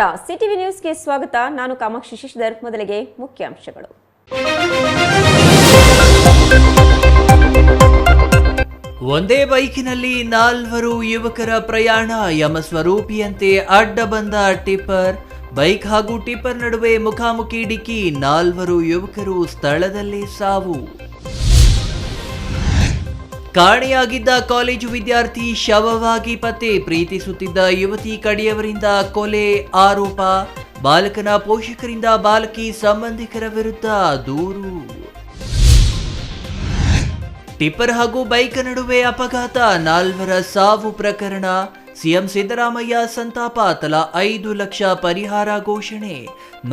ನಮಸ್ಕಾರ, ಸಿಟಿವಿ ನ್ಯೂಸ್ಗೆ ಸ್ವಾಗತ. ನಾನು ಕಾಮಾಕ್ಷಿ ಶಶಿಧರ್. ಮೊದಲಿಗೆ ಮುಖ್ಯಾಂಶಗಳು. ಒಂದೇ ಬೈಕಿನಲ್ಲಿ 4 ಯುವಕರ ಪ್ರಯಾಣ. ಯಮಸ್ವರೂಪಿಯಂತೆ ಅಡ್ಡ ಬಂದ ಟಿಪ್ಪರ್. ಬೈಕ್ ಹಾಗೂ ಟಿಪ್ಪರ್ ನಡುವೆ ಮುಖಾಮುಖಿ ಡಿಕ್ಕಿ. 4 ಯುವಕರು ಸ್ಥಳದಲ್ಲೇ ಸಾವು. ಕಾಣೆಯಾಗಿದ್ದ ಕಾಲೇಜು ವಿದ್ಯಾರ್ಥಿ ಶವವಾಗಿ ಪತ್ತೆ. ಪ್ರೀತಿಸುತ್ತಿದ್ದ ಯುವತಿ ಕಡೆಯವರಿಂದ ಕೊಲೆ ಆರೋಪ. ಬಾಲಕನ ಪೋಷಕರಿಂದ ಬಾಲಕಿ ಸಂಬಂಧಿಕರ ವಿರುದ್ಧ ದೂರು. ಟಿಪ್ಪರ್ ಹಾಗೂ ಬೈಕ್ ನಡುವೆ ಅಪಘಾತ. 4 ಸಾವು ಪ್ರಕರಣ. ಸಿಎಂ ಸಿದ್ದರಾಮಯ್ಯ ಸಂತಾಪ. ತಲಾ 5 ಲಕ್ಷ ಪರಿಹಾರ ಘೋಷಣೆ.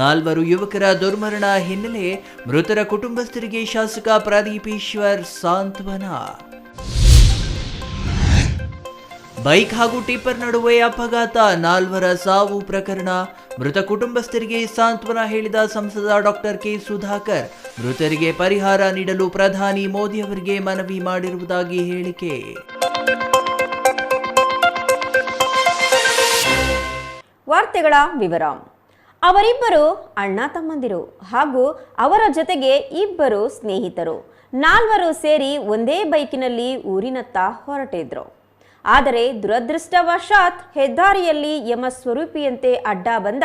4 ಯುವಕರ ದುರ್ಮರಣ ಹಿನ್ನೆಲೆ ಮೃತರ ಕುಟುಂಬಸ್ಥರಿಗೆ ಶಾಸಕ ಪ್ರದೀಪ್ ಈಶ್ವರ್ ಸಾಂತ್ವನ. ಬೈಕ್ ಹಾಗೂ ಟಿಪ್ಪರ್ ನಡುವೆ ಅಪಘಾತ. 4 ಸಾವು ಪ್ರಕರಣ. ಮೃತ ಕುಟುಂಬಸ್ಥರಿಗೆ ಸಾಂತ್ವನ ಹೇಳಿದ ಸಂಸದ ಡಾಕ್ಟರ್ ಕೆ ಸುಧಾಕರ್. ಮೃತರಿಗೆ ಪರಿಹಾರ ನೀಡಲು ಪ್ರಧಾನಿ ಮೋದಿ ಅವರಿಗೆ ಮನವಿ ಮಾಡಿರುವುದಾಗಿ ಹೇಳಿಕೆ. ವಾರ್ತೆಗಳ ವಿವರ. ಅವರಿಬ್ಬರು ಅಣ್ಣ ತಮ್ಮಂದಿರು ಹಾಗೂ ಅವರ ಜೊತೆಗೆ 2 ಸ್ನೇಹಿತರು 4 ಸೇರಿ ಒಂದೇ ಬೈಕಿನಲ್ಲಿ ಊರಿನತ್ತ ಹೊರಟಿದ್ರು. ಆದರೆ ದುರದೃಷ್ಟವಶಾತ್ ಹೆದ್ದಾರಿಯಲ್ಲಿ ಯಮಸ್ವರೂಪಿಯಂತೆ ಅಡ್ಡ ಬಂದ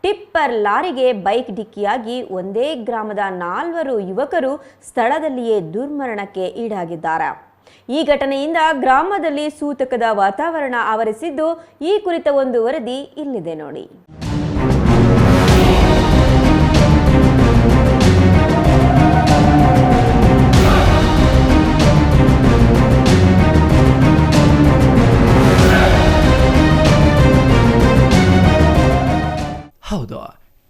ಟಿಪ್ಪರ್ ಲಾರಿಗೆ ಬೈಕ್ ಡಿಕ್ಕಿಯಾಗಿ ಒಂದೇ ಗ್ರಾಮದ 4 ಯುವಕರು ಸ್ಥಳದಲ್ಲಿಯೇ ದುರ್ಮರಣಕ್ಕೆ ಈಡಾಗಿದ್ದಾರೆ. ಈ ಘಟನೆಯಿಂದ ಗ್ರಾಮದಲ್ಲಿ ಸೂತಕದ ವಾತಾವರಣ ಆವರಿಸಿದ್ದು, ಈ ಕುರಿತ ಒಂದು ವರದಿ ಇಲ್ಲಿದೆ ನೋಡಿ. ಹೌದು,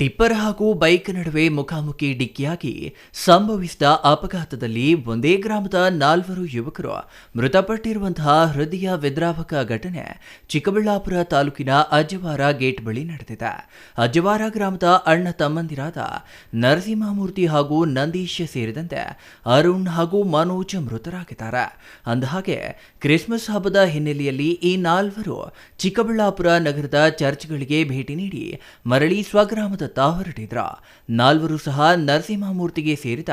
ಟಿಪ್ಪರ್ ಹಾಗೂ ಬೈಕ್ ನಡುವೆ ಮುಖಾಮುಖಿ ಡಿಕ್ಕಿಯಾಗಿ ಸಂಭವಿಸಿದ ಅಪಘಾತದಲ್ಲಿ ಒಂದೇ ಗ್ರಾಮದ 4 ಯುವಕರು ಮೃತಪಟ್ಟಿರುವಂತಹ ಹೃದಯ ವಿದ್ರಾವಕ ಘಟನೆ ಚಿಕ್ಕಬಳ್ಳಾಪುರ ತಾಲೂಕಿನ ಅಜ್ಜವಾರ ಗೇಟ್ ಬಳಿ ನಡೆದಿದೆ. ಅಜ್ಜವಾರ ಗ್ರಾಮದ ಅಣ್ಣ ತಮ್ಮಂದಿರಾದ ನರಸಿಂಹಮೂರ್ತಿ ಹಾಗೂ ನಂದೀಶ್ ಸೇರಿದಂತೆ ಅರುಣ್ ಹಾಗೂ ಮನೋಜ್ ಮೃತರಾಗಿದ್ದಾರೆ. ಅಂದಹಾಗೆ ಕ್ರಿಸ್ಮಸ್ ಹಬ್ಬದ ಹಿನ್ನೆಲೆಯಲ್ಲಿ ಈ 4 ಚಿಕ್ಕಬಳ್ಳಾಪುರ ನಗರದ ಚರ್ಚ್ಗಳಿಗೆ ಭೇಟಿ ನೀಡಿ ಮರಳಿ ಸ್ವಗ್ರಾಮದ ಹೊರಟಿದ್ರ. 4 ಸಹ ನರಸಿಂಹಮೂರ್ತಿಗೆ ಸೇರಿದ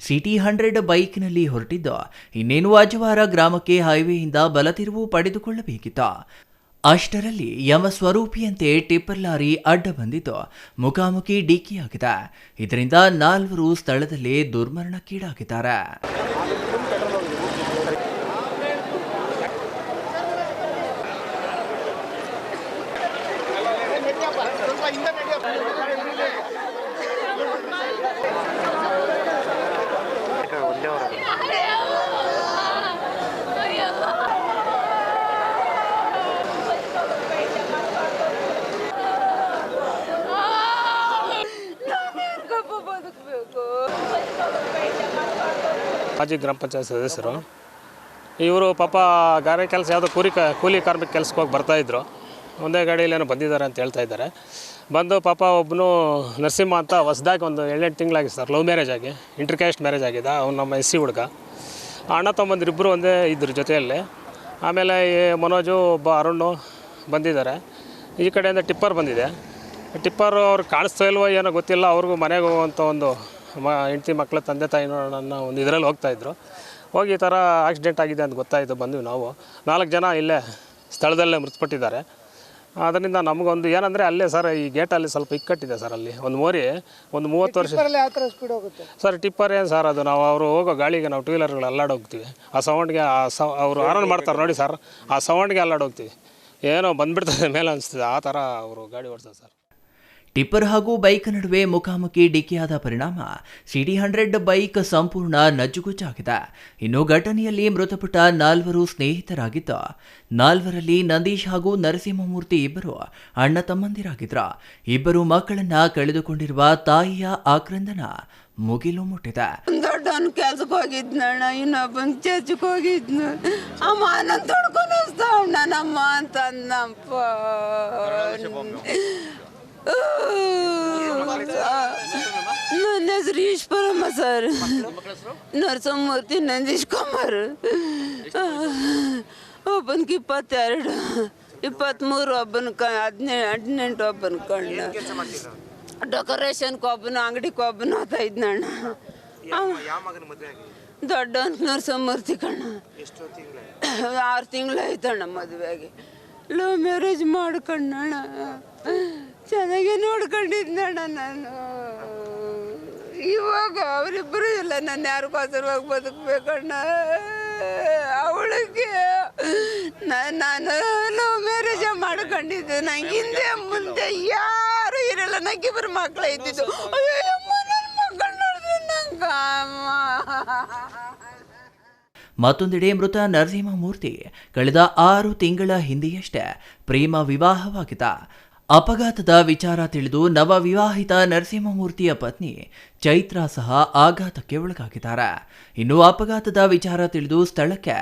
ಸಿಟಿ 100 ಬೈಕ್ನಲ್ಲಿ ಹೊರಟಿದ್ದು, ಇನ್ನೇನು ಅಜ್ಜವಾರ ಗ್ರಾಮಕ್ಕೆ ಹೈವೇಯಿಂದ ಬಲತಿರುವು ಪಡೆದುಕೊಳ್ಳಬೇಕಿತ್ತು. ಅಷ್ಟರಲ್ಲಿ ಯಮಸ್ವರೂಪಿಯಂತೆ ಟಿಪ್ಪರ್ ಲಾರಿ ಅಡ್ಡ ಬಂದಿದ್ದು ಮುಖಾಮುಖಿ ಡಿಕ್ಕಿಯಾಗಿದೆ. ಇದರಿಂದ 4 ಸ್ಥಳದಲ್ಲೇ ದುರ್ಮರಣಕ್ಕೀಡಾಗಿದ್ದಾರೆ. ಮಾಜಿ ಗ್ರಾಮ ಪಂಚಾಯತ್ ಸದಸ್ಯರು ಇವರು ಪಾಪ ಗಾರೆ ಕೆಲಸ ಯಾವುದೋ ಕೂಲಿ ಕಾರ್ಮಿಕ ಕೆಲಸಕ್ಕೆ ಹೋಗಿ ಬರ್ತಾಯಿದ್ರು. ಒಂದೇ ಗಾಡಿಯಲ್ಲಿ ಏನೋ ಬಂದಿದ್ದಾರೆ ಅಂತ ಹೇಳ್ತಾ ಇದ್ದಾರೆ. ಬಂದು ಪಾಪ ಒಬ್ಬನು ನರಸಿಂಹ ಅಂತ ಹೊಸದಾಗಿ ಒಂದು 7-8 ತಿಂಗಳಾಗಿ ಸರ್ ಲವ್ ಮ್ಯಾರೇಜ್ ಆಗಿ ಇಂಟರ್ಕ್ಯಾಸ್ಟ್ ಮ್ಯಾರೇಜ್ ಆಗಿದೆ. ಅವ್ನು ನಮ್ಮ SC ಹುಡುಗ. ಅಣ್ಣ ತಮ್ಮಂದಿರಿಬ್ಬರು ಒಂದೇ ಇದ್ರ ಜೊತೆಯಲ್ಲಿ. ಆಮೇಲೆ ಮನೋಜು ಒಬ್ಬ ಅರುಣು ಬಂದಿದ್ದಾರೆ. ಈ ಕಡೆಯಿಂದ ಟಿಪ್ಪರ್ ಬಂದಿದೆ. ಟಿಪ್ಪರ್ ಅವ್ರು ಕಾಣಿಸ್ತಾ ಇಲ್ವೋ ಏನೋ ಗೊತ್ತಿಲ್ಲ. ಅವ್ರಿಗೂ ಮನೆಗೆ ಹೋಗುವಂಥ ಒಂದು ಹೆಂಡತಿ ಮಕ್ಕಳ ತಂದೆ ತಾಯಿನೋ ನನ್ನ ಒಂದು ಇದರಲ್ಲಿ ಹೋಗ್ತಾಯಿದ್ರು. ಹೋಗಿ ಈ ಥರ ಆಕ್ಸಿಡೆಂಟ್ ಆಗಿದೆ ಅಂತ ಗೊತ್ತಾಯಿತು. ಬಂದ್ವಿ ನಾವು 4 ಜನ ಇಲ್ಲೇ ಸ್ಥಳದಲ್ಲೇ ಮೃತಪಟ್ಟಿದ್ದಾರೆ. ಅದರಿಂದ ನಮಗೊಂದು ಏನಂದರೆ ಅಲ್ಲೇ ಸರ್ ಈ ಗೇಟಲ್ಲಿ ಸ್ವಲ್ಪ ಇಕ್ಕಟ್ಟಿದೆ ಸರ್. ಅಲ್ಲಿ ಒಂದು ಮೋರಿ ಒಂದು 30 ವರ್ಷ ಸರ್ ಟಿಪ್ಪರ್ ಏನು ಸರ್ ಅದು ನಾವು ಅವರು ಹೋಗೋ ಗಾಳಿಗೆ ನಾವು 2 ವೀಲರ್ಗಳು ಅಲ್ಲಾಡೋಗ್ತೀವಿ. ಆ ಸೌಂಡ್ಗೆ ಅವರು ಆರನ್ ಮಾಡ್ತಾರೆ ನೋಡಿ ಸರ್, ಆ ಸೌಂಡ್ಗೆ ಅಲ್ಲಾಡೋಗ್ತೀವಿ. ಏನೋ ಬಂದುಬಿಡ್ತದೆ ಮೇಲೆ ಅನಿಸ್ತದೆ, ಆ ಥರ ಅವರು ಗಾಡಿ ಓಡಿಸ್ತಾರೆ ಸರ್. ಟಿಪ್ಪರ್ ಹಾಗೂ ಬೈಕ್ ನಡುವೆ ಮುಖಾಮುಖಿ ಡಿಕ್ಕಿಯಾದ ಪರಿಣಾಮ ಸಿಟಿ 100 ಬೈಕ್ ಸಂಪೂರ್ಣ ನಜ್ಜುಗುಜ್ಜಾಗಿದೆ. ಇನ್ನು ಘಟನೆಯಲ್ಲಿ ಮೃತಪಟ್ಟ 4 ಸ್ನೇಹಿತರಾಗಿದ್ದ 4ರಲ್ಲಿ ನಂದೀಶ್ ಹಾಗೂ ನರಸಿಂಹಮೂರ್ತಿ ಇಬ್ಬರು ಅಣ್ಣ ತಮ್ಮಂದಿರಾಗಿದ್ರ. 2 ಮಕ್ಕಳನ್ನ ಕಳೆದುಕೊಂಡಿರುವ ತಾಯಿಯ ಆಕ್ರಂದನ ಮುಗಿಲು ಮುಟ್ಟಿದೆ. ದೊಡ್ಡವನ್ ಕೆಲ್ಸಕ್ಕೆ ಹೋಗಿದ್ನಣ್ಣ, ಇನ್ನೊಬ್ಬನ್ ಚರ್ಚಕ್ಕೆ ಹೋಗಿದ್ನು. ಅಮ್ಮ ನನ್ನ ತೊಡ್ಕೊಂಡು ನನ್ನಮ್ಮ ಅಂತಂದಪ್ಪ. ನನ್ನ ಹೆಸರು ಈಶ್ವರಮ್ಮ ಸರ್. ನರಸಿಂಹಮೂರ್ತಿ ನಂದೀಶ್ ಕುಮಾರ್. ಒಬ್ಬನಿಗೆ 22. 23 ಒಬ್ಬನ 18 ಒಬ್ಬನ ಕಣ್ಣ ಡೆಕೋರೇಷನ್ಗೆ ಒಬ್ಬನು ಅಂಗಡಿಗೆ ಒಬ್ಬನು ಹೋಗ್ತಾ ಇದ್ನಣ್ಣ. ದೊಡ್ಡವನ್ ನರಸಿಂಹಮೂರ್ತಿ ಕಣ್ಣ 6 ತಿಂಗಳು ಆಯ್ತಣ್ಣ ಮದುವೆಗೆ. ಲವ್ ಮ್ಯಾರೇಜ್ ಮಾಡ್ಕೊಂಡಣ್ಣ, ಚೆನ್ನಾಗಿ ನೋಡ್ಕೊಂಡಿದ್ನಣ್ಣ ನಾನು. ಇವಾಗ ಅವರಿಬ್ಬರು ಇಲ್ಲ, ನಾನು ಯಾರಿಗೋಸ್ಕರವಾಗಿ ಬದುಕಬೇಕಣ್ಣ. ಅವಳಿಗೆ ನಾನು ಲವ್ ಮ್ಯಾರೇಜ್ ಮಾಡ್ಕೊಂಡಿದ್ದೆ. ನಂಗೆ ಹಿಂದೆ ಮುಂದೆ ಯಾರು ಇರಲ್ಲ, ನಂಗಿಬ್ಬರು ಮಕ್ಕಳು ಇದ್ದಿದ್ದು. ಅಯ್ಯೋ ನನ್ನ ಮಕ್ಕಳು ನೋಡಿದ್ರೆ ನಂಗೆ ಮತ್ತೊಂದೆಡೆ ಮೃತ ನರಸಿಂಹಮೂರ್ತಿ ಕಳೆದ 6 ತಿಂಗಳ ಹಿಂದೆಯಷ್ಟೇ ಪ್ರೇಮ ವಿವಾಹವಾಗಿದ್ದ. ಅಪಘಾತದ ವಿಚಾರ ತಿಳಿದು ನವ ವಿವಾಹಿತ ನರಸಿಂಹಮೂರ್ತಿಯ ಪತ್ನಿ ಚೈತ್ರ ಸಹ ಆಘಾತಕ್ಕೆ ಒಳಗಾಗಿದ್ದಾರೆ. ಇನ್ನು ಅಪಘಾತದ ವಿಚಾರ ತಿಳಿದು ಸ್ಥಳಕ್ಕೆ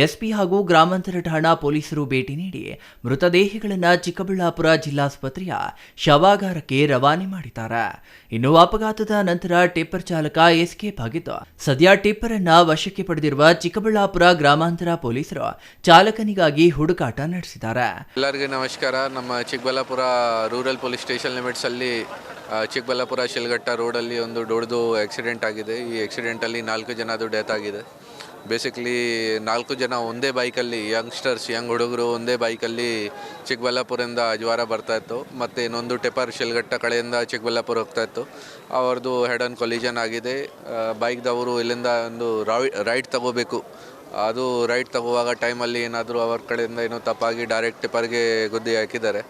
ಎಸ್ಪಿ ಹಾಗೂ ಗ್ರಾಮಾಂತರ ಠಾಣಾ ಪೊಲೀಸರು ಭೇಟಿ ನೀಡಿ ಮೃತದೇಹಗಳನ್ನು ಚಿಕ್ಕಬಳ್ಳಾಪುರ ಜಿಲ್ಲಾಸ್ಪತ್ರೆಯ ಶವಾಗಾರಕ್ಕೆ ರವಾನೆ ಮಾಡಿದ್ದಾರೆ. ಇನ್ನು ಅಪಘಾತದ ನಂತರ ಟಿಪ್ಪರ್ ಚಾಲಕ ಎಸ್ಕೇಪ್ ಆಗಿದ್ದು, ಸದ್ಯ ಟಿಪ್ಪರ್ ಅನ್ನ ವಶಕ್ಕೆ ಪಡೆದಿರುವ ಚಿಕ್ಕಬಳ್ಳಾಪುರ ಗ್ರಾಮಾಂತರ ಪೊಲೀಸರು ಚಾಲಕನಿಗಾಗಿ ಹುಡುಕಾಟ ನಡೆಸಿದ್ದಾರೆ. ಎಲ್ಲರಿಗೂ ನಮಸ್ಕಾರ. ನಮ್ಮ Chikkaballapur rural police station limits ಅಲ್ಲಿ ಚಿಕ್ಕಬಳ್ಳಾಪುರ ಶಿಲ್ಘಟ್ಟ ರೋಡಲ್ಲಿ ಒಂದು ದೊಡ್ಡದು ಆಕ್ಸಿಡೆಂಟ್ ಆಗಿದೆ. ಈ ಆಕ್ಸಿಡೆಂಟಲ್ಲಿ 4 ಜನದು ಡೆತ್ ಆಗಿದೆ. ಬೇಸಿಕಲಿ 4 ಜನ ಒಂದೇ ಬೈಕಲ್ಲಿ, ಯಂಗ್ ಹುಡುಗರು ಒಂದೇ ಬೈಕಲ್ಲಿ ಚಿಕ್ಕಬಳ್ಳಾಪುರದಿಂದ ಅಜ್ವಾರ ಬರ್ತಾಯಿತ್ತು. ಮತ್ತು ಇನ್ನೊಂದು ಟಿಪ್ಪರ್ ಶಿಲ್ಘಟ್ಟ ಕಡೆಯಿಂದ ಚಿಕ್ಕಬಳ್ಳಾಪುರ ಹೋಗ್ತಾಯಿತ್ತು. ಅವ್ರದ್ದು ಹೆಡ್ ಆನ್ ಕೊಲಿಜನ್ ಆಗಿದೆ. ಬೈಕ್ದವರು ಇಲ್ಲಿಂದ ಒಂದು ರೈಟ್ ತಗೋಬೇಕು. ಅದು ರೈಟ್ ತಗೋವಾಗ ಟೈಮಲ್ಲಿ ಏನಾದರೂ ಅವ್ರ ಕಡೆಯಿಂದ ಏನೋ ತಪ್ಪಾಗಿ ಡೈರೆಕ್ಟ್ ಟಿಪ್ಪರ್ಗೆ ಗುದ್ದಿ ಹಾಕಿದ್ದಾರೆ.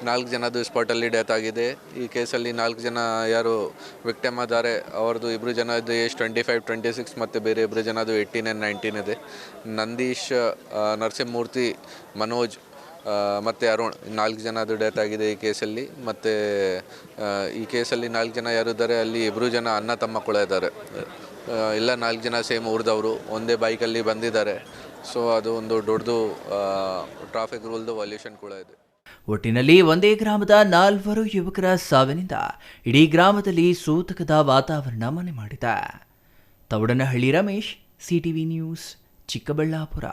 4 ಜನದು ಸ್ಪಾಟಲ್ಲಿ ಡೆತ್ ಆಗಿದೆ. ಈ ಕೇಸಲ್ಲಿ 4 ಜನ ಯಾರು ವಿಕ್ಟಿಮ್ ಆದರೆ ಅವ್ರದ್ದು 2 ಜನದ್ದು ಏಜ್ 25, 26 ಮತ್ತು ಬೇರೆ 2 ಜನದು 18 and 19 ಇದೆ. ನಂದೀಶ್, ನರಸಿಂಹಮೂರ್ತಿ, ಮನೋಜ್ ಮತ್ತು ಅರುಣ್ 4 ಜನದು ಡೆತ್ ಆಗಿದೆ ಈ ಕೇಸಲ್ಲಿ. ಮತ್ತು ಈ ಕೇಸಲ್ಲಿ 4 ಜನ ಯಾರಿದ್ದಾರೆ ಅಲ್ಲಿ 2 ಜನ ಅಣ್ಣ ತಮ್ಮ ಕೂಡ ಇದ್ದಾರೆ. ಎಲ್ಲ 4 ಜನ ಸೇಮ್ ಊರಿದವರು, ಒಂದೇ ಬೈಕಲ್ಲಿ ಬಂದಿದ್ದಾರೆ. ಸೊ ಅದು ಒಂದು ದೊಡ್ಡದು ಟ್ರಾಫಿಕ್ ರೂಲ್ದು ವೈಲೇಷನ್ ಕೂಡ ಇದೆ. ಒಟ್ಟಿನಲ್ಲಿ ಒಂದೇ ಗ್ರಾಮದ 4 ಯುವಕರ ಸಾವಿನಿಂದ ಇಡೀ ಗ್ರಾಮದಲ್ಲಿ ಸೂತಕದ ವಾತಾವರಣ ಮನೆ ಮಾಡಿದೆ. Taudanahalli Ramesh, CTV news, Chikkaballapur.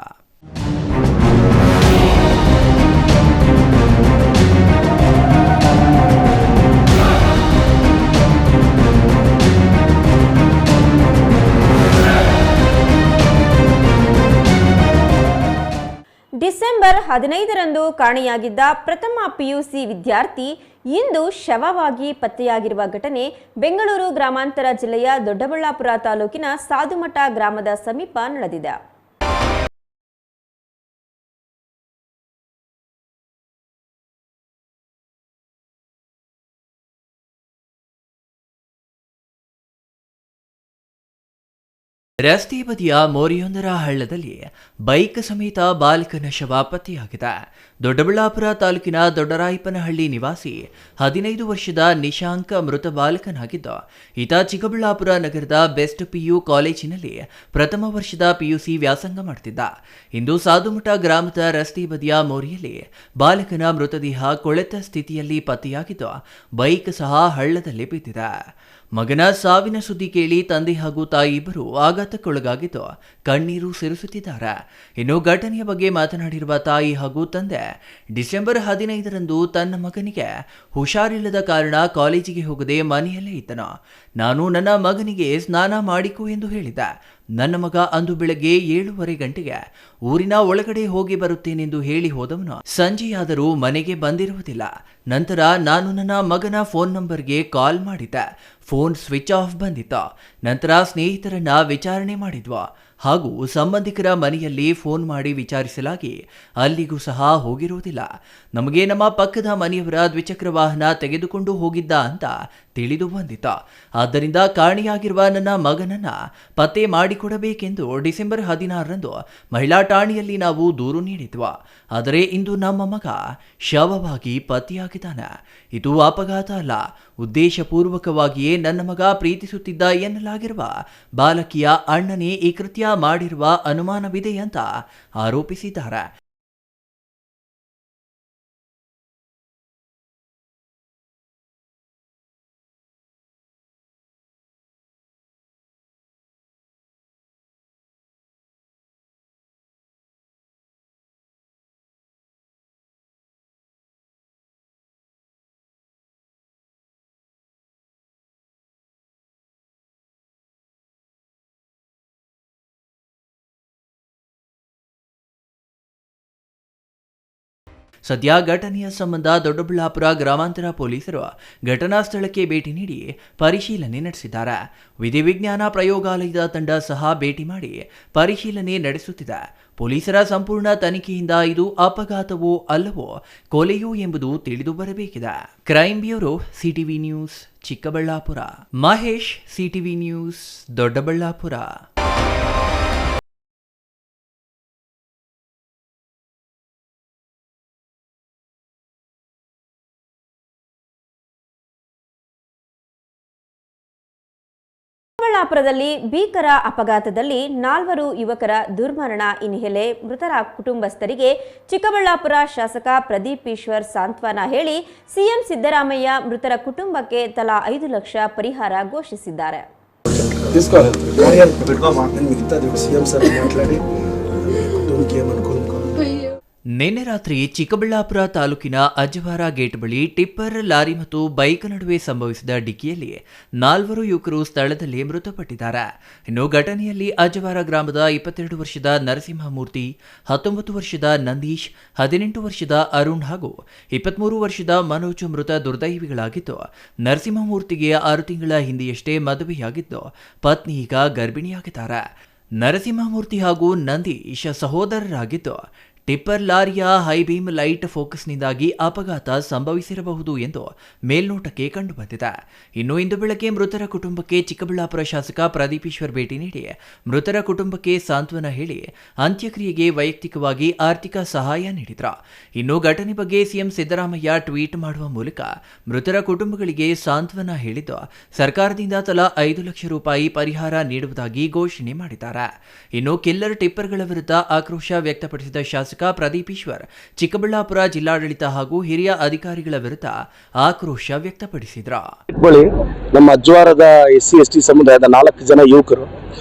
December 15ರಂದು ಕಾಣೆಯಾಗಿದ್ದ ಪ್ರಥಮ ಪಿಯುಸಿ ವಿದ್ಯಾರ್ಥಿ ಇಂದು ಶವವಾಗಿ ಪತ್ತೆಯಾಗಿರುವ ಘಟನೆ ಬೆಂಗಳೂರು ಗ್ರಾಮಾಂತರ ಜಿಲ್ಲೆಯ ದೊಡ್ಡಬಳ್ಳಾಪುರ ತಾಲೂಕಿನ ಸಾಧುಮಠ ಗ್ರಾಮದ ಸಮೀಪ ನಡೆದಿದೆ. ರಸ್ತೆ ಬದಿಯ ಮೋರಿಯೊಂದರ ಹಳ್ಳದಲ್ಲಿ ಬೈಕ್ ಸಮೇತ ಬಾಲಕನ ಶವ ಪತ್ತೆಯಾಗಿದೆ. ದೊಡ್ಡಬಳ್ಳಾಪುರ ತಾಲೂಕಿನ ದೊಡ್ಡರಾಯಪ್ಪನಹಳ್ಳಿ ನಿವಾಸಿ 15 ವರ್ಷದ ನಿಶಾಂಕ್ ಮೃತ ಬಾಲಕನಾಗಿದ್ದು, ಈತ ಚಿಕ್ಕಬಳ್ಳಾಪುರ ನಗರದ ಬೆಸ್ಟ್ ಪಿಯು ಕಾಲೇಜಿನಲ್ಲಿ ಪ್ರಥಮ ವರ್ಷದ ಪಿಯುಸಿ ವ್ಯಾಸಂಗ ಮಾಡುತ್ತಿದ್ದ. ಇಂದು ಸಾಧುಮಠ ಗ್ರಾಮದ ರಸ್ತೆ ಬದಿಯ ಮೋರಿಯಲ್ಲಿ ಬಾಲಕನ ಮೃತದೇಹ ಕೊಳೆತ ಸ್ಥಿತಿಯಲ್ಲಿ ಪತ್ತೆಯಾಗಿದ್ದು, ಬೈಕ್ ಸಹ ಹಳ್ಳದಲ್ಲಿ ಬಿದ್ದಿದೆ. ಮಗನ ಸಾವಿನ ಸುದ್ದಿ ಕೇಳಿ ತಂದೆ ಹಾಗೂ ತಾಯಿ ಇಬ್ಬರು ಆಘಾತಕ್ಕೊಳಗಾಗಿದ್ದು ಕಣ್ಣೀರು ಸಿರಿಸುತ್ತಿದ್ದಾರೆ. ಇನ್ನು ಘಟನೆಯ ಬಗ್ಗೆ ಮಾತನಾಡಿರುವ ತಾಯಿ ಹಾಗೂ ತಂದೆ, ಡಿಸೆಂಬರ್ 15ರಂದು ತನ್ನ ಮಗನಿಗೆ ಹುಷಾರಿಲ್ಲದ ಕಾರಣ ಕಾಲೇಜಿಗೆ ಹೋಗದೆ ಮನೆಯಲ್ಲೇ ಇದ್ದನು. ನಾನು ನನ್ನ ಮಗನಿಗೆ ಸ್ನಾನ ಮಾಡಿಕೊ ಎಂದು ಹೇಳಿದ್ದೆ. ನನ್ನ ಮಗ ಅಂದು ಬೆಳಗ್ಗೆ 7:30 ಗಂಟೆಗೆ ಊರಿನ ಒಳಗಡೆ ಹೋಗಿ ಬರುತ್ತೇನೆಂದು ಹೇಳಿ ಹೋದವನು ಸಂಜೆಯಾದರೂ ಮನೆಗೆ ಬಂದಿರುವುದಿಲ್ಲ. ನಂತರ ನಾನು ನನ್ನ ಮಗನ ಫೋನ್ ನಂಬರ್ಗೆ ಕಾಲ್ ಮಾಡಿದ್ದೆ. ಫೋನ್ ಸ್ವಿಚ್ ಆಫ್ ಬಂದಿತ್ತು. ನಂತರ ಸ್ನೇಹಿತರನ್ನ ವಿಚಾರಣೆ ಮಾಡಿದ್ವು ಹಾಗೂ ಸಂಬಂಧಿಕರ ಮನೆಯಲ್ಲಿ ಫೋನ್ ಮಾಡಿ ವಿಚಾರಿಸಲಾಗಿ ಅಲ್ಲಿಗೂ ಸಹ ಹೋಗಿರುವುದಿಲ್ಲ. ನಮಗೆ ನಮ್ಮ ಪಕ್ಕದ ಮನೆಯವರ ದ್ವಿಚಕ್ರ ವಾಹನ ತೆಗೆದುಕೊಂಡು ಹೋಗಿದ್ದ ಅಂತ ತಿಳಿದು ಬಂದಿತ್ತು. ಆದ್ದರಿಂದ ಕಾಣೆಯಾಗಿರುವ ನನ್ನ ಮಗನನ್ನ ಪತ್ತೆ ಮಾಡಿಕೊಡಬೇಕೆಂದು ಡಿಸೆಂಬರ್ 16ರಂದು ಮಹಿಳಾ ಠಾಣೆಯಲ್ಲಿ ನಾವು ದೂರು ನೀಡಿದ್ವು. ಆದರೆ ಇಂದು ನಮ್ಮ ಮಗ ಶವವಾಗಿ ಪತ್ತೆಯಾಗಿದ್ದಾನೆ. ಇದು ಅಪಘಾತ ಅಲ್ಲ, ಉದ್ದೇಶಪೂರ್ವಕವಾಗಿಯೇ ನನ್ನ ಮಗ ಪ್ರೀತಿಸುತ್ತಿದ್ದ ಎನ್ನಲಾಗಿರುವ ಬಾಲಕಿಯ ಅಣ್ಣನೇ ಈ ಕೃತ್ಯ ಮಾಡಿರುವ ಅನುಮಾನವಿದೆ ಅಂತ ಆರೋಪಿಸಿದ್ದಾರೆ. ಸದ್ಯ ಘಟನೆಯ ಸಂಬಂಧ ದೊಡ್ಡಬಳ್ಳಾಪುರ ಗ್ರಾಮಾಂತರ ಪೊಲೀಸರು ಘಟನಾ ಸ್ಥಳಕ್ಕೆ ಭೇಟಿ ನೀಡಿ ಪರಿಶೀಲನೆ ನಡೆಸಿದ್ದಾರೆ. ವಿಧಿವಿಜ್ಞಾನ ಪ್ರಯೋಗಾಲಯದ ತಂಡ ಸಹ ಭೇಟಿ ಮಾಡಿ ಪರಿಶೀಲನೆ ನಡೆಸುತ್ತಿದೆ. ಪೊಲೀಸರ ಸಂಪೂರ್ಣ ತನಿಖೆಯಿಂದ ಇದು ಅಪಘಾತವೋ ಅಲ್ಲವೋ ಕೊಲೆಯೋ ಎಂಬುದು ತಿಳಿದು ಬರಬೇಕಿದೆ. Crime bureau, CTV news, Chikkaballapur. Mahesh, CTV news, Doddaballapur. ಚಿಕ್ಕಬಳ್ಳಾಪುರದಲ್ಲಿ ಭೀಕರ ಅಪಘಾತದಲ್ಲಿ 4 ಯುವಕರ ದುರ್ಮರಣ ಹಿನ್ನೆಲೆ ಮೃತರ ಕುಟುಂಬಸ್ಥರಿಗೆ ಚಿಕ್ಕಬಳ್ಳಾಪುರ ಶಾಸಕ ಪ್ರದೀಪ್ ಈಶ್ವರ್ ಸಾಂತ್ವನ ಹೇಳಿ ಸಿಎಂ ಸಿದ್ದರಾಮಯ್ಯ ಮೃತರ ಕುಟುಂಬಕ್ಕೆ ತಲಾ 5 ಲಕ್ಷ ಪರಿಹಾರ ಘೋಷಿಸಿದ್ದಾರೆ. ನಿನ್ನೆ ರಾತ್ರಿ ಚಿಕ್ಕಬಳ್ಳಾಪುರ ತಾಲೂಕಿನ ಅಜ್ವಾರ ಗೇಟ್ ಬಳಿ ಟಿಪ್ಪರ್ ಲಾರಿ ಮತ್ತು ಬೈಕ್ ನಡುವೆ ಸಂಭವಿಸಿದ ಡಿಕ್ಕಿಯಲ್ಲಿ 4 ಯುವಕರು ಸ್ಥಳದಲ್ಲಿ ಮೃತಪಟ್ಟಿದ್ದಾರೆ. ಇನ್ನು ಘಟನೆಯಲ್ಲಿ ಅಜ್ವಾರ ಗ್ರಾಮದ 22 ವರ್ಷದ ನರಸಿಂಹಮೂರ್ತಿ, 19 ವರ್ಷದ ನಂದೀಶ್, 18 ವರ್ಷದ ಅರುಣ್ ಹಾಗೂ 23 ವರ್ಷದ ಮನೋಜ್ ಮೃತ ದುರ್ದೈವಿಗಳಾಗಿದ್ದು, ನರಸಿಂಹಮೂರ್ತಿಗೆ 6 ತಿಂಗಳ ಹಿಂದೆಯಷ್ಟೇ ಮದುವೆಯಾಗಿದ್ದು ಪತ್ನಿ ಈಗ ಗರ್ಭಿಣಿಯಾಗಿದ್ದಾರೆ. ನರಸಿಂಹಮೂರ್ತಿ ಹಾಗೂ ನಂದೀಶ್ ಸಹೋದರರಾಗಿದ್ದು, ಟಿಪ್ಪರ್ ಲಾರಿಯ ಹೈಬೀಮ್ ಲೈಟ್ ಫೋಕಸ್ನಿಂದಾಗಿ ಅಪಘಾತ ಸಂಭವಿಸಿರಬಹುದು ಎಂದು ಮೇಲ್ನೋಟಕ್ಕೆ ಕಂಡುಬಂದಿದೆ. ಇನ್ನು ಇಂದು ಬೆಳಗ್ಗೆ ಮೃತರ ಕುಟುಂಬಕ್ಕೆ ಚಿಕ್ಕಬಳ್ಳಾಪುರ ಶಾಸಕ ಪ್ರದೀಪ್ ಈಶ್ವರ್ ಭೇಟಿ ನೀಡಿ ಮೃತರ ಕುಟುಂಬಕ್ಕೆ ಸಾಂತ್ವನ ಹೇಳಿ ಅಂತ್ಯಕ್ರಿಯೆಗೆ ವೈಯಕ್ತಿಕವಾಗಿ ಆರ್ಥಿಕ ಸಹಾಯ ನೀಡಿದರು. ಇನ್ನು ಘಟನೆ ಬಗ್ಗೆ ಸಿಎಂ ಸಿದ್ದರಾಮಯ್ಯ ಟ್ವೀಟ್ ಮಾಡುವ ಮೂಲಕ ಮೃತರ ಕುಟುಂಬಗಳಿಗೆ ಸಾಂತ್ವನ ಹೇಳಿದ್ದು, ಸರ್ಕಾರದಿಂದ ತಲಾ 5 ಲಕ್ಷ ರೂಪಾಯಿ ಪರಿಹಾರ ನೀಡುವುದಾಗಿ ಘೋಷಣೆ ಮಾಡಿದ್ದಾರೆ. ಇನ್ನು ಕಿಲ್ಲರ್ ಟಿಪ್ಪರ್ಗಳ ವಿರುದ್ಧ ಆಕ್ರೋಶ ವ್ಯಕ್ತಪಡಿಸಿದ ಶಾಸಕ ಪ್ರದೀಪ್ ಈಶ್ವರ್ ಚಿಕ್ಕಬಳ್ಳಾಪುರ ಜಿಲ್ಲಾಡಳಿತ ಹಾಗೂ ಹಿರಿಯ ಅಧಿಕಾರಿಗಳ ವಿರುದ್ಧ ಆಕ್ರೋಶ ವ್ಯಕ್ತಪಡಿಸಿದ್ರು. ನಮ್ಮ ಅಜ್ವಾರದ SC/ST ಸಮುದಾಯದ 4 ಜನ ಯುವಕರು,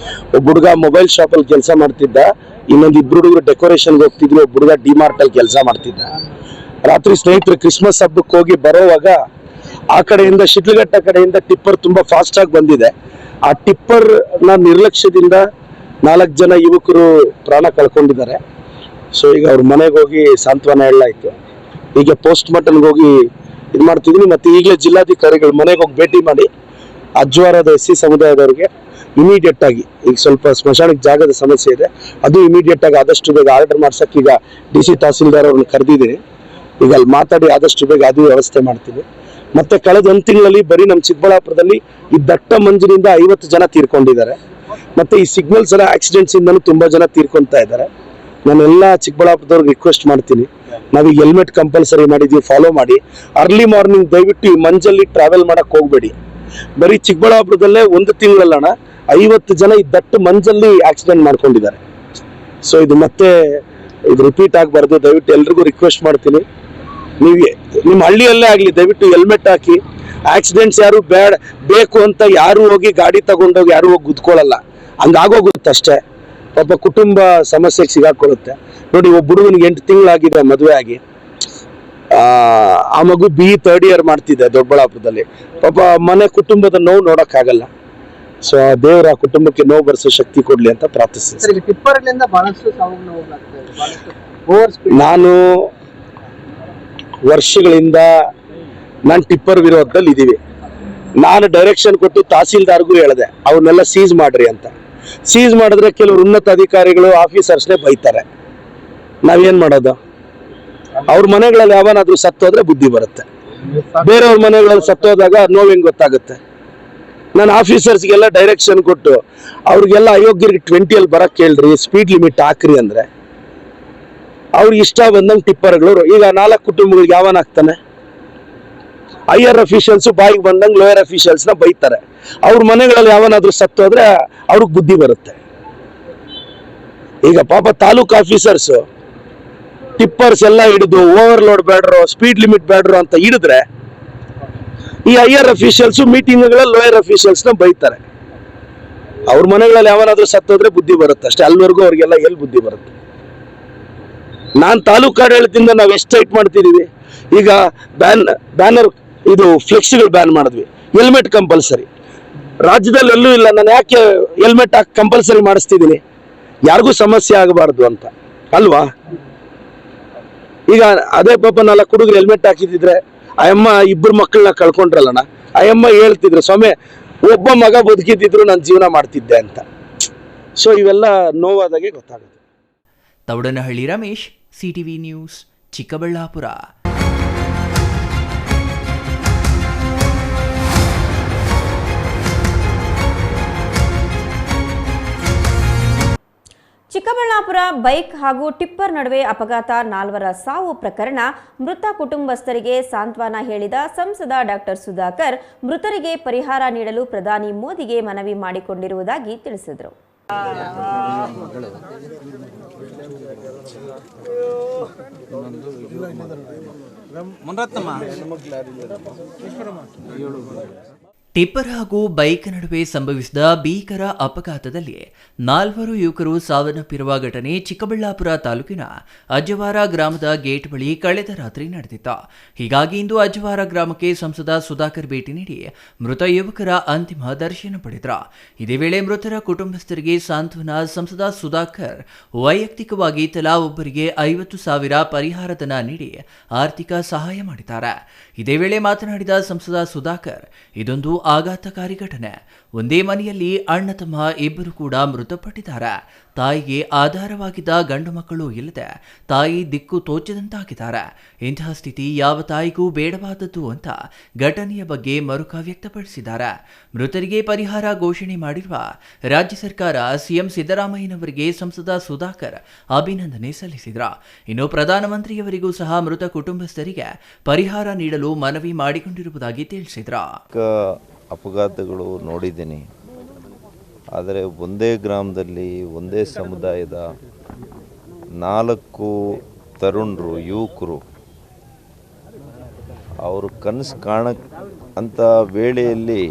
ಒಬ್ಬ ಹುಡುಗ ಮೊಬೈಲ್ ಶಾಪ್ ಅಲ್ಲಿ ಕೆಲಸ ಮಾಡ್ತಿದ್ದ, ಇನ್ನೊಂದು 2 ಹುಡುಗರು ಡೆಕೋರೇಷನ್ಗೆ ಹೋಗ್ತಿದ್ರು, ಒಬ್ಬ ಹುಡುಗ ಡಿಮಾರ್ಟ್ ಅಲ್ಲಿ ಕೆಲಸ ಮಾಡ್ತಿದ್ದ. ರಾತ್ರಿ ಸ್ನೇಹಿತರು ಕ್ರಿಸ್ಮಸ್ ಹಬ್ಬಕ್ಕೆ ಹೋಗಿ ಬರೋವಾಗ ಆ ಕಡೆಯಿಂದ ಶಿಡ್ಲಘಟ್ಟ ಕಡೆಯಿಂದ ಟಿಪ್ಪರ್ ತುಂಬಾ ಫಾಸ್ಟ್ ಆಗಿ ಬಂದಿದೆ. ಆ ಟಿಪ್ಪರ್ ನ ನಿರ್ಲಕ್ಷ್ಯದಿಂದ 4 ಜನ ಯುವಕರು ಪ್ರಾಣ ಕಳ್ಕೊಂಡಿದ್ದಾರೆ. ಸೊ ಈಗ ಅವ್ರ ಮನೆಗೆ ಹೋಗಿ ಸಾಂತ್ವನ ಹೇಳಲಾಯ್ತು. ಈಗ ಪೋಸ್ಟ್ ಮಾರ್ಟಮ್ಗೆ ಹೋಗಿ ಇದು ಮಾಡ್ತಿದ್ವಿ. ಮತ್ತೆ ಈಗಲೇ ಜಿಲ್ಲಾಧಿಕಾರಿಗಳು ಮನೆಗೆ ಹೋಗಿ ಭೇಟಿ ಮಾಡಿ ಅಜ್ವಾರದ SC ಸಮುದಾಯದವ್ರಿಗೆ ಇಮಿಡಿಯೇಟ್ ಆಗಿ, ಈಗ ಸ್ವಲ್ಪ ಸ್ಮಶಾನಕ್ಕೆ ಜಾಗದ ಸಮಸ್ಯೆ ಇದೆ, ಅದು ಇಮಿಡಿಯೇಟ್ ಆಗಿ ಆದಷ್ಟು ಬೇಗ ಆರ್ಡರ್ ಮಾಡ್ಸಕ್ಕೆ ಈಗ DC ತಹಸೀಲ್ದಾರ್ ಅವ್ರನ್ನ ಕರೆದಿದ್ದೀನಿ. ಈಗ ಅಲ್ಲಿ ಮಾತಾಡಿ ಆದಷ್ಟು ಬೇಗ ಅದು ವ್ಯವಸ್ಥೆ ಮಾಡ್ತೀವಿ. ಮತ್ತೆ ಕಳೆದ 1 ತಿಂಗಳಲ್ಲಿ ಬರೀ ನಮ್ಮ ಚಿಕ್ಕಬಳ್ಳಾಪುರದಲ್ಲಿ ಈ ದಟ್ಟ ಮಂಜಿನಿಂದ 50 ಜನ ತೀರ್ಕೊಂಡಿದ್ದಾರೆ. ಮತ್ತೆ ಈ ಸಿಗ್ನಲ್ಸ್ ಆಕ್ಸಿಡೆಂಟ್ಸ್ ಇಂದನೂ ತುಂಬಾ ಜನ ತೀರ್ಕೊಂತಾ ಇದ್ದಾರೆ. ನಾನೆಲ್ಲ ಚಿಕ್ಕಬಳ್ಳಾಪುರದವ್ರಿಗೆ ರಿಕ್ವೆಸ್ಟ್ ಮಾಡ್ತೀನಿ, ನಾವೀಗ ಹೆಲ್ಮೆಟ್ ಕಂಪಲ್ಸರಿ ಮಾಡಿದ್ವಿ, ಫಾಲೋ ಮಾಡಿ. ಅರ್ಲಿ ಮಾರ್ನಿಂಗ್ ದಯವಿಟ್ಟು ಈ ಮಂಜಲ್ಲಿ ಟ್ರಾವೆಲ್ ಮಾಡಕ್ ಹೋಗ್ಬೇಡಿ. ಬರೀ ಚಿಕ್ಕಬಳ್ಳಾಪುರದಲ್ಲೇ 1 ತಿಂಗಳಲ್ಲಣ್ಣ 50 ಜನ ಈ ದಟ್ಟು ಮಂಜಲ್ಲಿ ಆಕ್ಸಿಡೆಂಟ್ ಮಾಡ್ಕೊಂಡಿದ್ದಾರೆ. ಸೊ ಇದು ಮತ್ತೆ ಇದು ರಿಪೀಟ್ ಆಗಬಾರ್ದು. ದಯವಿಟ್ಟು ಎಲ್ರಿಗೂ ರಿಕ್ವೆಸ್ಟ್ ಮಾಡ್ತೀನಿ, ನೀವು ನಿಮ್ಮ ಹಳ್ಳಿಯಲ್ಲೇ ಆಗಲಿ ದಯವಿಟ್ಟು ಹೆಲ್ಮೆಟ್ ಹಾಕಿ. ಆಕ್ಸಿಡೆಂಟ್ಸ್ ಯಾರು ಬೇಕು ಅಂತ ಯಾರು ಹೋಗಿ ಗಾಡಿ ತಗೊಂಡೋಗಿ ಯಾರು ಹೋಗಿ ಗುದ್ಕೊಳ್ಳಲ್ಲ, ಹಂಗಾಗೋಗುತ್ತೆ ಅಷ್ಟೇ. ಪಾಪ ಕುಟುಂಬ ಸಮಸ್ಯೆಗೆ ಸಿಗಾಕೊಳ್ಳುತ್ತೆ. ನೋಡಿ, ಒಬ್ಬ ಹುಡುಗನಿಗೆ 8 ತಿಂಗಳಾಗಿದೆ ಮದುವೆ ಆಗಿ, ಆ ಮಗು BE 3rd ಇಯರ್ ಮಾಡ್ತಿದ್ದೆ ದೊಡ್ಡಬಳ್ಳಾಪುರದಲ್ಲಿ. ಪಾಪ ಮನೆ ಕುಟುಂಬದ ನೋವು ನೋಡಕ್ಕಾಗಲ್ಲ. ಸೊ ದೇವರ ಕುಟುಂಬಕ್ಕೆ ನೋವು ಬರೆಸೋ ಶಕ್ತಿ ಕೊಡ್ಲಿ ಅಂತ ಪ್ರಾರ್ಥಿಸ್ತೀನಿ. ನಾನು ವರ್ಷಗಳಿಂದ ನಾನು ಟಿಪ್ಪರ್ ವಿರೋಧದಲ್ಲಿ ಇದ್ದೀವಿ. ನಾನು ಡೈರೆಕ್ಷನ್ ಕೊಟ್ಟು ತಹಸೀಲ್ದಾರ್ಗೂ ಹೇಳಿದೆ, ಅವನ್ನೆಲ್ಲ ಸೀಸ್ ಮಾಡ್ರಿ ಅಂತ. ಸೀಸ್ ಮಾಡಿದ್ರೆ ಕೆಲವರು ಉನ್ನತ ಅಧಿಕಾರಿಗಳು ಆಫೀಸರ್ಸ್ನೇ ಬೈತಾರೆ. ನಾವೇನ್ ಮಾಡೋದು? ಅವ್ರ ಮನೆಗಳಲ್ಲಿ ಯಾವನಾದ್ರೂ ಸತ್ತೋದ್ರೆ ಬುದ್ಧಿ ಬರುತ್ತೆ, ಬೇರೆಯವ್ರ ಮನೆಗಳಲ್ಲಿ ಸತ್ತೋದಾಗ ನೋವು ಹೆಂಗ್ ಗೊತ್ತಾಗುತ್ತೆ? ನಾನು ಆಫೀಸರ್ಸ್ಗೆಲ್ಲ ಡೈರೆಕ್ಷನ್ ಕೊಟ್ಟು ಅವ್ರಿಗೆಲ್ಲ ಅಯೋಗ್ಯರಿಗೆ 20 ಬರಕ್ ಹೇಳ್ರಿ, ಸ್ಪೀಡ್ ಲಿಮಿಟ್ ಹಾಕ್ರಿ ಅಂದ್ರೆ ಅವ್ರಿಗೆ ಇಷ್ಟ ಬಂದಂಗೆ ಟಿಪ್ಪರ್ಗಳು. ಈಗ 4 ಕುಟುಂಬಗಳಿಗೆ ಯಾವನಾಗ್ತಾನೆ? ಹೈಯರ್ ಅಫಿಷಿಯಲ್ಸ್ ಬಾಯಿಗೆ ಬಂದಂಗೆ ಲೋಯರ್ ಅಫಿಷಿಯಲ್ಸ್ ನ ಬೈತಾರೆ. ಅವ್ರ ಮನೆಗಳಲ್ಲಿ ಯಾವನಾದ್ರೂ ಸತ್ತೋದ್ರೆ ಅವ್ರಿಗೆ ಬುದ್ಧಿ ಬರುತ್ತೆ. ಈಗ ಪಾಪ ತಾಲೂಕ್ ಆಫೀಸರ್ಸ್ ಟಿಪ್ಪರ್ಸ್ ಎಲ್ಲ ಹಿಡಿದು ಓವರ್ಲೋಡ್ ಬೇಡ್ರು, ಸ್ಪೀಡ್ ಲಿಮಿಟ್ ಬೇಡ್ರು ಅಂತ ಹಿಡಿದ್ರೆ ಈ ಹೈಯರ್ ಅಫಿಷಿಯಲ್ಸ್ ಮೀಟಿಂಗ್ಗಳಲ್ಲಿ ಲೋಯರ್ ಅಫಿಷಿಯಲ್ಸ್ ನ ಬೈತಾರೆ. ಅವ್ರ ಮನೆಗಳಲ್ಲಿ ಯಾವನಾದ್ರೂ ಸತ್ತೋದ್ರೆ ಬುದ್ಧಿ ಬರುತ್ತೆ ಅಷ್ಟೇ. ಅಲ್ಲಿವರೆಗೂ ಅವ್ರಿಗೆಲ್ಲ ಎಲ್ಲಿ ಬುದ್ಧಿ ಬರುತ್ತೆ? ನಾನ್ ತಾಲೂಕು ಆಡಳಿತದಿಂದ ನಾವು ಎಷ್ಟು ಟೈಟ್ ಮಾಡ್ತಿದೀವಿ. ಈಗ ಬ್ಯಾನರ್ ಇದು ಫ್ಲೆಕ್ಸ್ಗಳು ಬ್ಯಾನ್ ಮಾಡಿದ್ವಿ, ಹೆಲ್ಮೆಟ್ ಕಂಪಲ್ಸರಿ. ರಾಜ್ಯದಲ್ಲಿ ಎಲ್ಲೂ ಇಲ್ಲ, ನಾನು ಯಾಕೆ ಹೆಲ್ಮೆಟ್ ಹಾಕಿ ಕಂಪಲ್ಸರಿ ಮಾಡಿಸ್ತಿದ್ದೀನಿ? ಯಾರಿಗೂ ಸಮಸ್ಯೆ ಆಗಬಾರ್ದು ಅಂತ ಅಲ್ವಾ? ಈಗ ಅದೇ ಪಾಪ 4 ಹುಡುಗರು ಹೆಲ್ಮೆಟ್ ಹಾಕಿದ್ರೆ ಆ ಅಮ್ಮ 2 ಮಕ್ಕಳನ್ನ ಕಳ್ಕೊಂಡ್ರಲ್ಲಣ್ಣ, ಆ ಅಮ್ಮ ಹೇಳ್ತಿದ್ರು, ಸ್ವಾಮಿ ಒಬ್ಬ ಮಗ ಬದುಕಿದ್ರು ನಾನು ಜೀವನ ಮಾಡ್ತಿದ್ದೆ ಅಂತ. ಸೊ ಇವೆಲ್ಲ ನೋವಾದಾಗೆ ಗೊತ್ತಾಗುತ್ತೆ. Taudanahalli Ramesh, CTV news, Chikkaballapur. Chikkaballapur bike ಹಾಗೂ ಟಿಪ್ಪರ್ ನಡುವೆ ಅಪಘಾತ, 4 ಸಾವು ಪ್ರಕರಣ. ಮೃತ ಕುಟುಂಬಸ್ಥರಿಗೆ ಸಾಂತ್ವನ ಹೇಳಿದ ಸಂಸದ ಡಾಕ್ಟರ್ ಸುಧಾಕರ್ ಮೃತರಿಗೆ ಪರಿಹಾರ ನೀಡಲು ಪ್ರಧಾನಿ ಮೋದಿಗೆ ಮನವಿ ಮಾಡಿಕೊಂಡಿರುವುದಾಗಿ ತಿಳಿಸಿದರು. ಟಿಪ್ಪರ್ ಹಾಗೂ ಬೈಕ್ ನಡುವೆ ಸಂಭವಿಸಿದ ಭೀಕರ ಅಪಘಾತದಲ್ಲಿ 4 ಯುವಕರು ಸಾವನ್ನಪ್ಪಿರುವ ಘಟನೆ ಚಿಕ್ಕಬಳ್ಳಾಪುರ ತಾಲೂಕಿನ ಅಜ್ಜವಾರ ಗ್ರಾಮದ ಗೇಟ್ ಬಳಿ ಕಳೆದ ರಾತ್ರಿ ನಡೆದಿತ್ತು. ಹೀಗಾಗಿ ಇಂದು ಅಜ್ಜವಾರ ಗ್ರಾಮಕ್ಕೆ ಸಂಸದ ಸುಧಾಕರ್ ಭೇಟಿ ನೀಡಿ ಮೃತ ಯುವಕರ ಅಂತಿಮ ದರ್ಶನ ಪಡೆದರು. ಇದೇ ವೇಳೆ ಮೃತರ ಕುಟುಂಬಸ್ಥರಿಗೆ ಸಾಂತ್ವನ ಸಂಸದ ಸುಧಾಕರ್ ವೈಯಕ್ತಿಕವಾಗಿ ತಲಾ ಒಬ್ಬರಿಗೆ 50,000 ಪರಿಹಾರ ಧನ ನೀಡಿ ಆರ್ಥಿಕ ಸಹಾಯ ಮಾಡಿದ್ದಾರೆ. ಇದೇ ವೇಳೆ ಮಾತನಾಡಿದ ಸಂಸದ ಸುಧಾಕರ್, ಇದೊಂದು ಆಘಾತಕಾರಿ ಘಟನೆ. ಒಂದೇ ಮನೆಯಲ್ಲಿ ಅಣ್ಣ ತಮ್ಮ ಇಬ್ಬರು ಕೂಡ ಮೃತಪಟ್ಟಿದ್ದಾರೆ. ತಾಯಿಗೆ ಆಧಾರವಾಗಿದ್ದ ಗಂಡು ಮಕ್ಕಳು ಇಲ್ಲದೆ ತಾಯಿ ದಿಕ್ಕು ತೋಚದಂತಾಗಿದ್ದಾರೆ. ಇಂತಹ ಸ್ಥಿತಿ ಯಾವ ತಾಯಿಗೂ ಬೇಡವಾದದ್ದು ಅಂತ ಘಟನೆಯ ಬಗ್ಗೆ ಮರುಕ ವ್ಯಕ್ತಪಡಿಸಿದ್ದಾರೆ. ಮೃತರಿಗೆ ಪರಿಹಾರ ಘೋಷಣೆ ಮಾಡಿರುವ ರಾಜ್ಯ ಸರ್ಕಾರ ಸಿಎಂ ಸಿದ್ದರಾಮಯ್ಯನವರಿಗೆ ಸಂಸದ ಸುಧಾಕರ್ ಅಭಿನಂದನೆ ಸಲ್ಲಿಸಿದರು. ಇನ್ನು ಪ್ರಧಾನಮಂತ್ರಿಯವರಿಗೂ ಸಹ ಮೃತ ಕುಟುಂಬಸ್ಥರಿಗೆ ಪರಿಹಾರ ನೀಡಲು ಮನವಿ ಮಾಡಿಕೊಂಡಿರುವುದಾಗಿ ತಿಳಿಸಿದರು. ಅಪಘಾತಗಳು ನೋಡಿದ್ದೀನಿ, ಆದರೆ ಒಂದೇ ಗ್ರಾಮದಲ್ಲಿ ಒಂದೇ ಸಮುದಾಯದ 4 ತರುಣರು, ಯುವಕರು ಅವರು ಕನಸು ಕಾಣಂಥ ವೇಳೆಯಲ್ಲಿ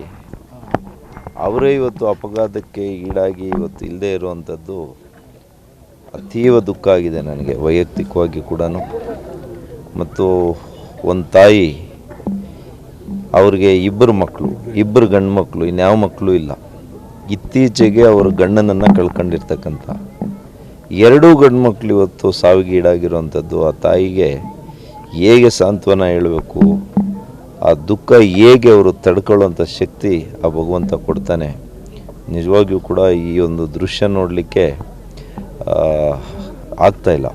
ಅವರೇ ಇವತ್ತು ಅಪಘಾತಕ್ಕೆ ಈಡಾಗಿ ಇವತ್ತು ಇಲ್ಲದೆ ಇರುವಂಥದ್ದು ಅತೀವ ದುಃಖ ಆಗಿದೆ ನನಗೆ ವೈಯಕ್ತಿಕವಾಗಿ ಕೂಡ. ಮತ್ತು ಒಂದು ತಾಯಿ, ಅವ್ರಿಗೆ 2 ಮಕ್ಕಳು, 2 ಗಂಡು ಮಕ್ಕಳು, ಇನ್ಯಾವ ಮಕ್ಕಳು ಇಲ್ಲ. ಇತ್ತೀಚೆಗೆ ಅವರು ಗಂಡನನ್ನು ಕಳ್ಕೊಂಡಿರ್ತಕ್ಕಂಥ 2 ಗಂಡು ಮಕ್ಕಳು ಇವತ್ತು ಸಾವಿಗೆ ಈಡಾಗಿರುವಂಥದ್ದು. ಆ ತಾಯಿಗೆ ಹೇಗೆ ಸಾಂತ್ವನ ಹೇಳಬೇಕು, ಆ ದುಃಖ ಹೇಗೆ ಅವರು ತಡ್ಕೊಳ್ಳುವಂಥ ಶಕ್ತಿ ಆ ಭಗವಂತ ಕೊಡ್ತಾನೆ. ನಿಜವಾಗಿಯೂ ಕೂಡ ಈ ಒಂದು ದೃಶ್ಯ ನೋಡಲಿಕ್ಕೆ ಆಗ್ತಾಯಿಲ್ಲ.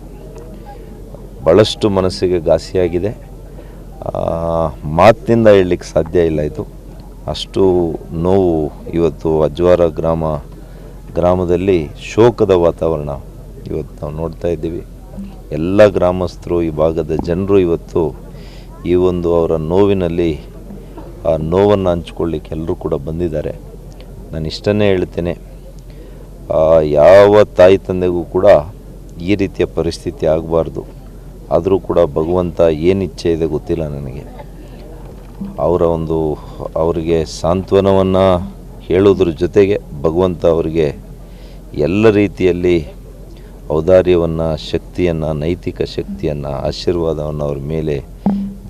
ಭಾಳಷ್ಟು ಮನಸ್ಸಿಗೆ ಘಾಸಿಯಾಗಿದೆ. ಮಾತಿನಿಂದ ಹೇಳಲಿಕ್ಕೆ ಸಾಧ್ಯ ಇಲ್ಲ. ಇದು ಅಷ್ಟು ನೋವು. ಇವತ್ತು ಅಜ್ವಾರ ಗ್ರಾಮದಲ್ಲಿ ಶೋಕದ ವಾತಾವರಣ ಇವತ್ತು ನಾವು ನೋಡ್ತಾ ಇದ್ದೀವಿ. ಎಲ್ಲ ಗ್ರಾಮಸ್ಥರು, ಈ ಭಾಗದ ಜನರು ಇವತ್ತು ಈ ಒಂದು ಅವರ ನೋವಿನಲ್ಲಿ ಆ ನೋವನ್ನು ಹಂಚ್ಕೊಳ್ಳಿಕ್ಕೆ ಎಲ್ಲರೂ ಕೂಡ ಬಂದಿದ್ದಾರೆ. ನಾನು ಇಷ್ಟನ್ನೇ ಹೇಳ್ತೇನೆ, ಯಾವ ತಾಯಿ ತಂದೆಗೂ ಕೂಡ ಈ ರೀತಿಯ ಪರಿಸ್ಥಿತಿ ಆಗಬಾರ್ದು. ಆದರೂ ಕೂಡ ಭಗವಂತ ಏನು ಇಚ್ಛೆ ಇದೆ ಗೊತ್ತಿಲ್ಲ ನನಗೆ. ಅವರಿಗೆ ಸಾಂತ್ವನವನ್ನು ಹೇಳೋದ್ರ ಜೊತೆಗೆ ಭಗವಂತ ಅವರಿಗೆ ಎಲ್ಲ ರೀತಿಯಲ್ಲಿ ಔದಾರ್ಯವನ್ನು, ಶಕ್ತಿಯನ್ನು, ನೈತಿಕ ಶಕ್ತಿಯನ್ನು, ಆಶೀರ್ವಾದವನ್ನು ಅವ್ರ ಮೇಲೆ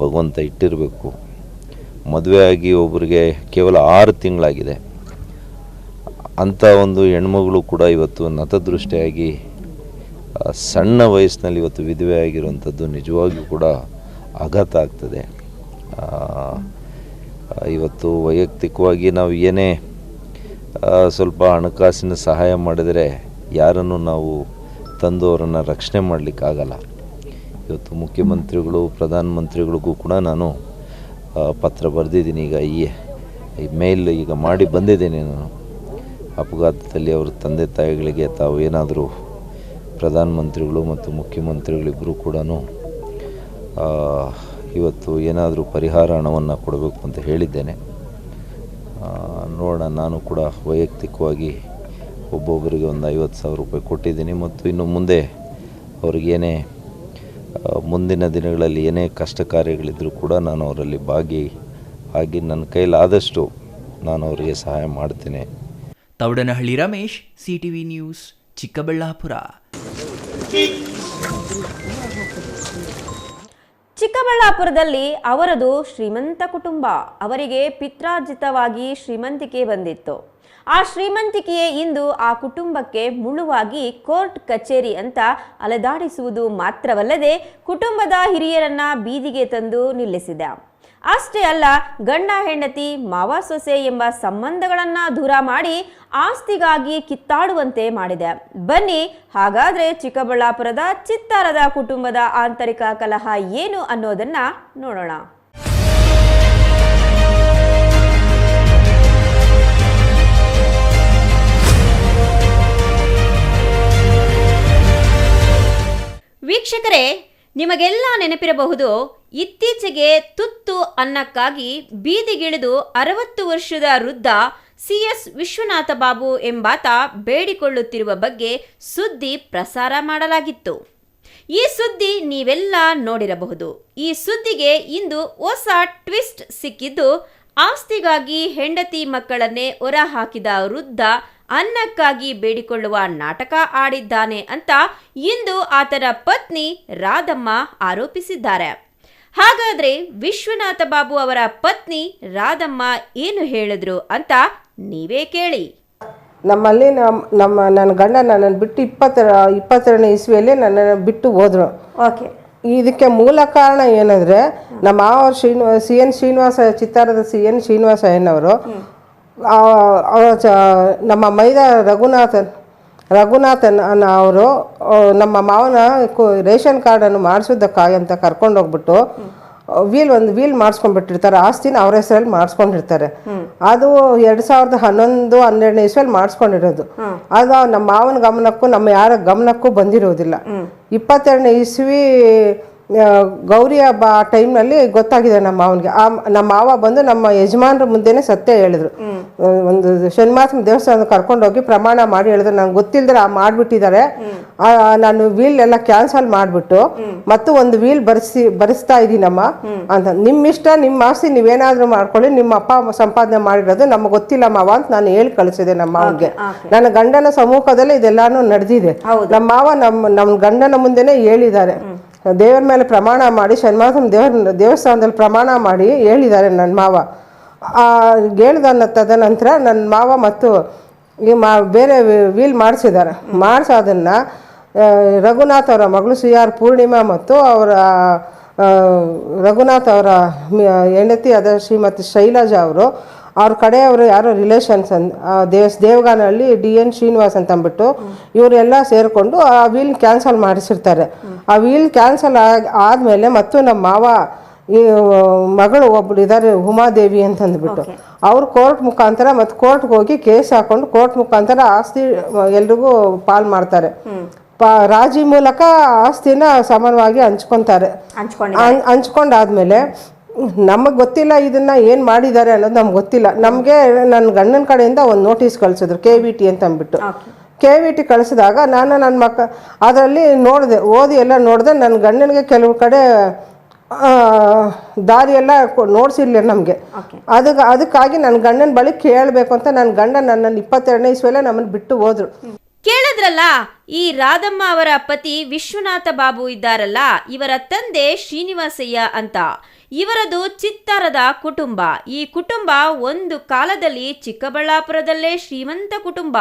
ಭಗವಂತ ಇಟ್ಟಿರಬೇಕು. ಮದುವೆಯಾಗಿ ಒಬ್ಬರಿಗೆ ಕೇವಲ 6 ತಿಂಗಳಾಗಿದೆ. ಅಂಥ ಒಂದು ಹೆಣ್ಮಗಳು ಕೂಡ ಇವತ್ತು ನತದೃಷ್ಟಿಯಾಗಿ ಸಣ್ಣ ವಯಸ್ಸಿನಲ್ಲಿ ಇವತ್ತು ವಿಧವೆ ಆಗಿರುವಂಥದ್ದು ನಿಜವಾಗಿಯೂ ಕೂಡ ಆಘಾತ ಆಗ್ತದೆ. ಇವತ್ತು ವೈಯಕ್ತಿಕವಾಗಿ ನಾವು ಏನೇ ಸ್ವಲ್ಪ ಹಣಕಾಸಿನ ಸಹಾಯ ಮಾಡಿದರೆ ಯಾರನ್ನು ನಾವು ತಂದು ಅವರನ್ನು ರಕ್ಷಣೆ ಮಾಡಲಿಕ್ಕಾಗಲ್ಲ. ಇವತ್ತು ಮುಖ್ಯಮಂತ್ರಿಗಳು, ಪ್ರಧಾನಮಂತ್ರಿಗಳಿಗೂ ಕೂಡ ನಾನು ಪತ್ರ ಬರೆದಿದ್ದೀನಿ. ಈಗ ಈ ಮೇಲ್ ಈಗ ಮಾಡಿ ಬಂದಿದ್ದೀನಿ. ನಾನು ಅಪಘಾತದಲ್ಲಿ ಅವರ ತಂದೆ ತಾಯಿಗಳಿಗೆ ತಾವು ಏನಾದರೂ ಪ್ರಧಾನಮಂತ್ರಿಗಳು ಮತ್ತು ಮುಖ್ಯಮಂತ್ರಿಗಳಿಬ್ಬರು ಕೂಡ ಇವತ್ತು ಏನಾದರೂ ಪರಿಹಾರ ಹಣವನ್ನು ಕೊಡಬೇಕು ಅಂತ ಹೇಳಿದ್ದೇನೆ. ನೋಡೋಣ, ನಾನು ಕೂಡ ವೈಯಕ್ತಿಕವಾಗಿ ಒಬ್ಬೊಬ್ಬರಿಗೆ ಒಂದು 50,000 ರೂಪಾಯಿ ಕೊಟ್ಟಿದ್ದೀನಿ. ಮತ್ತು ಇನ್ನು ಮುಂದೆ ಅವ್ರಿಗೇನೇ ಮುಂದಿನ ದಿನಗಳಲ್ಲಿ ಏನೇ ಕಷ್ಟ ಕಾರ್ಯಗಳಿದ್ದರೂ ಕೂಡ ನಾನು ಅವರಲ್ಲಿ ಭಾಗಿಯಾಗಿ ನನ್ನ ಕೈಲಾದಷ್ಟು ನಾನು ಅವರಿಗೆ ಸಹಾಯ ಮಾಡ್ತೇನೆ. Thoudanahalli Ramesh, CTV news, Chikkaballapur. ಚಿಕ್ಕಬಳ್ಳಾಪುರದಲ್ಲಿ ಅವರದು ಶ್ರೀಮಂತ ಕುಟುಂಬ. ಅವರಿಗೆ ಪಿತ್ರಾರ್ಜಿತವಾಗಿ ಶ್ರೀಮಂತಿಕೆ ಬಂದಿತ್ತು. ಆ ಶ್ರೀಮಂತಿಕೆಯೇ ಇಂದು ಆ ಕುಟುಂಬಕ್ಕೆ ಮುಳುವಾಗಿ ಕೋರ್ಟ್ ಕಚೇರಿ ಅಂತ ಅಲೆದಾಡಿಸುವುದು ಮಾತ್ರವಲ್ಲದೆ ಕುಟುಂಬದ ಹಿರಿಯರನ್ನ ಬೀದಿಗೆ ತಂದು ನಿಲ್ಲಿಸಿದೆ. ಅಷ್ಟೇ ಅಲ್ಲ, ಗಂಡ ಹೆಂಡತಿ ಮಾವ ಸೊಸೆ ಎಂಬ ಸಂಬಂಧಗಳನ್ನ ದೂರ ಮಾಡಿ ಆಸ್ತಿಗಾಗಿ ಕಿತ್ತಾಡುವಂತೆ ಮಾಡಿದೆ. ಬನ್ನಿ ಹಾಗಾದ್ರೆ ಚಿಕ್ಕಬಳ್ಳಾಪುರದ ಚಿತ್ತಾರದ ಕುಟುಂಬದ ಆಂತರಿಕ ಕಲಹ ಏನು ಅನ್ನೋದನ್ನ ನೋಡೋಣ. ವೀಕ್ಷಕರೇ, ನಿಮಗೆಲ್ಲ ನೆನಪಿರಬಹುದು, ಇತ್ತೀಚೆಗೆ ತುತ್ತು ಅನ್ನಕ್ಕಾಗಿ ಬೀದಿಗಿಳಿದು 60 ವರ್ಷದ ವೃದ್ಧ CS ವಿಶ್ವನಾಥ ಬಾಬು ಎಂಬಾತ ಬೇಡಿಕೊಳ್ಳುತ್ತಿರುವ ಬಗ್ಗೆ ಸುದ್ದಿ ಪ್ರಸಾರ ಮಾಡಲಾಗಿತ್ತು. ಈ ಸುದ್ದಿ ನೀವೆಲ್ಲ ನೋಡಿರಬಹುದು. ಈ ಸುದ್ದಿಗೆ ಇಂದು ಹೊಸ ಟ್ವಿಸ್ಟ್ ಸಿಕ್ಕಿದ್ದು, ಆಸ್ತಿಗಾಗಿ ಹೆಂಡತಿ ಮಕ್ಕಳನ್ನೇ ಹೊರಹಾಕಿದ ವೃದ್ಧ ಅನ್ನಕ್ಕಾಗಿ ಬೇಡಿಕೊಳ್ಳುವ ನಾಟಕ ಆಡಿದ್ದಾನೆ ಅಂತ ಇಂದು ಆತನ ಪತ್ನಿ ರಾಧಮ್ಮ ಆರೋಪಿಸಿದ್ದಾರೆ. ಹಾಗಾದ್ರೆ ವಿಶ್ವನಾಥ ಬಾಬು ಅವರ ಪತ್ನಿ ರಾಧಮ್ಮ ಏನು ಹೇಳಿದ್ರು ಅಂತ ನೀವೇ ಕೇಳಿ. ನಮ್ಮಲ್ಲಿ ನನ್ನ ಗಂಡ ನನ್ನನ್ನು ಬಿಟ್ಟು 22ನೇ ಇಸ್ವಿಯಲ್ಲಿ ನನ್ನನ್ನು ಬಿಟ್ಟು ಹೋದ್ರು. ಓಕೆ, ಇದಕ್ಕೆ ಮೂಲ ಕಾರಣ ಏನಂದರೆ, ನಮ್ಮ ಮಾವ CN ಶ್ರೀನಿವಾಸ, ಚಿತ್ತಾರದ CN ಶ್ರೀನಿವಾಸ ಏನವರು ನಮ್ಮ ಮೈದ ರಘುನಾಥನ್ ಅವರು ನಮ್ಮ ಮಾವನ ರೇಷನ್ ಕಾರ್ಡನ್ನು ಮಾಡಿಸೋದಕ್ಕಾಗಿ ಅಂತ ಕರ್ಕೊಂಡೋಗ್ಬಿಟ್ಟು ವೀಲ್ ಮಾಡಿಸ್ಕೊಂಡ್ಬಿಟ್ಟಿರ್ತಾರೆ. ಆಸ್ತಿನ ಅವ್ರ ಹೆಸರಲ್ಲಿ ಮಾಡಿಸ್ಕೊಂಡಿರ್ತಾರೆ. ಅದು 2011-12ನೇ ಇಸ್ವಿಯಲ್ಲಿ ಮಾಡಿಸ್ಕೊಂಡಿರೋದು. ಅದು ನಮ್ಮ ಮಾವನ ಗಮನಕ್ಕೂ ನಮ್ಮ ಯಾರ ಗಮನಕ್ಕೂ ಬಂದಿರೋದಿಲ್ಲ. 22ನೇ ಇಸ್ವಿ ಗೌರಿ ಹಬ್ಬ ಆ ಟೈಮ್ನಲ್ಲಿ ಗೊತ್ತಾಗಿದೆ ನಮ್ಮ ಮಾವನಿಗೆ. ನಮ್ಮ ಮಾವ ಬಂದು ನಮ್ಮ ಯಜಮಾನ್ರ ಮುಂದೆನೇ ಸತ್ಯ ಹೇಳಿದ್ರು. ಒಂದು ಶನಿಮಾಸ ದೇವಸ್ಥಾನ ಕರ್ಕೊಂಡೋಗಿ ಪ್ರಮಾಣ ಮಾಡಿ ಹೇಳಿದ್ರು, ನಂಗೆ ಗೊತ್ತಿಲ್ಲದ್ರೆ ಮಾಡಿಬಿಟ್ಟಿದ್ದಾರೆ, ನಾನು ವೀಲ್ ಎಲ್ಲ ಕ್ಯಾನ್ಸಲ್ ಮಾಡಿಬಿಟ್ಟು ಮತ್ತು ಒಂದು ವೀಲ್ ಬರೆಸ್ತಾ ಇದ್ದೀನಮ್ಮ ಅಂತ. ನಿಮ್ಮ ಇಷ್ಟ, ನಿಮ್ಮ ಆಸ್ತಿ ನೀವೇನಾದರೂ ಮಾಡ್ಕೊಳ್ಳಿ, ನಿಮ್ಮ ಅಪ್ಪ ಸಂಪಾದನೆ ಮಾಡಿರೋದು ನಮಗೆ ಗೊತ್ತಿಲ್ಲ ಮಾವ ಅಂತ ನಾನು ಹೇಳಿ ಕಳಿಸಿದೆ ನಮ್ಮ ಮಾವನಿಗೆ. ನನ್ನ ಗಂಡನ ಸಮ್ಮುಖದಲ್ಲೇ ಇದೆಲ್ಲಾನು ನಡೆದಿದೆ. ನಮ್ಮ ಮಾವ ನಮ್ಮ ಗಂಡನ ಮುಂದೆನೇ ಹೇಳಿದ್ದಾರೆ. ದೇವರ ಮೇಲೆ ಪ್ರಮಾಣ ಮಾಡಿ, ಶನಿವಾರ ದೇವಸ್ಥಾನದಲ್ಲಿ ಪ್ರಮಾಣ ಮಾಡಿ ಹೇಳಿದ್ದಾರೆ ನನ್ನ ಮಾವ. ಹೇಳಿದ ತದನಂತರ ನನ್ನ ಮಾವ ಮತ್ತು ಬೇರೆ ವೀಲ್ ಮಾಡಿಸಿದ್ದಾರೆ. ಮಾಡಿಸೋದನ್ನು ರಘುನಾಥ್ ಅವರ ಮಗಳು CR ಪೂರ್ಣಿಮಾ ಮತ್ತು ಅವರ ರಘುನಾಥ್ ಅವರ ಹೆಂಡತಿ ಆದ ಶ್ರೀಮತಿ ಶೈಲಜಾ ಅವರು, ಅವ್ರ ಕಡೆಯವರು ಯಾರೋ ರಿಲೇಷನ್ಸ್ ದೇವಗಾನಹಳ್ಳಿ DN ಶ್ರೀನಿವಾಸ್ ಅಂತ ಅಂದ್ಬಿಟ್ಟು ಇವರೆಲ್ಲ ಸೇರಿಕೊಂಡು ಆ ವೀಲ್ ಕ್ಯಾನ್ಸಲ್ ಮಾಡಿಸಿರ್ತಾರೆ. ಆ ವೀಲ್ ಕ್ಯಾನ್ಸಲ್ ಆದಮೇಲೆ ಮತ್ತು ನಮ್ಮ ಮಾವ ಈ ಮಗಳು ಒಬ್ಬರು ಇದ್ದಾರೆ ಉಮಾದೇವಿ ಅಂತಂದ್ಬಿಟ್ಟು ಅವರು ಕೋರ್ಟ್ ಮುಖಾಂತರ ಮತ್ತು ಕೋರ್ಟ್ಗೆ ಹೋಗಿ ಕೇಸ್ ಹಾಕೊಂಡು ಕೋರ್ಟ್ ಮುಖಾಂತರ ಆಸ್ತಿ ಎಲ್ರಿಗೂ ಪಾಲ್ ಮಾಡ್ತಾರೆ. ರಾಜಿ ಮೂಲಕ ಆಸ್ತಿನ ಸಮಾನವಾಗಿ ಹಂಚ್ಕೊಂಡಾದ್ಮೇಲೆ ನಮಗೆ ಗೊತ್ತಿಲ್ಲ ಇದನ್ನು ಏನು ಮಾಡಿದ್ದಾರೆ ಅನ್ನೋದು ನಮ್ಗೆ ಗೊತ್ತಿಲ್ಲ. ನಮಗೆ ನನ್ನ ಗಂಡನ ಕಡೆಯಿಂದ ಒಂದು ನೋಟಿಸ್ ಕಳಿಸಿದ್ರು, KVT ಅಂತ ಅಂದ್ಬಿಟ್ಟು. KVT ಕಳಿಸಿದಾಗ ನಾನು ನನ್ನ ಅದರಲ್ಲಿ ನೋಡಿದೆ, ಓದಿ ಎಲ್ಲ ನೋಡಿದೆ. ನನ್ನ ಗಂಡನಿಗೆ ಕೆಲವು ಕಡೆ ದಾರಿಯೆಲ್ಲ ನೋಡ್ಸಿರ್ಲಿಲ್ಲ ನಮಗೆ. ಅದಕ್ಕಾಗಿ ನನ್ನ ಗಂಡನ ಬಳಿ ಕೇಳಬೇಕು ಅಂತ ನನ್ನ ಗಂಡ ನನ್ನನ್ನು 22ನೇ ಇಸ್ವಿಯಲ್ಲೇ ನಮ್ಮನ್ನು ಬಿಟ್ಟು ಹೋದ್ರು. ಕೇಳಿದ್ರಲ್ಲ, ಈ ರಾಧಮ್ಮ ಅವರ ಪತಿ ವಿಶ್ವನಾಥ ಬಾಬು ಇದ್ದಾರಲ್ಲ, ಇವರ ತಂದೆ ಶ್ರೀನಿವಾಸಯ್ಯ ಅಂತ. ಇವರದು ಚಿತ್ತಾರದ ಕುಟುಂಬ. ಈ ಕುಟುಂಬ ಒಂದು ಕಾಲದಲ್ಲಿ ಚಿಕ್ಕಬಳ್ಳಾಪುರದಲ್ಲೇ ಶ್ರೀಮಂತ ಕುಟುಂಬ.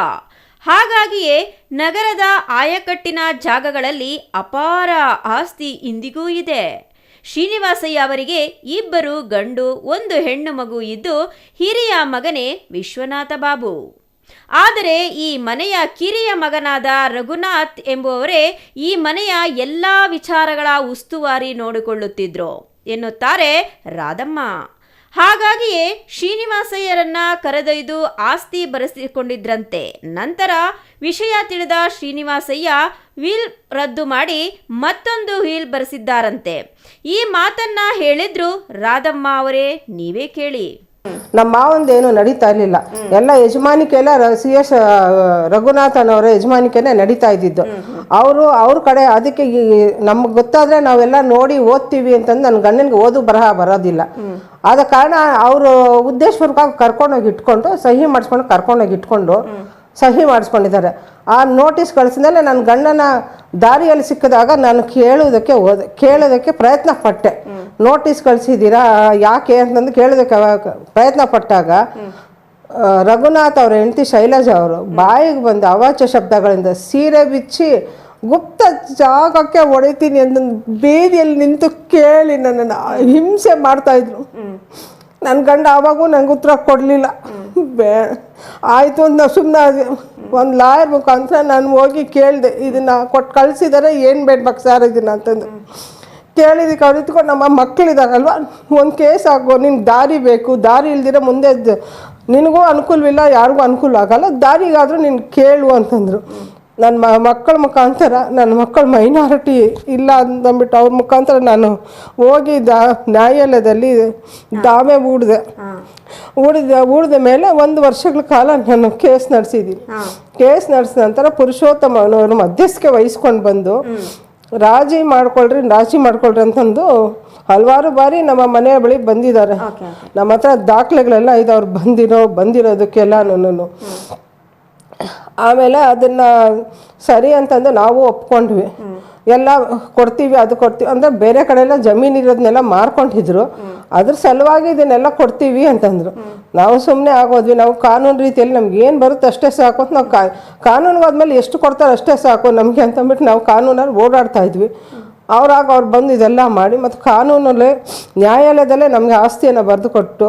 ಹಾಗಾಗಿಯೇ ನಗರದ ಆಯಕಟ್ಟಿನ ಜಾಗಗಳಲ್ಲಿ ಅಪಾರ ಆಸ್ತಿ ಇಂದಿಗೂ ಇದೆ. ಶ್ರೀನಿವಾಸಯ್ಯ ಅವರಿಗೆ 2 ಗಂಡು 1 ಹೆಣ್ಣು ಮಗು ಇದ್ದು, ಹಿರಿಯ ಮಗನೇ ವಿಶ್ವನಾಥ ಬಾಬು. ಆದರೆ ಈ ಮನೆಯ ಕಿರಿಯ ಮಗನಾದ ರಘುನಾಥ್ ಎಂಬುವವರೇ ಈ ಮನೆಯ ಎಲ್ಲ ವಿಚಾರಗಳ ಉಸ್ತುವಾರಿ ನೋಡಿಕೊಳ್ಳುತ್ತಿದ್ರು ಎನ್ನುತ್ತಾರೆ ರಾಧಮ್ಮ. ಹಾಗಾಗಿಯೇ ಶ್ರೀನಿವಾಸಯ್ಯರನ್ನ ಕರೆದೊಯ್ದು ಆಸ್ತಿ ಬರೆಸಿಕೊಂಡಿದ್ರಂತೆ. ನಂತರ ವಿಷಯ ತಿಳಿದ ಶ್ರೀನಿವಾಸಯ್ಯ ವೀಲ್ ರದ್ದು ಮಾಡಿ ಮತ್ತೊಂದು ವೀಲ್ ಬರೆಸಿದ್ದಾರಂತೆ. ಈ ಮಾತನ್ನ ಹೇಳಿದ್ರು ರಾಧಮ್ಮ ಅವರೇ, ನೀವೇ ಕೇಳಿ. ನಮ್ಮ ಮಾವಂದೇನು ನಡೀತಾ ಇರಲಿಲ್ಲ. ಎಲ್ಲ ಯಜಮಾನಿಕೆ ಎಲ್ಲ CS ರಘುನಾಥನ್ ಅವರ ಯಜಮಾನಿಕೆನೇ ನಡೀತಾ ಇದ್ದಿದ್ದು. ಅವ್ರ ಕಡೆ ಅದಕ್ಕೆ ನಮ್ಗೆ ಗೊತ್ತಾದರೆ ನಾವೆಲ್ಲ ನೋಡಿ ಓದ್ತೀವಿ ಅಂತಂದು ನನ್ನ ಗಂಡನಿಗೆ ಓದು ಬರಹ ಬರೋದಿಲ್ಲ. ಆದ ಕಾರಣ ಅವರು ಉದ್ದೇಶಪೂರ್ವಕವಾಗಿ ಕರ್ಕೊಂಡೋಗಿ ಇಟ್ಕೊಂಡು ಸಹಿ ಮಾಡಿಸ್ಕೊಂಡಿದ್ದಾರೆ. ಆ ನೋಟಿಸ್ ಕಳಿಸಿದ್ಮೇಲೆ ನನ್ನ ಗಂಡನ ದಾರಿಯಲ್ಲಿ ಸಿಕ್ಕಿದಾಗ ನಾನು ಕೇಳೋದಕ್ಕೆ ಪ್ರಯತ್ನ ಪಟ್ಟೆ. ನೋಟಿಸ್ ಕಳಿಸಿದ್ದೀರಾ ಯಾಕೆ ಅಂತಂದು ಕೇಳೋದಕ್ಕೆ ಪ್ರಯತ್ನ ಪಟ್ಟಾಗ ರಘುನಾಥ್ ಅವ್ರ ಹೆಂಡತಿ ಶೈಲಜಾ ಅವರು ಬಾಯಿಗೆ ಬಂದು ಅವಾಚ್ಯ ಶಬ್ದಗಳಿಂದ ಸೀರೆ ಬಿಚ್ಚಿ ಗುಪ್ತ ಜಾಗಕ್ಕೆ ಹೊಡಿತೀನಿ ಅಂತ ಬೀದಿಯಲ್ಲಿ ನಿಂತು ಕೇಳಿ ನನ್ನನ್ನು ಹಿಂಸೆ ಮಾಡ್ತಾಯಿದ್ರು. ನನ್ನ ಗಂಡ ಆವಾಗೂ ನಂಗೆ ಉತ್ತರ ಕೊಡಲಿಲ್ಲ. ಆಯಿತು ಅಂತ ನಾವು ಸುಮ್ಮನೆ ಒಂದು ಲಾಯರ್ ಮುಖಾಂತರ ನಾನು ಹೋಗಿ ಕೇಳಿದೆ, ಇದನ್ನು ಕೊಟ್ಟು ಕಳಿಸಿದ್ದಾರೆ, ಏನು ಬೇಡ್ಬೇಕು ಸರ್ ಇದನ್ನು ಅಂತಂದು ಕೇಳಿದಕ್ಕೆ ಅವ್ರು ಇತ್ಕೊಂಡು ನಮ್ಮ ಮಕ್ಕಳಿದಾರಲ್ವ, ಒಂದು ಕೇಸ್ ಆಗೋ, ನಿನ್ಗೆ ದಾರಿ ಬೇಕು, ದಾರಿ ಇಲ್ದಿರ ಮುಂದೆ ನಿನಗೂ ಅನುಕೂಲವಿಲ್ಲ, ಯಾರಿಗೂ ಅನುಕೂಲ ಆಗಲ್ಲ, ದಾರಿಗಾದರೂ ನೀನು ಕೇಳು ಅಂತಂದರು. ನನ್ನ ಮಕ್ಕಳ ಮುಖಾಂತರ, ನನ್ನ ಮಕ್ಕಳು ಮೈನಾರಿಟಿ ಇಲ್ಲ ಅಂದ್ಬಿಟ್ಟು ಅವ್ರ ಮುಖಾಂತರ ನಾನು ಹೋಗಿ ನ್ಯಾಯಾಲಯದಲ್ಲಿ ದಾವೆ ಹೂಡಿದ ಮೇಲೆ 1 ವರ್ಷಗಳ ಕಾಲ ನಾನು ಕೇಸ್ ನಡೆಸಿದ್ದೀನಿ. ಕೇಸ್ ನಡೆಸಿದ ನಂತರ ಪುರುಷೋತ್ತಮ ಅವರು ಮಧ್ಯಸ್ಥಿಕೆ ವಹಿಸ್ಕೊಂಡು ಬಂದು ರಾಜಿ ಮಾಡ್ಕೊಳ್ರಿ ಅಂತಂದು ಹಲವಾರು ಬಾರಿ ನಮ್ಮ ಮನೆಯ ಬಳಿ ಬಂದಿದ್ದಾರೆ. ನಮ್ಮ ಹತ್ರ ದಾಖಲೆಗಳೆಲ್ಲ ಇದೆ ಅವ್ರು ಬಂದಿರೋದಕ್ಕೆಲ್ಲ. ಆಮೇಲೆ ಅದನ್ನು ಸರಿ ಅಂತಂದು ನಾವು ಒಪ್ಕೊಂಡ್ವಿ, ಎಲ್ಲ ಕೊಡ್ತೀವಿ, ಅದು ಕೊಡ್ತೀವಿ ಅಂದರೆ ಬೇರೆ ಕಡೆ ಎಲ್ಲ ಜಮೀನು ಇರೋದನ್ನೆಲ್ಲ ಮಾರ್ಕೊಂಡಿದ್ರು, ಅದ್ರ ಸಲುವಾಗಿ ಇದನ್ನೆಲ್ಲ ಕೊಡ್ತೀವಿ ಅಂತಂದರು. ನಾವು ಸುಮ್ಮನೆ ಆಗೋದ್ವಿ. ನಾವು ಕಾನೂನು ರೀತಿಯಲ್ಲಿ ನಮ್ಗೆ ಏನು ಬರುತ್ತೆ ಅಷ್ಟೇ ಸಾಕು ಅಂತ ನಾವು ಕಾನೂನಿಗೆ ಆದಮೇಲೆ ಎಷ್ಟು ಕೊಡ್ತಾರೆ ಅಷ್ಟೇ ಸಾಕು ನಮಗೆ ಅಂತಂದ್ಬಿಟ್ಟು ನಾವು ಕಾನೂನಲ್ಲಿ ಓಡಾಡ್ತಾ ಇದ್ವಿ. ಅವ್ರು ಬಂದು ಇದೆಲ್ಲ ಮಾಡಿ ಮತ್ತು ಕಾನೂನಲ್ಲೇ ನ್ಯಾಯಾಲಯದಲ್ಲೇ ನಮಗೆ ಆಸ್ತಿಯನ್ನು ಬರೆದು ಕೊಟ್ಟು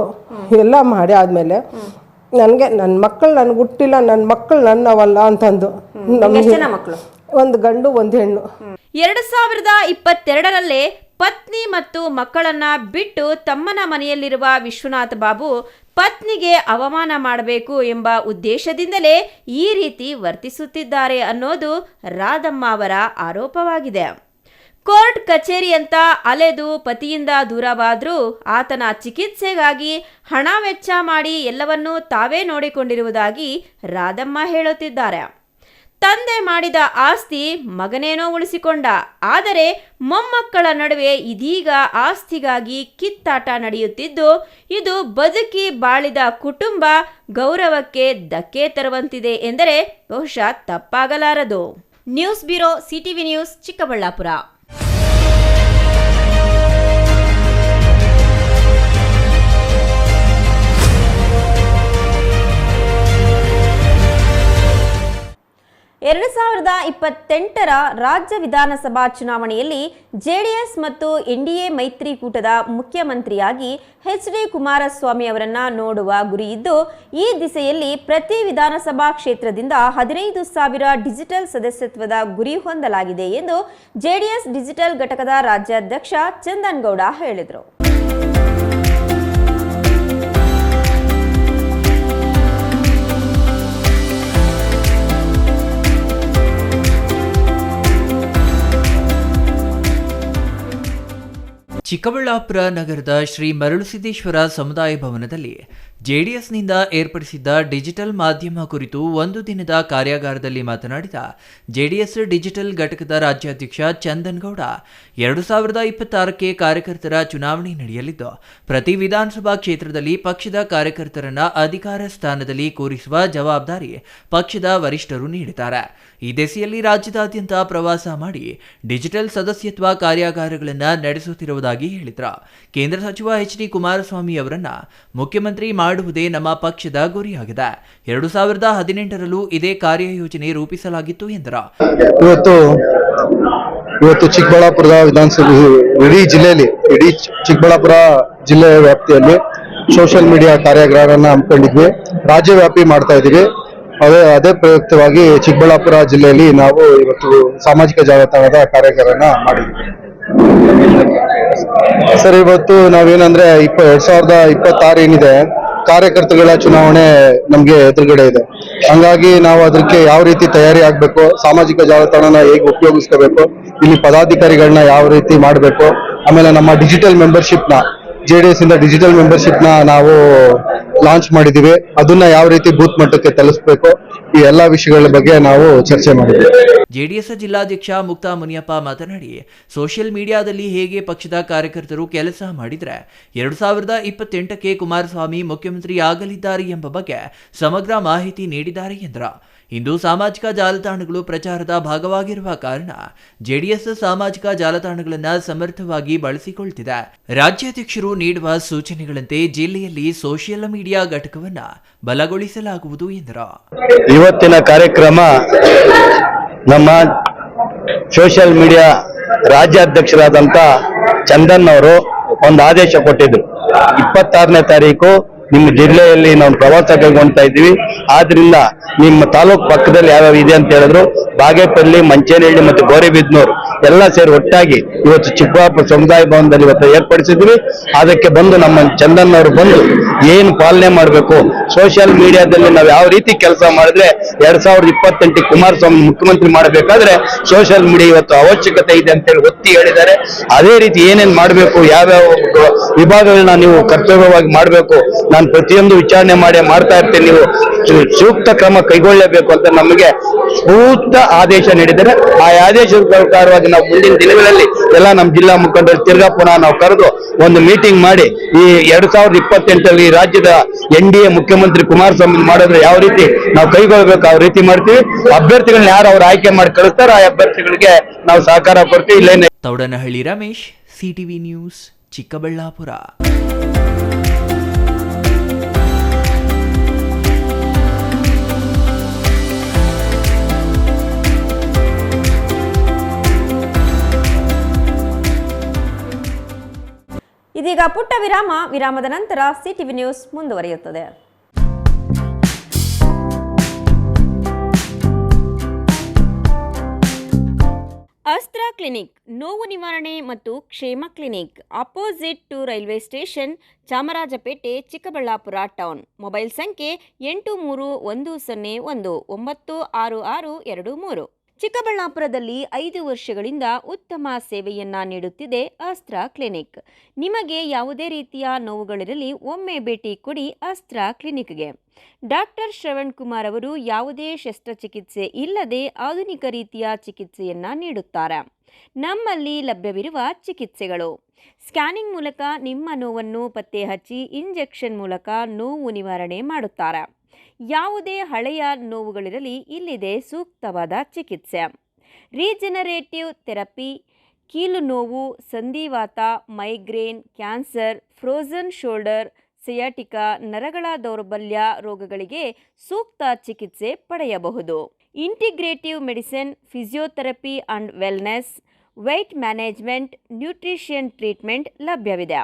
ಎಲ್ಲ ಮಾಡಿ ಆದಮೇಲೆ ನನಗೆ ನನ್ನ ಮಕ್ಕಳು ನನಗೆ ಹುಟ್ಟಿಲ್ಲ, ನನ್ನ ಮಕ್ಕಳು ನನ್ನವಲ್ಲ ಅಂತಂದು. ನಮಗೆ ಒಂದು ಗಂಡು ಒಂದು ಹೆಣ್ಣು. 2022ರಲ್ಲೇ ಪತ್ನಿ ಮತ್ತು ಮಕ್ಕಳನ್ನ ಬಿಟ್ಟು ತಮ್ಮನ ಮನೆಯಲ್ಲಿರುವ ವಿಶ್ವನಾಥ್ ಬಾಬು ಪತ್ನಿಗೆ ಅವಮಾನ ಮಾಡಬೇಕು ಎಂಬ ಉದ್ದೇಶದಿಂದಲೇ ಈ ರೀತಿ ವರ್ತಿಸುತ್ತಿದ್ದಾರೆ ಅನ್ನೋದು ರಾಧಮ್ಮ ಅವರ ಆರೋಪವಾಗಿದೆ. ಕೋರ್ಟ್ ಕಚೇರಿ ಅಂತ ಅಲೆದು ಪತಿಯಿಂದ ದೂರವಾದರೂ ಆತನ ಚಿಕಿತ್ಸೆಗಾಗಿ ಹಣ ವೆಚ್ಚ ಮಾಡಿ ಎಲ್ಲವನ್ನೂ ತಾವೇ ನೋಡಿಕೊಂಡಿರುವುದಾಗಿ ರಾಧಮ್ಮ ಹೇಳುತ್ತಿದ್ದಾರೆ. ತಂದೆ ಮಾಡಿದ ಆಸ್ತಿ ಮಗನೇನೋ ಉಳಿಸಿಕೊಂಡ, ಆದರೆ ಮೊಮ್ಮಕ್ಕಳ ನಡುವೆ ಇದೀಗ ಆಸ್ತಿಗಾಗಿ ಕಿತ್ತಾಟ ನಡೆಯುತ್ತಿದ್ದು, ಇದು ಬದುಕಿ ಬಾಳಿದ ಕುಟುಂಬ ಗೌರವಕ್ಕೆ ಧಕ್ಕೆ ತರುವಂತಿದೆ ಎಂದರೆ ಬಹುಶಃ ತಪ್ಪಾಗಲಾರದು. News bureau, CTV news, Chikkaballapur. ರಾಜ್ಯ ವಿಧಾನಸಭಾ ಚುನಾವಣೆಯಲ್ಲಿ ಜೆಡಿಎಸ್ ಮತ್ತು ಎನ್ಡಿಎ ಮೈತ್ರಿಕೂಟದ ಮುಖ್ಯಮಂತ್ರಿಯಾಗಿ ಎಚ್.ಡಿ. ಕುಮಾರಸ್ವಾಮಿ ಅವರನ್ನ ನೋಡುವ ಗುರಿಯಿದ್ದು, ಈ ದಿಸೆಯಲ್ಲಿ ಪ್ರತಿ ವಿಧಾನಸಭಾ ಕ್ಷೇತ್ರದಿಂದ 15,000 ಡಿಜಿಟಲ್ ಸದಸ್ಯತ್ವದ ಗುರಿ ಹೊಂದಲಾಗಿದೆ ಎಂದು ಜೆಡಿಎಸ್ ಡಿಜಿಟಲ್ ಘಟಕದ ರಾಜ್ಯಾಧ್ಯಕ್ಷ ಚಂದನ್ ಗೌಡ ಹೇಳಿದರು. ಚಿಕ್ಕಬಳ್ಳಾಪುರ ನಗರದ ಶ್ರೀ ಮರಳುಸಿದ್ದೇಶ್ವರ ಸಮುದಾಯ ಭವನದಲ್ಲಿ ಜೆಡಿಎಸ್ನಿಂದ ಏರ್ಪಡಿಸಿದ್ದ ಡಿಜಿಟಲ್ ಮಾಧ್ಯಮ ಕುರಿತು 1 ದಿನದ ಕಾರ್ಯಾಗಾರದಲ್ಲಿ ಮಾತನಾಡಿದ ಜೆಡಿಎಸ್ ಡಿಜಿಟಲ್ ಘಟಕದ ರಾಜ್ಯಾಧ್ಯಕ್ಷ ಚಂದನ್ ಗೌಡ, 2026ಕ್ಕೆ ಕಾರ್ಯಕರ್ತರ ಚುನಾವಣೆ ನಡೆಯಲಿದ್ದು, ಪ್ರತಿ ವಿಧಾನಸಭಾ ಕ್ಷೇತ್ರದಲ್ಲಿ ಪಕ್ಷದ ಕಾರ್ಯಕರ್ತರನ್ನ ಅಧಿಕಾರ ಸ್ಥಾನದಲ್ಲಿ ಕೂರಿಸುವ ಜವಾಬ್ದಾರಿ ಪಕ್ಷದ ವರಿಷ್ಠರು ನೀಡಿದ್ದಾರೆ. ಈ ದಿಸೆಯಲ್ಲಿ ರಾಜ್ಯದಾದ್ಯಂತ ಪ್ರವಾಸ ಮಾಡಿ ಡಿಜಿಟಲ್ ಸದಸ್ಯತ್ವ ಕಾರ್ಯಾಗಾರಗಳನ್ನು ನಡೆಸುತ್ತಿರುವುದಾಗಿ ಹೇಳಿದರು. ಕೇಂದ್ರ ಸಚಿವ ಎಚ್.ಡಿ. ಕುಮಾರಸ್ವಾಮಿ ಅವರನ್ನ ಮುಖ್ಯಮಂತ್ರಿ ಮಾಡುವುದೇ ನಮ್ಮ ಪಕ್ಷದ ಗುರಿಯಾಗಿದೆ. 2018ರಲ್ಲೂ ಇದೇ ಕಾರ್ಯಯೋಜನೆ ರೂಪಿಸಲಾಗಿತ್ತು ಎಂದರು. ಇವತ್ತು ಚಿಕ್ಕಬಳ್ಳಾಪುರದ ವಿಧಾನಸಭೆ ಇಡೀ ಚಿಕ್ಕಬಳ್ಳಾಪುರ ಜಿಲ್ಲೆಯ ವ್ಯಾಪ್ತಿಯಲ್ಲಿ ಸೋಷಿಯಲ್ ಮೀಡಿಯಾ ಕಾರ್ಯಾಗಾರನ ಹಮ್ಮಿಕೊಂಡಿದ್ವಿ. ರಾಜ್ಯವ್ಯಾಪಿ ಮಾಡ್ತಾ ಇದೀವಿ. ಅದೇ ಪ್ರಯುಕ್ತವಾಗಿ ಚಿಕ್ಕಬಳ್ಳಾಪುರ ಜಿಲ್ಲೆಯಲ್ಲಿ ನಾವು ಇವತ್ತು ಸಾಮಾಜಿಕ ಜಾಲತಾಣದ ಕಾರ್ಯಾಗಾರನ ಮಾಡಿದ್ವಿ. ಸರ್, ಇವತ್ತು ನಾವೇನಂದ್ರೆ 2026 ಏನಿದೆ, ಕಾರ್ಯಕರ್ತರುಗಳ ಚುನಾವಣೆ ನಮ್ಗೆ ಎದುರುಗಡೆ ಇದೆ. ಹಂಗಾಗಿ ನಾವು ಅದಕ್ಕೆ ಯಾವ ರೀತಿ ತಯಾರಿ ಆಗ್ಬೇಕು, ಸಾಮಾಜಿಕ ಜಾಲತಾಣನ ಹೇಗೆ ಉಪಯೋಗಿಸ್ಕೋಬೇಕು, ಇಲ್ಲಿ ಪದಾಧಿಕಾರಿಗಳನ್ನ ಯಾವ ರೀತಿ ಮಾಡಬೇಕು, ಆಮೇಲೆ ನಮ್ಮ ಡಿಜಿಟಲ್ ಮೆಂಬರ್ಶಿಪ್ನ ಜೆಡಿಎಸ್ ಇಂದ ಡಿಜಿಟಲ್ ಮೆಂಬರ್ಶಿಪ್ನ ನಾವು ಲಾಂಚ್ ಮಾಡಿದೀವಿ. ಅದನ್ನ ಯಾವ ರೀತಿ ಬೂತ್ ಮಟ್ಟಕ್ಕೆ ತಲುಪಿಸಬೇಕು, ಈ ಎಲ್ಲಾ ವಿಷಯಗಳ ಬಗ್ಗೆ ನಾವು ಚರ್ಚೆ ಮಾಡಿದ್ವಿ. ಜೆಡಿಎಸ್ ಜಿಲ್ಲಾಧ್ಯಕ್ಷ ಮುಕ್ತಾ ಮುನಿಯಪ್ಪ ಮಾತನಾಡಿ, ಸೋಷಿಯಲ್ ಮೀಡಿಯಾದಲ್ಲಿ ಹೇಗೆ ಪಕ್ಷದ ಕಾರ್ಯಕರ್ತರು ಕೆಲಸ ಮಾಡಿದ್ರೆ 2028ಕ್ಕೆ ಕುಮಾರಸ್ವಾಮಿ ಮುಖ್ಯಮಂತ್ರಿ ಆಗಲಿದ್ದಾರೆ ಎಂಬ ಬಗ್ಗೆ ಸಮಗ್ರ ಮಾಹಿತಿ ನೀಡಿದ್ದಾರೆ ಎಂದರು. ಇಂದು ಸಾಮಾಜಿಕ ಜಾಲತಾಣಗಳು ಪ್ರಚಾರದ ಭಾಗವಾಗಿರುವ ಕಾರಣ ಜೆಡಿಎಸ್ ಸಾಮಾಜಿಕ ಜಾಲತಾಣಗಳನ್ನು ಸಮರ್ಥವಾಗಿ ಬಳಸಿಕೊಳ್ಳುತ್ತಿದೆ. ರಾಜ್ಯಾಧ್ಯಕ್ಷರು ನೀಡುವ ಸೂಚನೆಗಳಂತೆ ಜಿಲ್ಲೆಯಲ್ಲಿ ಸೋಷಿಯಲ್ ಮೀಡಿಯಾ ಮೀಡಿಯಾ ಘಟಕವನ್ನು ಬಲಗೊಳಿಸಲಾಗುವುದು ಎಂದರು. ಇವತ್ತಿನ ಕಾರ್ಯಕ್ರಮ ನಮ್ಮ ಸೋಷಿಯಲ್ ಮೀಡಿಯಾ ರಾಜ್ಯಾಧ್ಯಕ್ಷರಾದಂಥ ಚಂದನ್ ಅವರು ಒಂದು ಆದೇಶ ಕೊಟ್ಟಿದ್ರು. 26ನೇ ತಾರೀಕು ನಿಮ್ಮ ಜಿಲ್ಲೆಯಲ್ಲಿ ನಾವು ಪ್ರವಾಸ ಕೈಗೊಳ್ತಾ ಇದ್ದೀವಿ, ಆದ್ರಿಂದ ನಿಮ್ಮ ತಾಲೂಕು ಪಕ್ಕದಲ್ಲಿ ಯಾವ್ಯಾವ ಇದೆ ಅಂತ ಹೇಳಿದ್ರು. ಬಾಗೇಪಲ್ಲಿ, ಮಂಚೇನಹಳ್ಳಿ ಮತ್ತು ಗೌರಿಬಿದನೂರು ಎಲ್ಲ ಸೇರಿ ಒಟ್ಟಾಗಿ ಇವತ್ತು ಚಿಕ್ಕಬಳ್ಳಾಪುರ ಸಮುದಾಯ ಭವನದಲ್ಲಿ ಇವತ್ತು ಏರ್ಪಡಿಸಿದ್ವಿ. ಅದಕ್ಕೆ ಬಂದು ನಮ್ಮ ಚಂದನ್ ಅವರು ಬಂದು ಏನು ಪಾಲನೆ ಮಾಡಬೇಕು, ಸೋಷಿಯಲ್ ಮೀಡಿಯಾದಲ್ಲಿ ನಾವು ಯಾವ ರೀತಿ ಕೆಲಸ ಮಾಡಿದ್ರೆ 2028 ಕುಮಾರಸ್ವಾಮಿ ಮುಖ್ಯಮಂತ್ರಿ ಮಾಡಬೇಕಾದ್ರೆ ಸೋಷಿಯಲ್ ಮೀಡಿಯಾ ಇವತ್ತು ಅವಶ್ಯಕತೆ ಇದೆ ಅಂತೇಳಿ ಒತ್ತಿ ಹೇಳಿದ್ದಾರೆ. ಅದೇ ರೀತಿ ಏನೇನು ಮಾಡಬೇಕು, ಯಾವ್ಯಾವ ವಿಭಾಗಗಳನ್ನ ನೀವು ಕರ್ತವ್ಯವಾಗಿ ಮಾಡಬೇಕು, ನಾನು ಪ್ರತಿಯೊಂದು ವಿಚಾರಣೆ ಮಾಡ್ತಾ ಇರ್ತೇನೆ, ನೀವು ಸೂಕ್ತ ಕ್ರಮ ಕೈಗೊಳ್ಳಲೇಬೇಕು ಅಂತ ನಮಗೆ ಸೂಕ್ತ ಆದೇಶ ನೀಡಿದ್ದಾರೆ. ಆ ಆದೇಶದ ಪ್ರಕಾರವಾಗಿ ನಾವು ಮುಂದಿನ ದಿನಗಳಲ್ಲಿ ಎಲ್ಲ ನಮ್ಮ ಜಿಲ್ಲಾ ಮುಖಂಡರು ತಿರ್ಗಾ ಪುನಃ ನಾವು ಕರೆದು ಒಂದು ಮೀಟಿಂಗ್ ಮಾಡಿ ಈ 2028 ರಾಜ್ಯದ NDA ಮುಖ್ಯಮಂತ್ರಿ ಕುಮಾರಸ್ವಾಮಿ ಮಾಡಿದ್ರೆ ಯಾವ ರೀತಿ ನಾವು ಕೈಗೊಳ್ಳಬೇಕು ಆ ರೀತಿ ಮಾಡ್ತೀವಿ. ಅಭ್ಯರ್ಥಿಗಳನ್ನ ಯಾರು ಅವ್ರು ಆಯ್ಕೆ ಮಾಡಿ ಕಳಿಸ್ತಾರೋ ಆ ಅಭ್ಯರ್ಥಿಗಳಿಗೆ ನಾವು ಸಹಕಾರ ಕೊಡ್ತೀವಿ. ಇಲ್ಲೇನೆ ತೌಡನಹಳ್ಳಿ ರಮೇಶ್, ಸಿಟಿವಿ ನ್ಯೂಸ್, ಚಿಕ್ಕಬಳ್ಳಾಪುರ. ಇದೀಗ ಪುಟ್ಟ ವಿರಾಮದ ನಂತರ ಸಿಟಿವಿ ನ್ಯೂಸ್ ಮುಂದುವರಿಯುತ್ತದೆ. ಅಸ್ತ್ರ ಕ್ಲಿನಿಕ್, ನೋವು ನಿವಾರಣೆ ಮತ್ತು ಕ್ಷೇಮ clinic, opposite to railway station, Chamarajpet, Chikkaballapur town. Mobile ಸಂಖ್ಯೆ 8310196623. ಚಿಕ್ಕಬಳ್ಳಾಪುರದಲ್ಲಿ 5 ವರ್ಷಗಳಿಂದ ಉತ್ತಮ ಸೇವೆಯನ್ನ ನೀಡುತ್ತಿದೆ ಅಸ್ತ್ರ ಕ್ಲಿನಿಕ್. ನಿಮಗೆ ಯಾವುದೇ ರೀತಿಯ ನೋವುಗಳಿರಲಿ ಒಮ್ಮೆ ಭೇಟಿ ಕೊಡಿ ಅಸ್ತ್ರ ಕ್ಲಿನಿಕ್ಗೆ. ಡಾಕ್ಟರ್ ಶ್ರವಣ್ ಕುಮಾರ್ ಅವರು ಯಾವುದೇ ಶಸ್ತ್ರಚಿಕಿತ್ಸೆ ಇಲ್ಲದೆ ಆಧುನಿಕ ರೀತಿಯ ಚಿಕಿತ್ಸೆಯನ್ನ ನೀಡುತ್ತಾರೆ. ನಮ್ಮಲ್ಲಿ ಲಭ್ಯವಿರುವ ಚಿಕಿತ್ಸೆಗಳು: ಸ್ಕ್ಯಾನಿಂಗ್ ಮೂಲಕ ನಿಮ್ಮ ನೋವನ್ನು ಪತ್ತೆ ಹಚ್ಚಿ ಇಂಜೆಕ್ಷನ್ ಮೂಲಕ ನೋವು ನಿವಾರಣೆ ಮಾಡುತ್ತಾರೆ. ಯಾವುದೇ ಹಳೆಯ ನೋವುಗಳಿರಲಿ ಇಲ್ಲಿದೆ ಸೂಕ್ತವಾದ ಚಿಕಿತ್ಸೆ. ರೀಜನರೇಟಿವ್ ಥೆರಪಿ, ಕೀಲು ನೋವು, ಸಂಧಿವಾತ, migraine, cancer, frozen shoulder, sciatica, ನರಗಳ ದೌರ್ಬಲ್ಯ ರೋಗಗಳಿಗೆ ಸೂಕ್ತ ಚಿಕಿತ್ಸೆ ಪಡೆಯಬಹುದು. Integrative medicine, physiotherapy and wellness, weight management, nutrition treatment ಲಭ್ಯವಿದೆ.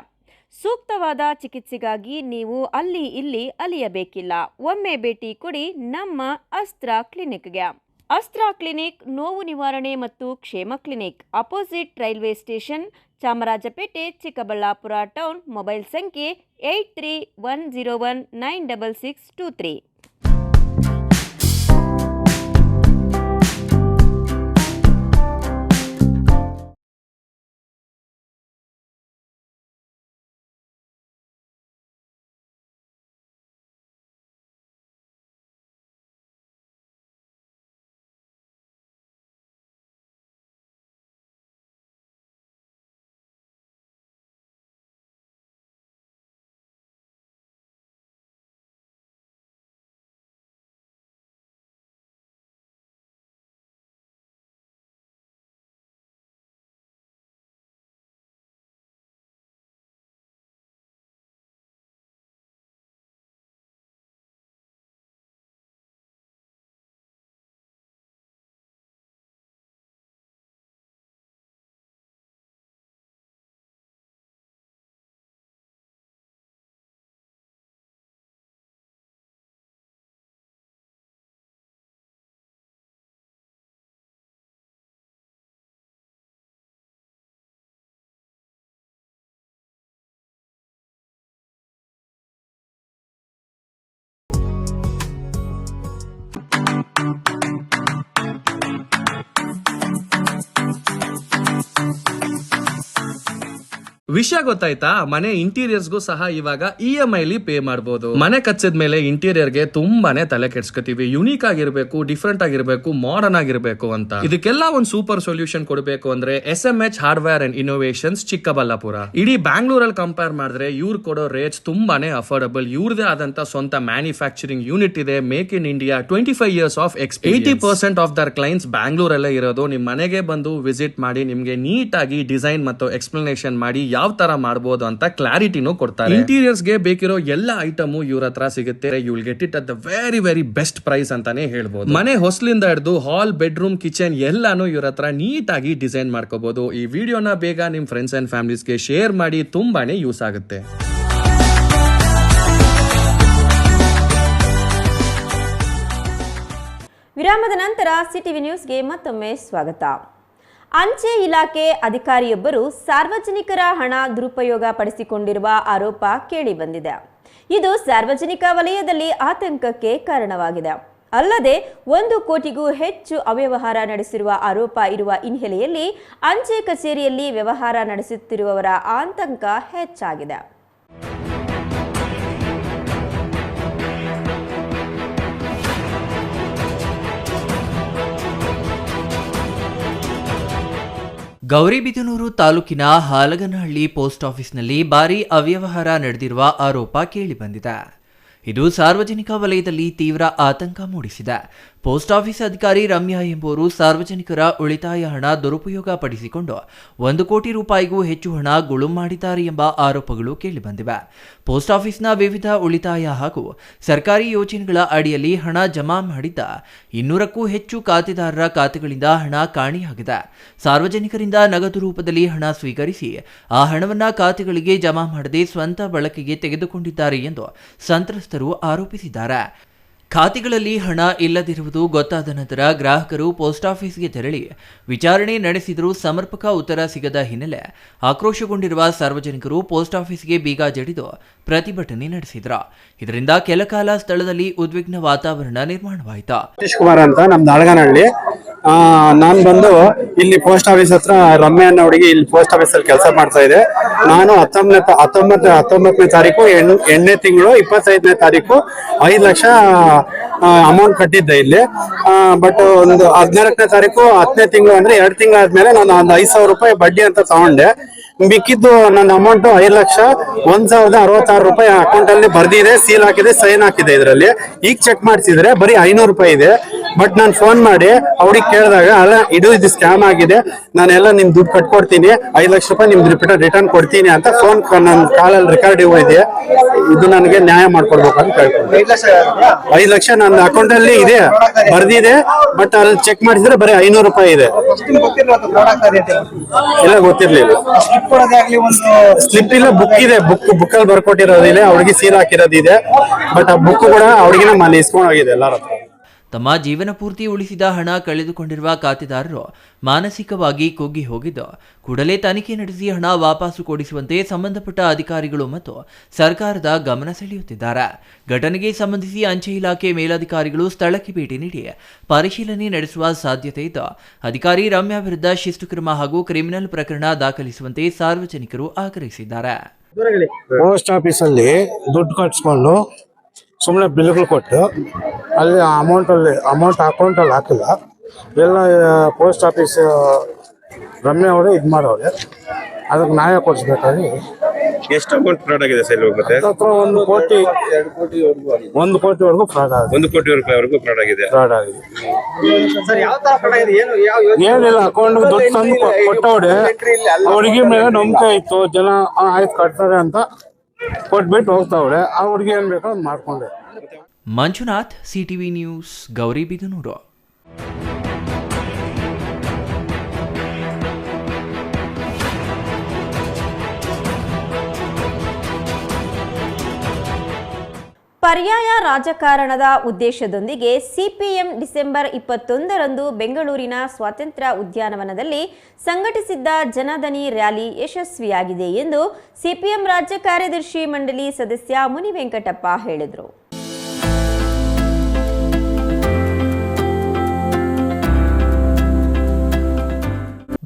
ಸೂಕ್ತವಾದ ಚಿಕಿತ್ಸೆಗಾಗಿ ನೀವು ಅಲ್ಲಿ ಇಲ್ಲಿ ಅಲಿಯಬೇಕಿಲ್ಲ. ಒಮ್ಮೆ ಭೇಟಿ ಕೊಡಿ ನಮ್ಮ ಅಸ್ತ್ರ ಕ್ಲಿನಿಕ್ಗೆ. ಅಸ್ತ್ರ ಕ್ಲಿನಿಕ್ ನೋವು ನಿವಾರಣೆ ಮತ್ತು ಕ್ಷೇಮ clinic, opposite railway station, Chamarajpet, Chikkaballapur town. Mobile ಸಂಖ್ಯೆ 8310196623. ವಿಷಯ ಗೊತ್ತಾಯ್ತಾ? ಮನೆ ಇಂಟೀರಿಯರ್ಸ್ಗೂ ಸಹ ಇವಾಗ EMI ಪೇ ಮಾಡಬಹುದು. ಮನೆ ಕಚ್ಚಿದ ಮೇಲೆ ಇಂಟೀರಿಯರ್ಗೆ ತುಂಬಾನೇ ತಲೆ ಕೆಡ್ಸ್ಕೊತೀವಿ. ಯುನೀಕ್ ಆಗಿರ್ಬೇಕು, ಡಿಫ್ರೆಂಟ್ ಆಗಿರ್ಬೇಕು, ಮಾಡರ್ನ್ ಆಗಿರ್ಬೇಕು ಅಂತ. ಇದಕ್ಕೆಲ್ಲ ಒಂದು ಸೂಪರ್ ಸೊಲ್ಯೂಷನ್ ಕೊಡಬೇಕು ಅಂದ್ರೆ SMH hardware and innovations Chikkaballapur. ಇಡೀ ಬ್ಯಾಂಗ್ಳೂರಲ್ಲಿ ಕಂಪೇರ್ ಮಾಡಿದ್ರೆ ಇವ್ರು ಕೊಡೋ ರೇಟ್ಸ್ ತುಂಬಾನೇ ಅಫೋರ್ಡಬಲ್. ಇವ್ರದೇ ಆದಂತ ಸ್ವಂತ ಮ್ಯಾನುಫ್ಯಾಕ್ಚರಿಂಗ್ ಯೂನಿಟ್ ಇದೆ. Make in India, 25 years of experience. 80% of their clients ಬ್ಯಾಂಗ್ಳೂರಲ್ಲೇ ಇರೋದು. ನಿಮ್ ಮನೆಗೆ ಬಂದು ವಿಸಿಟ್ ಮಾಡಿ ನಿಮ್ಗೆ ನೀಟ್ ಆಗಿ ಡಿಸೈನ್ ಮತ್ತು ಎಕ್ಸ್ಪ್ಲನೇಷನ್ ಮಾಡಿ ಯಾವ ತರ ಮಾಡಬಹುದು ಅಂತ ಕ್ಲಾರಿಟಿನೂ ಕೊಡ್ತಾರೆ. ಇಂಟೀರಿಯರ್ಸ್ ಗೆ ಬೇಕಿರೋ ಎಲ್ಲ ಐಟಮ್ ಇವ್ರ ಹತ್ರ ಸಿಗುತ್ತೆ. You will get it at the very very best price ಅಂತಾನೆ ಹೇಳ್ಬೋದು. ಮನೆ ಹೊಸಲಿಂದ ಹಿಡಿದು ಹಾಲ್, ಬೆಡ್ರೂಮ್, ಕಿಚನ್ ಎಲ್ಲಾನು ಇವ್ರ ಹತ್ರ ನೀಟ್ ಆಗಿ ಡಿಸೈನ್ ಮಾಡ್ಕೋಬಹುದು. ಈ ವಿಡಿಯೋನ ಬೇಗ ನಿಮ್ ಫ್ರೆಂಡ್ಸ್ ಅಂಡ್ ಫ್ಯಾಮಿಲೀಸ್ಗೆ ಶೇರ್ ಮಾಡಿ, ತುಂಬಾನೇ ಯೂಸ್ ಆಗುತ್ತೆ. ವಿರಾಮದ ನಂತರ ಸಿಟಿವಿ ನ್ಯೂಸ್ಗೆ ಮತ್ತೊಮ್ಮೆ ಸ್ವಾಗತ. ಅಂಚೆ ಇಲಾಖೆ ಅಧಿಕಾರಿಯೊಬ್ಬರು ಸಾರ್ವಜನಿಕರ ಹಣ ದುರುಪಯೋಗ ಪಡಿಸಿಕೊಂಡಿರುವ ಆರೋಪ ಕೇಳಿಬಂದಿದೆ. ಇದು ಸಾರ್ವಜನಿಕ ವಲಯದಲ್ಲಿ ಆತಂಕಕ್ಕೆ ಕಾರಣವಾಗಿದೆ. ಅಲ್ಲದೆ 1 ಕೋಟಿಗೂ ಹೆಚ್ಚು ಅವ್ಯವಹಾರ ನಡೆಸಿರುವ ಆರೋಪ ಇರುವ ಹಿನ್ನೆಲೆಯಲ್ಲಿ ಅಂಚೆ ಕಚೇರಿಯಲ್ಲಿ ವ್ಯವಹಾರ ನಡೆಸುತ್ತಿರುವವರ ಆತಂಕ ಹೆಚ್ಚಾಗಿದೆ. ಗೌರಿಬಿದನೂರು ತಾಲೂಕಿನ ಹಾಲಗನಹಳ್ಳಿ ಪೋಸ್ಟ್ ಆಫೀಸ್ನಲ್ಲಿ ಭಾರೀ ಅವ್ಯವಹಾರ ನಡೆದಿರುವ ಆರೋಪ ಕೇಳಿಬಂದಿದೆ. ಇದು ಸಾರ್ವಜನಿಕ ವಲಯದಲ್ಲಿ ತೀವ್ರ ಆತಂಕ ಮೂಡಿಸಿದೆ. ಪೋಸ್ಟ್ ಆಫೀಸ್ ಅಧಿಕಾರಿ ರಮ್ಯಾ ಎಂಬುವರು ಸಾರ್ವಜನಿಕರ ಉಳಿತಾಯ ಹಣ ದುರುಪಯೋಗ ಪಡಿಸಿಕೊಂಡು 1 ಕೋಟಿ ರೂಪಾಯಿಗೂ ಹೆಚ್ಚು ಹಣ ಗುಳುಂ ಮಾಡಿದ್ದಾರೆ ಎಂಬ ಆರೋಪಗಳು ಕೇಳಿಬಂದಿವೆ. ಪೋಸ್ಟ್ ಆಫೀಸ್ನ ವಿವಿಧ ಉಳಿತಾಯ ಹಾಗೂ ಸರ್ಕಾರಿ ಯೋಜನೆಗಳ ಅಡಿಯಲ್ಲಿ ಹಣ ಜಮಾ ಮಾಡಿದ್ದ 200ಕ್ಕೂ ಹೆಚ್ಚು ಖಾತೆದಾರರ ಖಾತೆಗಳಿಂದ ಹಣ ಕಾಣೆಯಾಗಿದೆ. ಸಾರ್ವಜನಿಕರಿಂದ ನಗದು ರೂಪದಲ್ಲಿ ಹಣ ಸ್ವೀಕರಿಸಿ ಆ ಹಣವನ್ನು ಖಾತೆಗಳಿಗೆ ಜಮಾ ಮಾಡದೆ ಸ್ವಂತ ಬಳಕೆಗೆ ತೆಗೆದುಕೊಂಡಿದ್ದಾರೆ ಎಂದು ಸಂತ್ರಸ್ತರು ಆರೋಪಿಸಿದ್ದಾರೆ. ಖಾತೆಗಳಲ್ಲಿ ಹಣ ಇಲ್ಲದಿರುವುದು ಗೊತ್ತಾದ ನಂತರ ಗ್ರಾಹಕರು ಪೋಸ್ಟ್ ಆಫೀಸ್ಗೆ ತೆರಳಿ ವಿಚಾರಣೆ ನಡೆಸಿದರೂ ಸಮರ್ಪಕ ಉತ್ತರ ಸಿಗದ ಹಿನ್ನೆಲೆ ಆಕ್ರೋಶಗೊಂಡಿರುವ ಸಾರ್ವಜನಿಕರು ಪೋಸ್ಟ್ ಆಫೀಸ್ಗೆ ಬೀಗ ಜಡಿದು ಪ್ರತಿಭಟನೆ ನಡೆಸಿದರು. ಇದರಿಂದ ಕೆಲಕಾಲ ಸ್ಥಳದಲ್ಲಿ ಉದ್ವಿಗ್ನ ವಾತಾವರಣ ನಿರ್ಮಾಣವಾಯಿತು. ಸತೀಶ್ ಕುಮಾರ್ ಅಂತ ನಮ್ದು ಹಾಲಗನಹಳ್ಳಿ. ನಾನು ಬಂದು ಇಲ್ಲಿ ಪೋಸ್ಟ್ ಆಫೀಸ್ ಹತ್ರ ರಮ್ಯಾ ಅನ್ನೋ ಹುಡುಗಿ ಇಲ್ಲಿ ಪೋಸ್ಟ್ ಆಫೀಸ್ ಅಲ್ಲಿ ಕೆಲಸ ಮಾಡ್ತಾ ಇದೆ. ನಾನು 19ನೇ ತಾರೀಕು 8ನೇ ತಿಂಗಳು 25ನೇ ತಾರೀಕು 5 ಲಕ್ಷ ಅಮೌಂಟ್ ಕಟ್ಟಿದ್ದೆ ಇಲ್ಲಿ. ಬಟ್ ಒಂದು 14ನೇ ತಾರೀಕು 10ನೇ ತಿಂಗಳು ಅಂದ್ರೆ 2 ತಿಂಗಳಾದ್ಮೇಲೆ ನಾನು ಒಂದು 5,000 ರೂಪಾಯಿ ಬಡ್ಡಿ ಅಂತ ತಗೊಂಡೆ. ಮಿಕ್ಕಿದ್ದು ನನ್ನ ಅಮೌಂಟ್ 5,1,066 ರೂಪಾಯಿ ಅಕೌಂಟ್ ಅಲ್ಲಿ ಬರ್ದಿದೆ, ಸೀಲ್ ಹಾಕಿದೆ, ಸೈನ್ ಹಾಕಿದೆ. ಇದರಲ್ಲಿ ಈಗ ಚೆಕ್ ಮಾಡ್ಸಿದ್ರೆ ಬರೀ 500 ರೂಪಾಯಿ ಇದೆ. ಬಟ್ ನಾನು ಫೋನ್ ಮಾಡಿ ಅವ್ರಿಗೆ ಕೇಳಿದಾಗ ಅಲ್ಲ ಇದು ಸ್ಕ್ಯಾಮ್ ಆಗಿದೆ, ನಾನೆಲ್ಲ ನಿಮ್ ದುಡ್ಡು ಕಟ್ಕೊಡ್ತೀನಿ, 5 ಲಕ್ಷ ರೂಪಾಯಿ ನಿಮ್ದು ರಿಟರ್ನ್ ಕೊಡ್ತೀನಿ ಅಂತ ಫೋನ್ ನನ್ನ ಕಾಲಲ್ಲಿ ರೆಕಾರ್ಡ್ ಇದೆ. ಇದು ನನಗೆ ನ್ಯಾಯ ಮಾಡ್ಕೊಡ್ಬೇಕು ಅಂತ ಕೇಳ್ಕೊಂಡು 5 ಲಕ್ಷ ನನ್ನ ಅಕೌಂಟ್ ಅಲ್ಲಿ ಇದೆ ಬರ್ದಿದೆ. ಬಟ್ ಅಲ್ಲಿ ಚೆಕ್ ಮಾಡಿದ್ರೆ ಬರೀ 500 ರೂಪಾಯಿ ಇದೆ. ಇಲ್ಲ ಗೊತ್ತಿರ್ಲಿಲ್ಲ. ಸ್ಲಿಪ್ ಇಲ್ಲ, ಬುಕ್ ಇದೆ, ಬುಕ್ ಅಲ್ಲಿ ಬರ್ಕೊಟ್ಟಿರೋದಿದೆ, ಅವ್ರಿಗೆ ಸೀಲ್ ಹಾಕಿರೋದಿದೆ. ಬಟ್ ಆ ಬುಕ್ ಕೂಡ ಅವ್ರಿಗೆ ಮನೆ ಇಸ್ಕೊಂಡು ಹೋಗಿದೆ ಎಲ್ಲರ ಹತ್ರ. ತಮ್ಮ ಜೀವನ ಪೂರ್ತಿ ಉಳಿಸಿದ ಹಣ ಕಳೆದುಕೊಂಡಿರುವ ಖಾತೆದಾರರು ಮಾನಸಿಕವಾಗಿ ಕುಗ್ಗಿ ಹೋಗಿದ್ದು ಕೂಡಲೇ ತನಿಖೆ ನಡೆಸಿ ಹಣ ವಾಪಸ್ಸು ಕೊಡಿಸುವಂತೆ ಸಂಬಂಧಪಟ್ಟ ಅಧಿಕಾರಿಗಳು ಮತ್ತು ಸರ್ಕಾರದ ಗಮನ ಸೆಳೆಯುತ್ತಿದ್ದಾರೆ. ಘಟನೆಗೆ ಸಂಬಂಧಿಸಿ ಅಂಚೆ ಇಲಾಖೆ ಮೇಲಧಿಕಾರಿಗಳು ಸ್ಥಳಕ್ಕೆ ಭೇಟಿ ನೀಡಿ ಪರಿಶೀಲನೆ ನಡೆಸುವ ಸಾಧ್ಯತೆ ಇದ್ದು ಅಧಿಕಾರಿ ರಮ್ಯಾ ವಿರುದ್ಧ ಶಿಸ್ತು ಕ್ರಮ ಹಾಗೂ ಕ್ರಿಮಿನಲ್ ಪ್ರಕರಣ ದಾಖಲಿಸುವಂತೆ ಸಾರ್ವಜನಿಕರು ಆಗ್ರಹಿಸಿದ್ದಾರೆ. ಪೋಸ್ಟ್ ಆಫೀಸ್ ಅಲ್ಲಿ ದುಡ್ಡು ಕಟ್ಸ್ಕೊಂಡು ಸುಮ್ಮನೆ ಬಿಲ್ಗಳು ಕೊಟ್ಟು ಅಲ್ಲಿ ಅಮೌಂಟ್ ಅಕೌಂಟಲ್ಲಿ ಹಾಕಿಲ್ಲ. ಎಲ್ಲ ಪೋಸ್ಟ್ ಆಫೀಸ್ ರಮ್ಯಾ ಅವರೇ ಇದು ಮಾಡೋರೆ, ಅದಕ್ಕೆ ನ್ಯಾಯ ಕೊಡಿಸ್ಬೇಕಾಗಿ. ಎಷ್ಟು ಅಮೌಂಟ್ ಫ್ರಾಡ್ ಆಗಿದೆ ಸರ್? ಮತ್ತೆ 1 ಕೋಟಿವರೆಗೂ ಫ್ರಾಡ್ ಆಗಿದೆ. 1 ಕೋಟಿ ರೂಪಾಯಿವರೆಗೂ ಫ್ರಾಡ್ ಆಗಿದೆ. ಏನಿಲ್ಲ, ಅಕೌಂಟ್ ದುಡ್ಡು ತಂದು ಕೊಟ್ಟವ್ರೆ, ಹುಡುಗಿ ಮೇಲೆ ನಂಬಿಕೆ ಇತ್ತು, ಜನ ಆಯ್ತು ಕಟ್ತಾರೆ ಅಂತ ಕೊಟ್ಬಿಟ್ಟು ಹೋಗ್ತಾವ್ರೆ. ಆ ಹುಡುಗಿ ಏನ್ ಬೇಕೋ ಅದು ಮಾಡ್ಕೊಂಡೆ. Manjunath, CTV news, Gauribidanur. ಪರ್ಯಾಯ ರಾಜಕಾರಣದ ಉದ್ದೇಶದೊಂದಿಗೆ ಸಿಪಿಎಂ ಡಿಸೆಂಬರ್ 21ರಂದು ಬೆಂಗಳೂರಿನ ಸ್ವಾತಂತ್ರ್ಯ ಉದ್ಯಾನವನದಲ್ಲಿ ಸಂಘಟಿಸಿದ್ದ ಜನಧನಿ ರ್ಯಾಲಿ ಯಶಸ್ವಿಯಾಗಿದೆ ಎಂದು ಸಿಪಿಎಂ ರಾಜ್ಯ ಕಾರ್ಯದರ್ಶಿ ಮಂಡಳಿ ಸದಸ್ಯ ಮುನಿವೆಂಕಟಪ್ಪ ಹೇಳಿದರು.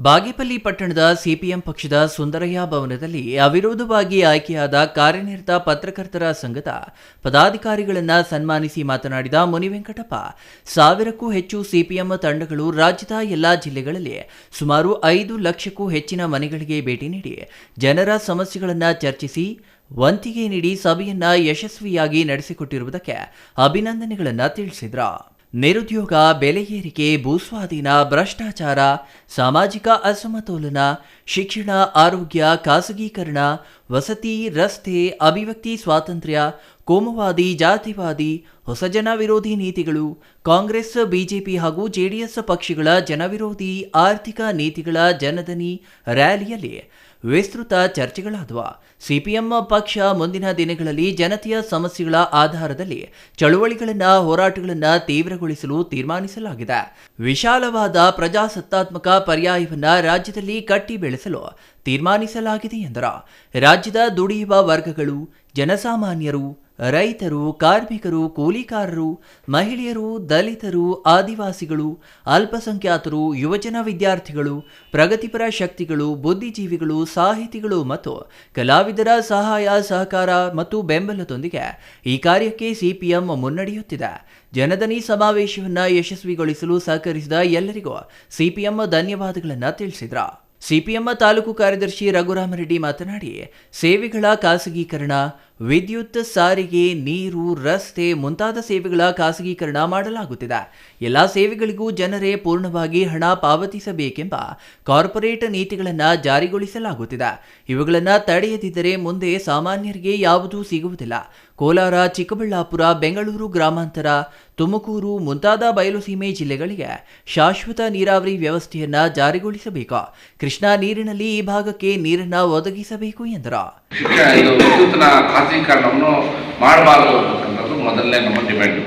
ಬಾಗೇಪಲ್ಲಿ ಪಟ್ಟಣದ ಸಿಪಿಎಂ ಪಕ್ಷದ ಸುಂದರಯ್ಯ ಭವನದಲ್ಲಿ ಅವಿರೋಧವಾಗಿ ಆಯ್ಕೆಯಾದ ಕಾರ್ಯನಿರತ ಪತ್ರಕರ್ತರ ಸಂಘದ ಪದಾಧಿಕಾರಿಗಳನ್ನು ಸನ್ಮಾನಿಸಿ ಮಾತನಾಡಿದ ಮುನಿವೆಂಕಟಪ್ಪ, 1000ಕ್ಕೂ ಹೆಚ್ಚು ಸಿಪಿಎಂ ತಂಡಗಳು ರಾಜ್ಯದ ಎಲ್ಲಾ ಜಿಲ್ಲೆಗಳಲ್ಲಿ ಸುಮಾರು 5 ಲಕ್ಷಕ್ಕೂ ಹೆಚ್ಚಿನ ಮನೆಗಳಿಗೆ ಭೇಟಿ ನೀಡಿ ಜನರ ಸಮಸ್ಯೆಗಳನ್ನು ಚರ್ಚಿಸಿ ವಂತಿಗೆ ನೀಡಿ ಸಭೆಯನ್ನ ಯಶಸ್ವಿಯಾಗಿ ನಡೆಸಿಕೊಟ್ಟಿರುವುದಕ್ಕೆ ಅಭಿನಂದನೆಗಳನ್ನು ತಿಳಿಸಿದರು. ನಿರುದ್ಯೋಗ, ಬೆಲೆ ಏರಿಕೆ, ಭೂಸ್ವಾಧೀನ, ಭ್ರಷ್ಟಾಚಾರ, ಸಾಮಾಜಿಕ ಅಸಮತೋಲನ, ಶಿಕ್ಷಣ, ಆರೋಗ್ಯ, ಖಾಸಗೀಕರಣ, ವಸತಿ, ರಸ್ತೆ, ಅಭಿವ್ಯಕ್ತಿ ಸ್ವಾತಂತ್ರ್ಯ, ಕೋಮುವಾದಿ, ಜಾತಿವಾದಿ, ಹೊಸ ಜನ ವಿರೋಧಿ ನೀತಿಗಳು, ಕಾಂಗ್ರೆಸ್, ಬಿಜೆಪಿ ಹಾಗೂ ಜೆಡಿಎಸ್ ಪಕ್ಷಗಳ ಜನವಿರೋಧಿ ಆರ್ಥಿಕ ನೀತಿಗಳ ಜನದನಿ ರ್ಯಾಲಿಯಲ್ಲಿ ವಿಸ್ತೃತ ಚರ್ಚೆಗಳಾದವು. ಸಿಪಿಎಂ ಪಕ್ಷ ಮುಂದಿನ ದಿನಗಳಲ್ಲಿ ಜನತೆಯ ಸಮಸ್ಯೆಗಳ ಆಧಾರದಲ್ಲಿ ಚಳುವಳಿಗಳನ್ನು, ಹೋರಾಟಗಳನ್ನು ತೀವ್ರಗೊಳಿಸಲು ತೀರ್ಮಾನಿಸಲಾಗಿದೆ. ವಿಶಾಲವಾದ ಪ್ರಜಾಸತ್ತಾತ್ಮಕ ಪರ್ಯಾಯವನ್ನು ರಾಜ್ಯದಲ್ಲಿ ಕಟ್ಟಿ ಬೆಳೆಸಲು ತೀರ್ಮಾನಿಸಲಾಗಿದೆ ಎಂದರು. ರಾಜ್ಯದ ದುಡಿಯುವ ವರ್ಗಗಳು, ಜನಸಾಮಾನ್ಯರು, ರೈತರು, ಕಾರ್ಮಿಕರು, ಕೂಲಿಕಾರರು, ಮಹಿಳೆಯರು, ದಲಿತರು, ಆದಿವಾಸಿಗಳು, ಅಲ್ಪಸಂಖ್ಯಾತರು, ಯುವಜನ ವಿದ್ಯಾರ್ಥಿಗಳು, ಪ್ರಗತಿಪರ ಶಕ್ತಿಗಳು, ಬುದ್ಧಿಜೀವಿಗಳು, ಸಾಹಿತಿಗಳು ಮತ್ತು ಕಲಾವಿದರ ಸಹಾಯ, ಸಹಕಾರ ಮತ್ತು ಬೆಂಬಲದೊಂದಿಗೆ ಈ ಕಾರ್ಯಕ್ಕೆ ಸಿಪಿಎಂ ಮುನ್ನಡೆಯುತ್ತಿದೆ. ಜನದನಿ ಸಮಾವೇಶವನ್ನು ಯಶಸ್ವಿಗೊಳಿಸಲು ಸಹಕರಿಸಿದ ಎಲ್ಲರಿಗೂ ಸಿಪಿಎಂ ಧನ್ಯವಾದಗಳನ್ನು ತಿಳಿಸಿದರು. ಸಿಪಿಎಂ ತಾಲೂಕು ಕಾರ್ಯದರ್ಶಿ ರಘುರಾಮರೆಡ್ಡಿ ಮಾತನಾಡಿ, ಸೇವೆಗಳ ಖಾಸಗೀಕರಣ, ವಿದ್ಯುತ್, ಸಾರಿಗೆ, ನೀರು, ರಸ್ತೆ ಮುಂತಾದ ಸೇವೆಗಳ ಖಾಸಗೀಕರಣ ಮಾಡಲಾಗುತ್ತಿದೆ. ಎಲ್ಲ ಸೇವೆಗಳಿಗೂ ಜನರೇ ಪೂರ್ಣವಾಗಿ ಹಣ ಪಾವತಿಸಬೇಕೆಂಬ ಕಾರ್ಪೊರೇಟ್ ನೀತಿಗಳನ್ನು ಜಾರಿಗೊಳಿಸಲಾಗುತ್ತಿದೆ. ಇವುಗಳನ್ನು ತಡೆಯದಿದ್ದರೆ ಮುಂದೆ ಸಾಮಾನ್ಯರಿಗೆ ಯಾವುದೂ ಸಿಗುವುದಿಲ್ಲ. ಕೋಲಾರ, ಚಿಕ್ಕಬಳ್ಳಾಪುರ, ಬೆಂಗಳೂರು ಗ್ರಾಮಾಂತರ, ತುಮಕೂರು ಮುಂತಾದ ಬಯಲುಸೀಮೆ ಜಿಲ್ಲೆಗಳಿಗೆ ಶಾಶ್ವತ ನೀರಾವರಿ ವ್ಯವಸ್ಥೆಯನ್ನು ಜಾರಿಗೊಳಿಸಬೇಕು. ಕೃಷ್ಣಾ ನೀರಿನಲ್ಲಿ ಈ ಭಾಗಕ್ಕೆ ನೀರನ್ನು ಒದಗಿಸಬೇಕು ಎಂದರು. ಇದು ವಿದ್ಯುತ್ನ ಖಾಸಗೀಕರಣವನ್ನು ಮಾಡಬಾರದು ಅಂತಕ್ಕಂಥದ್ದು ಮೊದಲನೇ ನಮ್ಮ ಡಿಮ್ಯಾಂಡು.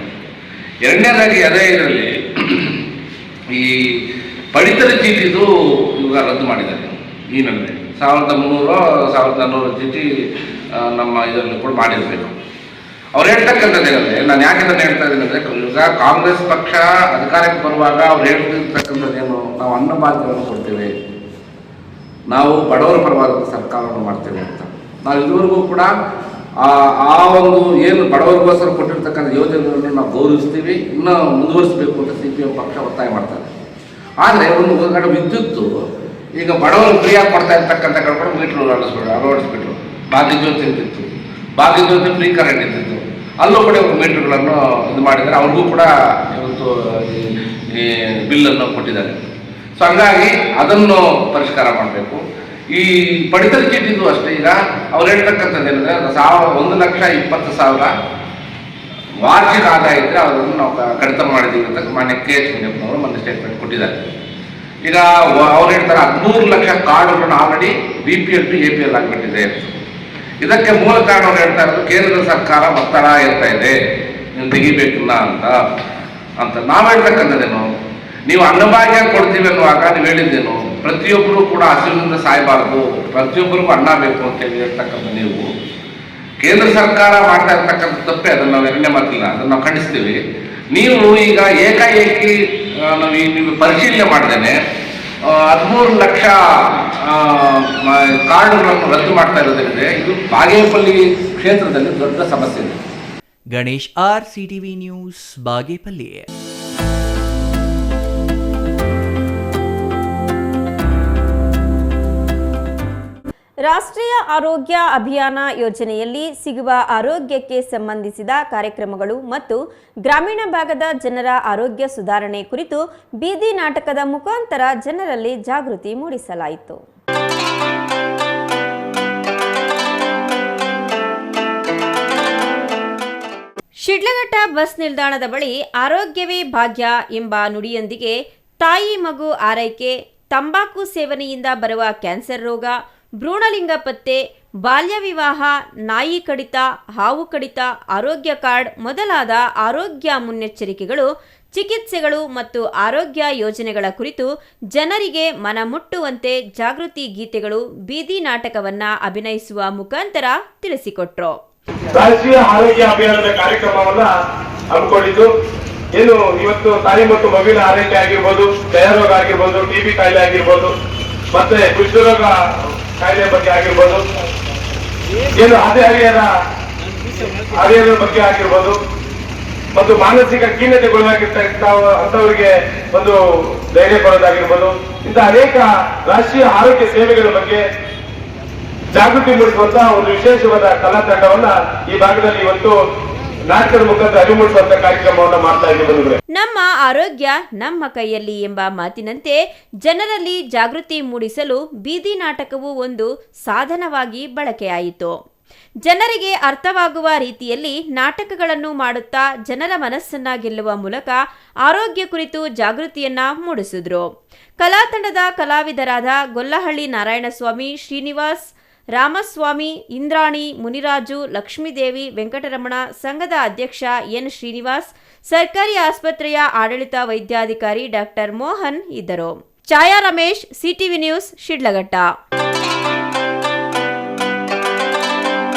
ಎರಡನೇದಾಗಿ ಅದೇ ಇದರಲ್ಲಿ ಈ ಪಡಿತರ ಚೀಟಿದು ಇವಾಗ ರದ್ದು ಮಾಡಿದ್ದಾರೆ. ಈ ನಡುವೆ 1300 ಚೀಟಿ ನಮ್ಮ ಇದರಲ್ಲಿ ಕೂಡ ಮಾಡಿರಬೇಕು. ಅವ್ರು ಹೇಳ್ತಕ್ಕಂಥದ್ದೇನಂದರೆ, ನಾನು ಯಾಕೆ ಇದನ್ನು ಹೇಳ್ತಾ ಇದ್ದೀನಿ ಅಂದರೆ, ಈಗ ಕಾಂಗ್ರೆಸ್ ಪಕ್ಷ ಅಧಿಕಾರಕ್ಕೆ ಬರುವಾಗ ಅವ್ರು ಹೇಳ್ತಿರ್ತಕ್ಕಂಥದ್ದೇನು, ನಾವು ಅನ್ನಭಾಗ್ಯವನ್ನು ಕೊಡ್ತೇವೆ, ನಾವು ಬಡವರ ಪರವಾದ ಸರ್ಕಾರವನ್ನು ಮಾಡ್ತೇವೆ ಅಂತ. ನಾವು ಇದುವರೆಗೂ ಕೂಡ ಆ ಒಂದು ಏನು ಬಡವರಿಗೋಸ್ಕರ ಕೊಟ್ಟಿರ್ತಕ್ಕಂಥ ಯೋಜನೆಗಳನ್ನು ನಾವು ಗೌರವಿಸ್ತೀವಿ, ಇನ್ನೂ ಮುಂದುವರಿಸಬೇಕು ಅಂತ ಸಿಪಿಎಂ ಪಕ್ಷ ಒತ್ತಾಯ ಮಾಡ್ತಾರೆ. ಆದರೆ ಒಂದು ಕಡೆ ವಿದ್ಯುತ್ತು ಈಗ ಬಡವರು ಫ್ರೀಯಾಗಿ ಕೊಡ್ತಾ ಇರ್ತಕ್ಕಂಥ ಕಡೆ ಮೀಟ್ರು ಅಳವಡಿಸ್ಬಿಟ್ರು. ಭಾಗ್ಯಜ್ಯೋತಿ ಇರ್ತಿತ್ತು, ಭಾಗ್ಯಜ್ಯೋತಿ ಫ್ರೀ ಕರೆಂಟ್ ಇರ್ತಿತ್ತು, ಅಲ್ಲೂ ಕೂಡ ಇವರು ಮೀಟ್ರುಗಳನ್ನು ಇದು ಮಾಡಿದ್ದಾರೆ. ಅವ್ರಿಗೂ ಕೂಡ ಇವತ್ತು ಈ ಬಿಲ್ಲನ್ನು ಕೊಟ್ಟಿದ್ದಾರೆ. ಸೊ ಹಂಗಾಗಿ ಅದನ್ನು ಪರಿಷ್ಕಾರ ಮಾಡಬೇಕು. ಈ ಪಡಿತರ ಚೀಟಿದು ಅಷ್ಟೇ. ಈಗ ಅವ್ರು ಹೇಳ್ತಕ್ಕಂಥದ್ದು ಏನಂದರೆ, 1,20,000 ವಾರ್ಷಿಕ ಆದಾಯ ಇದ್ದರೆ ಅದನ್ನು ನಾವು ಕಡಿತ ಮಾಡಿದ್ದೀವಿ ಅಂತ ಮಾನ್ಯ KH ಮುನಿಯಪ್ಪನವರು ಮೊನ್ನೆ ಸ್ಟೇಟ್ಮೆಂಟ್ ಕೊಟ್ಟಿದ್ದಾರೆ. ಈಗ ಅವ್ರು ಹೇಳ್ತಾರೆ 13 ಲಕ್ಷ ಕಾರ್ಡ್ಗಳನ್ನು ಆಲ್ರೆಡಿ BPL to APL ಆಗಿಬಿಟ್ಟಿದೆ. ಇದಕ್ಕೆ ಮೂಲ ಕಾರಣ ಅವ್ರು ಹೇಳ್ತಾ ಇರೋದು, ಕೇಂದ್ರ ಸರ್ಕಾರ ಒತ್ತಡ ಇರ್ತಾ ಇದೆ, ನೀವು ತೆಗಿಬೇಕಿಲ್ಲ ಅಂತ. ನಾವು ಹೇಳ್ತಕ್ಕಂಥದ್ದೇನು, ನೀವು ಅನ್ನಭಾಗ್ಯ ಕೊಡ್ತೀವಿ ಅನ್ನುವಾಗ ನೀವು ಹೇಳಿದ್ದೇನು, ಪ್ರತಿಯೊಬ್ಬರು ಕೂಡ ಹಸಿವಿನಿಂದ ಸಾಯಬಾರದು, ಪ್ರತಿಯೊಬ್ಬರಿಗೂ ಅನ್ನ ಬೇಕು ಅಂತೇಳಿ ಹೇಳ್ತಕ್ಕಂಥ ನೀವು ಕೇಂದ್ರ ಸರ್ಕಾರ ಮಾಡ್ತಾ ಇರ್ತಕ್ಕಂಥ ತಪ್ಪೆ. ಅದನ್ನು ನಾವು ಎರಡನೇ ಮಾತಿಲ್ಲ, ಅದನ್ನು ನಾವು ಖಂಡಿಸ್ತೀವಿ. ನೀವು ಈಗ ಏಕಾಏಕಿ ನೀವು ಪರಿಶೀಲನೆ ಮಾಡ್ದೇನೆ 13 ಲಕ್ಷ ಕಾರ್ಡ್ಗಳನ್ನು ರದ್ದು ಮಾಡ್ತಾ ಇರೋದ್ರಿಂದ ಇದು ಬಾಗೇಪಲ್ಲಿ ಕ್ಷೇತ್ರದಲ್ಲಿ ದೊಡ್ಡ ಸಮಸ್ಯೆ ಇದೆ. Ganesh R, CTV news, Bagepalli. ರಾಷ್ಟ್ರೀಯ ಆರೋಗ್ಯ ಅಭಿಯಾನ ಯೋಜನೆಯಲ್ಲಿ ಸಿಗುವ ಆರೋಗ್ಯಕ್ಕೆ ಸಂಬಂಧಿಸಿದ ಕಾರ್ಯಕ್ರಮಗಳು ಮತ್ತು ಗ್ರಾಮೀಣ ಭಾಗದ ಜನರ ಆರೋಗ್ಯ ಸುಧಾರಣೆ ಕುರಿತು ಬೀದಿ ನಾಟಕದ ಮುಖಾಂತರ ಜನರಲ್ಲಿ ಜಾಗೃತಿ ಮೂಡಿಸಲಾಯಿತು. ಶಿಡ್ಲಘಟ್ಟ ಬಸ್ ನಿಲ್ದಾಣದ ಬಳಿ ಆರೋಗ್ಯವೇ ಭಾಗ್ಯ ಎಂಬ ನುಡಿಯೊಂದಿಗೆ ತಾಯಿ ಮಗು ಆರೈಕೆ, ತಂಬಾಕು ಸೇವನೆಯಿಂದ ಬರುವ ಕ್ಯಾನ್ಸರ್ ರೋಗ, ಭ್ರೂಣಲಿಂಗ ಪತ್ತೆ, ಬಾಲ್ಯ ವಿವಾಹ, ನಾಯಿ ಕಡಿತ, ಹಾವು ಕಡಿತ, ಆರೋಗ್ಯ ಕಾರ್ಡ್ ಮೊದಲಾದ ಆರೋಗ್ಯ ಮುನ್ನೆಚ್ಚರಿಕೆಗಳು, ಚಿಕಿತ್ಸೆಗಳು ಮತ್ತು ಆರೋಗ್ಯ ಯೋಜನೆಗಳ ಕುರಿತು ಜನರಿಗೆ ಮನಮುಟ್ಟುವಂತೆ ಜಾಗೃತಿ ಗೀತೆಗಳು, ಬೀದಿ ನಾಟಕವನ್ನು ಅಭಿನಯಿಸುವ ಮುಖಾಂತರ ತಿಳಿಸಿಕೊಟ್ರು. ರಾಷ್ಟ್ರೀಯ ಆರೋಗ್ಯ ಅಭಿಯಾನದ ಕಾರ್ಯಕ್ರಮವನ್ನ ಹಮ್ಮಿಕೊಂಡಿದ್ದು, ಏನು ಇವತ್ತು ತಾಯಿ ಮತ್ತು ಮಗುವಿನ ಆರೈಕೆ ಆಗಿರ್ಬೋದು, ಕ್ಷಯರೋಗ ಆಗಿರ್ಬೋದು, TB ಕಾಯಿಲೆ ಆಗಿರ್ಬೋದು, ಮತ್ತೆ ಕುಷ್ಠರೋಗ ಕಾಯಿಲೆ ಬಗ್ಗೆ ಆಗಿರ್ಬೋದು, ಏನು ಹದಿಹರೆಯರ ಬಗ್ಗೆ ಆಗಿರ್ಬೋದು, ಮತ್ತು ಮಾನಸಿಕ ಖಿನ್ನತೆಗೊಳಗಾಗಿರ್ತಕ್ಕಂಥವರಿಗೆ ಒಂದು ಧೈರ್ಯ ಕೊಡೋದಾಗಿರ್ಬೋದು, ಇಂಥ ಅನೇಕ ರಾಷ್ಟ್ರೀಯ ಆರೋಗ್ಯ ಸೇವೆಗಳ ಬಗ್ಗೆ ಜಾಗೃತಿ ಮೂಡಿಸುವಂತಹ ಒಂದು ವಿಶೇಷವಾದ ಕಲಾ ತಂಡವನ್ನ ಈ ಭಾಗದಲ್ಲಿ ಇವತ್ತು ನಾಟಕದ ಮುಖಾಂತರ ಅರಿವು ಮೂಡಿಸುವಂತ ಕಾರ್ಯಕ್ರಮವನ್ನು ಮಾಡ್ತಾ ಇದ್ದೀವಿ ಬಂಧುಗಳೇ. ನಮ್ಮ ಆರೋಗ್ಯ ನಮ್ಮ ಕೈಯಲ್ಲಿ ಎಂಬ ಮಾತಿನಂತೆ ಜನರಲ್ಲಿ ಜಾಗೃತಿ ಮೂಡಿಸಲು ಬೀದಿ ನಾಟಕವು ಒಂದು ಸಾಧನವಾಗಿ ಬಳಕೆಯಾಯಿತು. ಜನರಿಗೆ ಅರ್ಥವಾಗುವ ರೀತಿಯಲ್ಲಿ ನಾಟಕಗಳನ್ನು ಮಾಡುತ್ತಾ ಜನರ ಮನಸ್ಸನ್ನ ಗೆಲ್ಲುವ ಮೂಲಕ ಆರೋಗ್ಯ ಕುರಿತು ಜಾಗೃತಿಯನ್ನ ಮೂಡಿಸಿದ್ರು. ಕಲಾ ತಂಡದ ಕಲಾವಿದರಾದ ಗೊಲ್ಲಹಳ್ಳಿ ನಾರಾಯಣಸ್ವಾಮಿ, ಶ್ರೀನಿವಾಸ್, ರಾಮಸ್ವಾಮಿ, ಇಂದ್ರಾಣಿ, ಮುನಿರಾಜು, ಲಕ್ಷ್ಮೀದೇವಿ, ವೆಂಕಟರಮಣ, ಸಂಘದ ಅಧ್ಯಕ್ಷ ಎನ್ ಶ್ರೀನಿವಾಸ್, ಸರ್ಕಾರಿ ಆಸ್ಪತ್ರೆಯ ಆಡಳಿತ ವೈದ್ಯಾಧಿಕಾರಿ ಡಾಕ್ಟರ್ ಮೋಹನ್ ಇದ್ದರು. ಛಾಯಾ ರಮೇಶ್, ಸಿಟಿವಿ ನ್ಯೂಸ್, ಶಿಡ್ಲಘಟ್ಟ.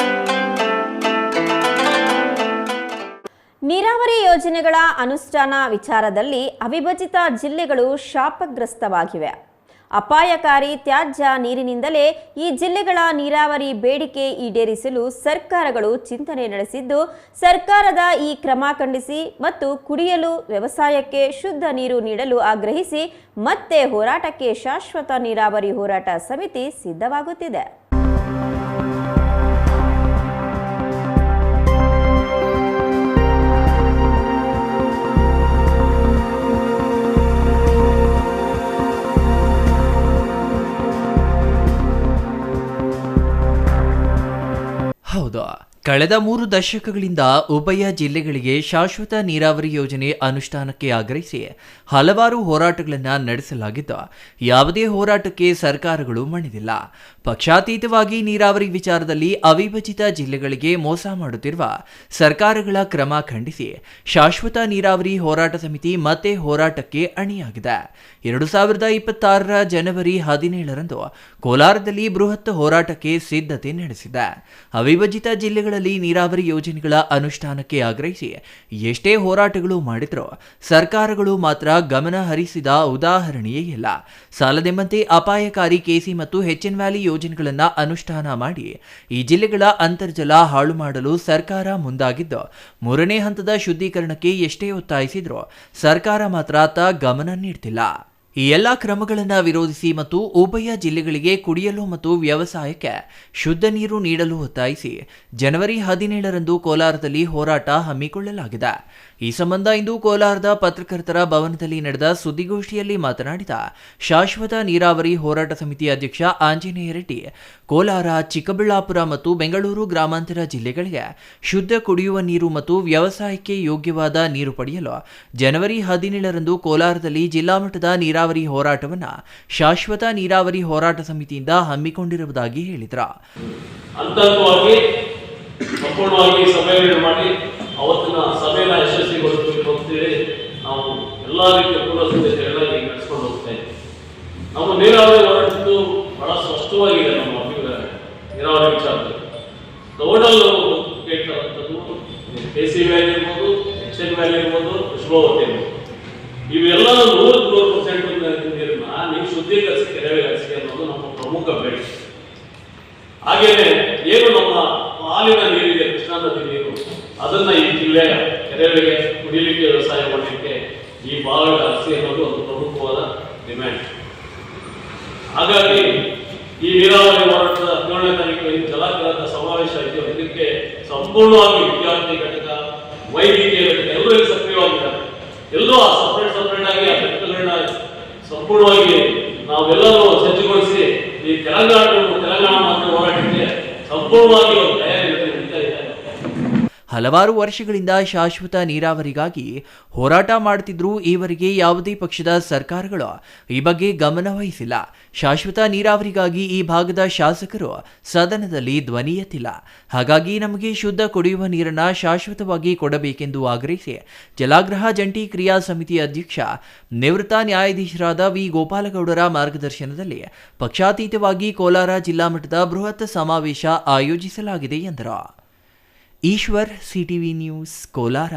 ನೀರಾವರಿ ಯೋಜನೆಗಳ ಅನುಷ್ಠಾನ ವಿಚಾರದಲ್ಲಿ ಅವಿಭಜಿತ ಜಿಲ್ಲೆಗಳು ಶಾಪಗ್ರಸ್ತವಾಗಿವೆ. ಅಪಾಯಕಾರಿ ತ್ಯಾಜ್ಯ ನೀರಿನಿಂದಲೇ ಈ ಜಿಲ್ಲೆಗಳ ನೀರಾವರಿ ಬೇಡಿಕೆ ಈಡೇರಿಸಲು ಸರ್ಕಾರಗಳು ಚಿಂತನೆ ನಡೆಸಿದ್ದು, ಸರ್ಕಾರದ ಈ ಕ್ರಮ ಖಂಡಿಸಿ ಮತ್ತು ಕುಡಿಯಲು, ವ್ಯವಸಾಯಕ್ಕೆ ಶುದ್ಧ ನೀರು ನೀಡಲು ಆಗ್ರಹಿಸಿ ಮತ್ತೆ ಹೋರಾಟಕ್ಕೆ ಶಾಶ್ವತ ನೀರಾವರಿ ಹೋರಾಟ ಸಮಿತಿ ಸಿದ್ಧವಾಗುತ್ತಿದೆ. ಹೌದು, ಕಳೆದ 3 ದಶಕಗಳಿಂದ ಉಭಯ ಜಿಲ್ಲೆಗಳಿಗೆ ಶಾಶ್ವತ ನೀರಾವರಿ ಯೋಜನೆ ಅನುಷ್ಠಾನಕ್ಕೆ ಆಗ್ರಹಿಸಿ ಹಲವಾರು ಹೋರಾಟಗಳನ್ನು ನಡೆಸಲಾಗಿದ್ದು, ಯಾವುದೇ ಹೋರಾಟಕ್ಕೆ ಸರ್ಕಾರಗಳು ಮಣಿದಿಲ್ಲ. ಪಕ್ಷಾತೀತವಾಗಿ ನೀರಾವರಿ ವಿಚಾರದಲ್ಲಿ ಅವಿಭಜಿತ ಜಿಲ್ಲೆಗಳಿಗೆ ಮೋಸ ಮಾಡುತ್ತಿರುವ ಸರ್ಕಾರಗಳ ಕ್ರಮ ಖಂಡಿಸಿ ಶಾಶ್ವತ ನೀರಾವರಿ ಹೋರಾಟ ಸಮಿತಿ ಮತ್ತೆ ಹೋರಾಟಕ್ಕೆ ಅಣಿಯಾಗಿದೆ. 2026ರ ಜನವರಿ 17ರಂದು ಕೋಲಾರದಲ್ಲಿ ಬೃಹತ್ ಹೋರಾಟಕ್ಕೆ ಸಿದ್ಧತೆ ನಡೆಸಿದೆ. ಅವಿಭಜಿತ ಜಿಲ್ಲೆಗಳಲ್ಲಿ ನೀರಾವರಿ ಯೋಜನೆಗಳ ಅನುಷ್ಠಾನಕ್ಕೆ ಆಗ್ರಹಿಸಿ ಎಷ್ಟೇ ಹೋರಾಟಗಳು ಮಾಡಿದ್ರೂ ಸರ್ಕಾರಗಳು ಮಾತ್ರ ಗಮನ ಹರಿಸಿದ ಉದಾಹರಣೆಯೇ ಇಲ್ಲ. ಸಾಲದೆಂಬಂತೆ ಅಪಾಯಕಾರಿ ಕೆಸಿ ಮತ್ತು ಎಚ್ಎನ್ ವ್ಯಾಲಿ ಯೋಜನೆಗಳನ್ನು ಅನುಷ್ಠಾನ ಮಾಡಿ ಈ ಜಿಲ್ಲೆಗಳ ಅಂತರ್ಜಲ ಹಾಳು ಮಾಡಲು ಸರ್ಕಾರ ಮುಂದಾಗಿದ್ದು, 3ನೇ ಹಂತದ ಶುದ್ಧೀಕರಣಕ್ಕೆ ಎಷ್ಟೇ ಒತ್ತಾಯಿಸಿದ್ರೂ ಸರ್ಕಾರ ಮಾತ್ರ ಗಮನ ನೀಡ್ತಿಲ್ಲ. ಈ ಎಲ್ಲ ಕ್ರಮಗಳನ್ನು ವಿರೋಧಿಸಿ ಮತ್ತು ಉಭಯ ಜಿಲ್ಲೆಗಳಿಗೆ ಕುಡಿಯಲು ಮತ್ತು ವ್ಯವಸಾಯಕ್ಕೆ ಶುದ್ಧ ನೀರು ನೀಡಲು ಒತ್ತಾಯಿಸಿ ಜನವರಿ 17ರಂದು ಕೋಲಾರದಲ್ಲಿ ಹೋರಾಟ ಹಮ್ಮಿಕೊಳ್ಳಲಾಗಿದೆ. ಈ ಸಂಬಂಧ ಇಂದು ಕೋಲಾರದ ಪತ್ರಕರ್ತರ ಭವನದಲ್ಲಿ ನಡೆದ ಸುದ್ದಿಗೋಷ್ಠಿಯಲ್ಲಿ ಮಾತನಾಡಿದ ಶಾಶ್ವತ ನೀರಾವರಿ ಹೋರಾಟ ಸಮಿತಿ ಅಧ್ಯಕ್ಷ ಆಂಜನೇಯ ರೆಡ್ಡಿ, ಕೋಲಾರ, ಚಿಕ್ಕಬಳ್ಳಾಪುರ ಮತ್ತು ಬೆಂಗಳೂರು ಗ್ರಾಮಾಂತರ ಜಿಲ್ಲೆಗಳಿಗೆ ಶುದ್ಧ ಕುಡಿಯುವ ನೀರು ಮತ್ತು ವ್ಯವಸಾಯಕ್ಕೆ ಯೋಗ್ಯವಾದ ನೀರು ಪಡೆಯಲು ಜನವರಿ 17ರಂದು ಕೋಲಾರದಲ್ಲಿ ಜಿಲ್ಲಾ ಮಟ್ಟದ ನೀರಾವರಿ ಹೋರಾಟವನ್ನು ಶಾಶ್ವತ ನೀರಾವರಿ ಹೋರಾಟ ಸಮಿತಿಯಿಂದ ಹಮ್ಮಿಕೊಂಡಿರುವುದಾಗಿ ಹೇಳಿದರು. ಸಂಪೂರ್ಣವಾಗಿ ಸಭೆಯನ್ನು ಮಾಡಿ ಅವತ್ತಿನ ಸಭೆಯನ್ನು ಯಶಸ್ವಿಗೊಳಿಸಬೇಕು ಅಂತೇಳಿ ನಾವು ಎಲ್ಲ ರೀತಿಯ ಪೂರ್ವಸಿದ್ಧತೆಗಳನ್ನ ಈಗ ನಡೆಸ್ಕೊಂಡು ಹೋಗ್ತಾ ಇದ್ದೀವಿ. ನಮ್ಮ ನೀರಾವರಿ ಹೋರಾಟದ್ದು ಬಹಳ ಸ್ಪಷ್ಟವಾಗಿದೆ. ನಮ್ಮ ನೀರಾವರಿ ವಿಚಾರದಲ್ಲಿ ಟೋಟಲ್ ಕೇಳ್ತಕ್ಕಂಥದ್ದು ಕೆಸಿ ವ್ಯಾಲಿ ಇರ್ಬೋದು, ಎಚ್ಎನ್ ವ್ಯಾಲಿ ಇರ್ಬೋದು, ಕೃಷ್ಣಾವತಿ ಇರ್ಬೋದು, ಇವೆಲ್ಲ 100% ನೀರನ್ನ ನೀವು ಶುದ್ಧೀಕರಿಸಿ ಕೆರೆಗಳಿಸಿ ಅನ್ನೋದು ನಮ್ಮ ಪ್ರಮುಖ ಬೇಡಿಕೆ. ಹಾಗೇನೆ ಏನು ನಮ್ಮ ಹಾಲಿನ ನೀರಿಗೆ ಕೃಷ್ಣಾ ನದಿ ನೀರು ಅದನ್ನ ಈ ಜಿಲ್ಲೆಯ ಕೆರೆಗಳಿಗೆ ಕುಡಿಯಲಿಕ್ಕೆ, ವ್ಯವಸಾಯ ಮಾಡಲಿಕ್ಕೆ ಈ ಭಾಗದ ಹರಿಸಿ ಅನ್ನೋದು ಒಂದು ಪ್ರಮುಖವಾದ ಡಿಮ್ಯಾಂಡ್. ಹಾಗಾಗಿ ಈ ನೀರಾವರಿ ಹೋರಾಟದ 17ನೇ ತಾರೀಕು ಜಲಾಗ್ರಹದ ಸಮಾವೇಶ ಇದೆಯೋ ಇದಕ್ಕೆ ಸಂಪೂರ್ಣವಾಗಿ ವಿದ್ಯಾರ್ಥಿ ಘಟಕ, ವೈದ್ಯಕೀಯ ಘಟಕ ಎಲ್ಲರೂ ಇಲ್ಲಿ ಸಕ್ರಿಯವಾಗಿದ್ದಾರೆ. ಎಲ್ಲರೂ ಸಪರೇಟ್ ಆಗಿ ಆ ಘಟಕಗಳನ್ನ ಸಂಪೂರ್ಣವಾಗಿ ನಾವೆಲ್ಲರೂ ಸಜ್ಜುಗೊಳಿಸಿ ಈ ತೆಲಂಗಾಣ ಮಾತ್ರ ಹೋರಾಟಕ್ಕೆ ಸಂಪೂರ್ಣವಾಗಿ ತಯಾರಿ ನಡೀತಾ ಇದೆ. ಹಲವಾರು ವರ್ಷಗಳಿಂದ ಶಾಶ್ವತ ನೀರಾವರಿಗಾಗಿ ಹೋರಾಟ ಮಾಡುತ್ತಿದ್ದರೂ ಈವರೆಗೆ ಯಾವುದೇ ಪಕ್ಷದ ಸರ್ಕಾರಗಳು ಈ ಬಗ್ಗೆ ಗಮನ ವಹಿಸಿಲ್ಲ. ಶಾಶ್ವತ ನೀರಾವರಿಗಾಗಿ ಈ ಭಾಗದ ಶಾಸಕರು ಸದನದಲ್ಲಿ ಧ್ವನಿ ಎತ್ತಿಲ್ಲ. ಹಾಗಾಗಿ ನಮಗೆ ಶುದ್ಧ ಕುಡಿಯುವ ನೀರನ್ನು ಶಾಶ್ವತವಾಗಿ ಕೊಡಬೇಕೆಂದು ಆಗ್ರಹಿಸಿ ಜಲಾಗ್ರಹ ಜಂಟಿ ಕ್ರಿಯಾ ಸಮಿತಿ ಅಧ್ಯಕ್ಷ ನಿವೃತ್ತ ನ್ಯಾಯಾಧೀಶರಾದ ವಿ ಗೋಪಾಲಗೌಡರ ಮಾರ್ಗದರ್ಶನದಲ್ಲಿ ಪಕ್ಷಾತೀತವಾಗಿ ಕೋಲಾರ ಜಿಲ್ಲಾ ಮಟ್ಟದ ಬೃಹತ್ ಸಮಾವೇಶ ಆಯೋಜಿಸಲಾಗಿದೆ ಎಂದರು. Eshwar, CTV news, Kolar.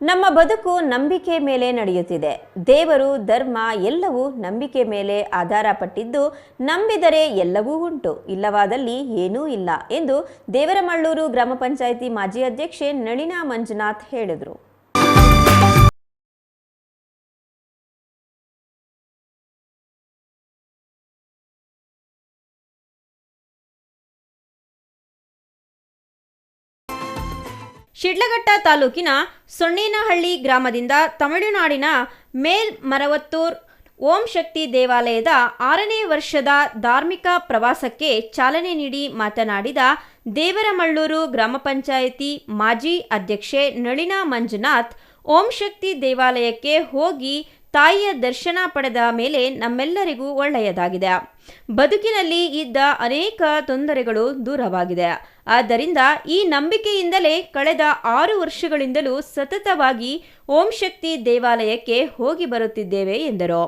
ನಮ್ಮ ಬದುಕು ನಂಬಿಕೆ ಮೇಲೆ ನಡೆಯುತ್ತಿದೆ. ದೇವರು, ಧರ್ಮ ಎಲ್ಲವೂ ನಂಬಿಕೆ ಮೇಲೆ ಆಧಾರ ಪಟ್ಟಿದ್ದು, ನಂಬಿದರೆ ಎಲ್ಲವೂ ಉಂಟು, ಇಲ್ಲವಾದಲ್ಲಿ ಏನೂ ಇಲ್ಲ ಎಂದು ದೇವರಮಳ್ಳೂರು ಗ್ರಾಮ ಪಂಚಾಯಿತಿ ಮಾಜಿ ಅಧ್ಯಕ್ಷೆ ನಳಿನಾ ಮಂಜುನಾಥ್ ಹೇಳಿದರು. ಶಿಡ್ಲಘಟ್ಟ ತಾಲೂಕಿನ ಸೊಣ್ಣೇನಹಳ್ಳಿ ಗ್ರಾಮದಿಂದ ತಮಿಳುನಾಡಿನ ಮೇಲ್ಮರವತ್ತೂರ್ ಓಂ ಶಕ್ತಿ ದೇವಾಲಯದ 6ನೇ ವರ್ಷದ ಧಾರ್ಮಿಕ ಪ್ರವಾಸಕ್ಕೆ ಚಾಲನೆ ನೀಡಿ ಮಾತನಾಡಿದ ದೇವರಮಳ್ಳೂರು ಗ್ರಾಮ ಪಂಚಾಯಿತಿ ಮಾಜಿ ಅಧ್ಯಕ್ಷೆ ನಳಿನಾ ಮಂಜುನಾಥ್, ಓಂ ಶಕ್ತಿ ದೇವಾಲಯಕ್ಕೆ ಹೋಗಿ ತಾಯಿಯ ದರ್ಶನ ಪಡೆದ ಮೇಲೆ ನಮ್ಮೆಲ್ಲರಿಗೂ ಒಳ್ಳೆಯದಾಗಿದೆ. ಬದುಕಿನಲ್ಲಿ ಇದ್ದ ಅನೇಕ ತೊಂದರೆಗಳು ದೂರವಾಗಿದೆ. ಆದ್ದರಿಂದ ಈ ನಂಬಿಕೆಯಿಂದಲೇ ಕಳೆದ 6 ವರ್ಷಗಳಿಂದಲೂ ಸತತವಾಗಿ ಓಂ ಶಕ್ತಿ ದೇವಾಲಯಕ್ಕೆ ಹೋಗಿ ಬರುತ್ತಿದ್ದೇವೆ ಎಂದರು.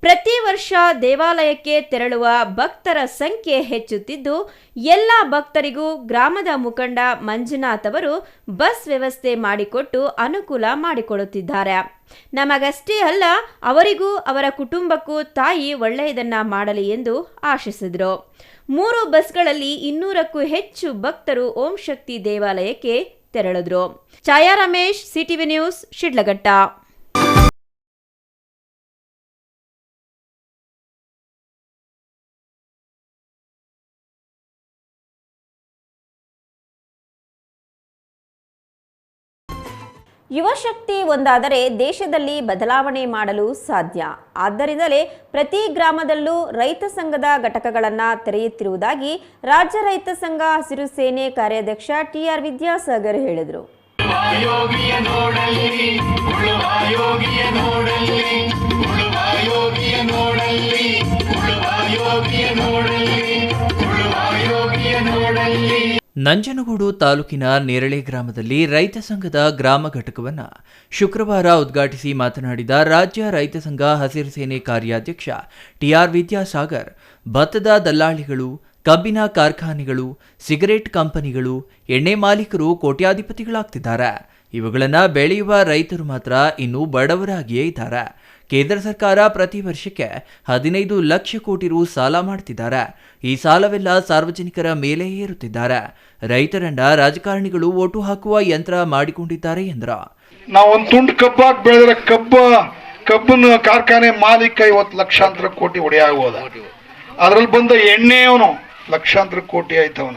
ಪ್ರತಿ ವರ್ಷ ದೇವಾಲಯಕ್ಕೆ ತೆರಳುವ ಭಕ್ತರ ಸಂಖ್ಯೆ ಹೆಚ್ಚುತ್ತಿದ್ದು, ಎಲ್ಲ ಭಕ್ತರಿಗೂ ಗ್ರಾಮದ ಮುಖಂಡ ಮಂಜುನಾಥ್ ಅವರು ಬಸ್ ವ್ಯವಸ್ಥೆ ಮಾಡಿಕೊಟ್ಟು ಅನುಕೂಲ ಮಾಡಿಕೊಡುತ್ತಿದ್ದಾರೆ. ನಮಗಷ್ಟೇ ಅಲ್ಲ, ಅವರಿಗೂ ಅವರ ಕುಟುಂಬಕ್ಕೂ ತಾಯಿ ಒಳ್ಳೆಯದನ್ನ ಮಾಡಲಿ ಎಂದು ಆಶಿಸಿದರು. 3 ಬಸ್ಗಳಲ್ಲಿ 200ಕ್ಕೂ ಹೆಚ್ಚು ಭಕ್ತರು ಓಂ ಶಕ್ತಿ ದೇವಾಲಯಕ್ಕೆ ತೆರಳಿದ್ರು. ಛಾಯಾ ರಮೇಶ್, ಸಿಟಿವಿ ನ್ಯೂಸ್, ಶಿಡ್ಲಘಟ್ಟ. ಯುವಶಕ್ತಿ ಒಂದಾದರೆ ದೇಶದಲ್ಲಿ ಬದಲಾವಣೆ ಮಾಡಲು ಸಾಧ್ಯ. ಆದ್ದರಿಂದಲೇ ಪ್ರತಿ ಗ್ರಾಮದಲ್ಲೂ ರೈತ ಸಂಘದ ಘಟಕಗಳನ್ನು ತೆರೆಯುತ್ತಿರುವುದಾಗಿ ರಾಜ್ಯ ರೈತ ಸಂಘ ಹಸಿರು ಸೇನೆ ಕಾರ್ಯಾಧ್ಯಕ್ಷ ಟಿಆರ್ ವಿದ್ಯಾಸಾಗರ್ ಹೇಳಿದರು. ನಂಜನಗೂಡು ತಾಲೂಕಿನ ನೇರಳೆ ಗ್ರಾಮದಲ್ಲಿ ರೈತ ಸಂಘದ ಗ್ರಾಮ ಘಟಕವನ್ನು ಶುಕ್ರವಾರ ಉದ್ಘಾಟಿಸಿ ಮಾತನಾಡಿದ ರಾಜ್ಯ ರೈತ ಸಂಘ ಹಸಿರು ಸೇನೆ ಕಾರ್ಯಾಧ್ಯಕ್ಷ ಟಿಆರ್ ವಿದ್ಯಾಸಾಗರ್, ಭತ್ತದ ದಲ್ಲಾಳಿಗಳು, ಕಬ್ಬಿನ ಕಾರ್ಖಾನೆಗಳು, ಸಿಗರೆಟ್ ಕಂಪನಿಗಳು, ಎಣ್ಣೆ ಮಾಲೀಕರು ಕೋಟ್ಯಾಧಿಪತಿಗಳಾಗ್ತಿದ್ದಾರೆ. ಇವುಗಳನ್ನು ಬೆಳೆಯುವ ರೈತರು ಮಾತ್ರ ಇನ್ನೂ ಬಡವರಾಗಿಯೇ ಇದ್ದಾರೆ. ಕೇಂದ್ರ ಸರ್ಕಾರ ಪ್ರತಿ ವರ್ಷಕ್ಕೆ 15 ಲಕ್ಷ ಕೋಟಿ ರು ಸಾಲ ಮಾಡ್ತಿದ್ದಾರೆ. ಈ ಸಾಲವೆಲ್ಲ ಸಾರ್ವಜನಿಕರ ಮೇಲೆ ಏರುತ್ತಿದ್ದಾರೆ. ರೈತರನ್ನ ರಾಜಕಾರಣಿಗಳು ಓಟು ಹಾಕುವ ಯಂತ್ರ ಮಾಡಿಕೊಂಡಿದ್ದಾರೆ ಎಂದ್ರ. ನಾವು ಒಂದು ತುಂಡು ಕಬ್ಬಾಗಿ ಬೆಳೆದ್ರೆ ಕಬ್ಬನ ಕಾರ್ಖಾನೆ ಮಾಲೀಕ 50 ಲಕ್ಷಾಂತರ ಕೋಟಿ ಹೊಡೆಯಾಗೋದ. ಅದ್ರಲ್ಲಿ ಬಂದ ಎಣ್ಣೆಯವನು ಲಕ್ಷಾಂತರ ಕೋಟಿ ಆಯ್ತವನ.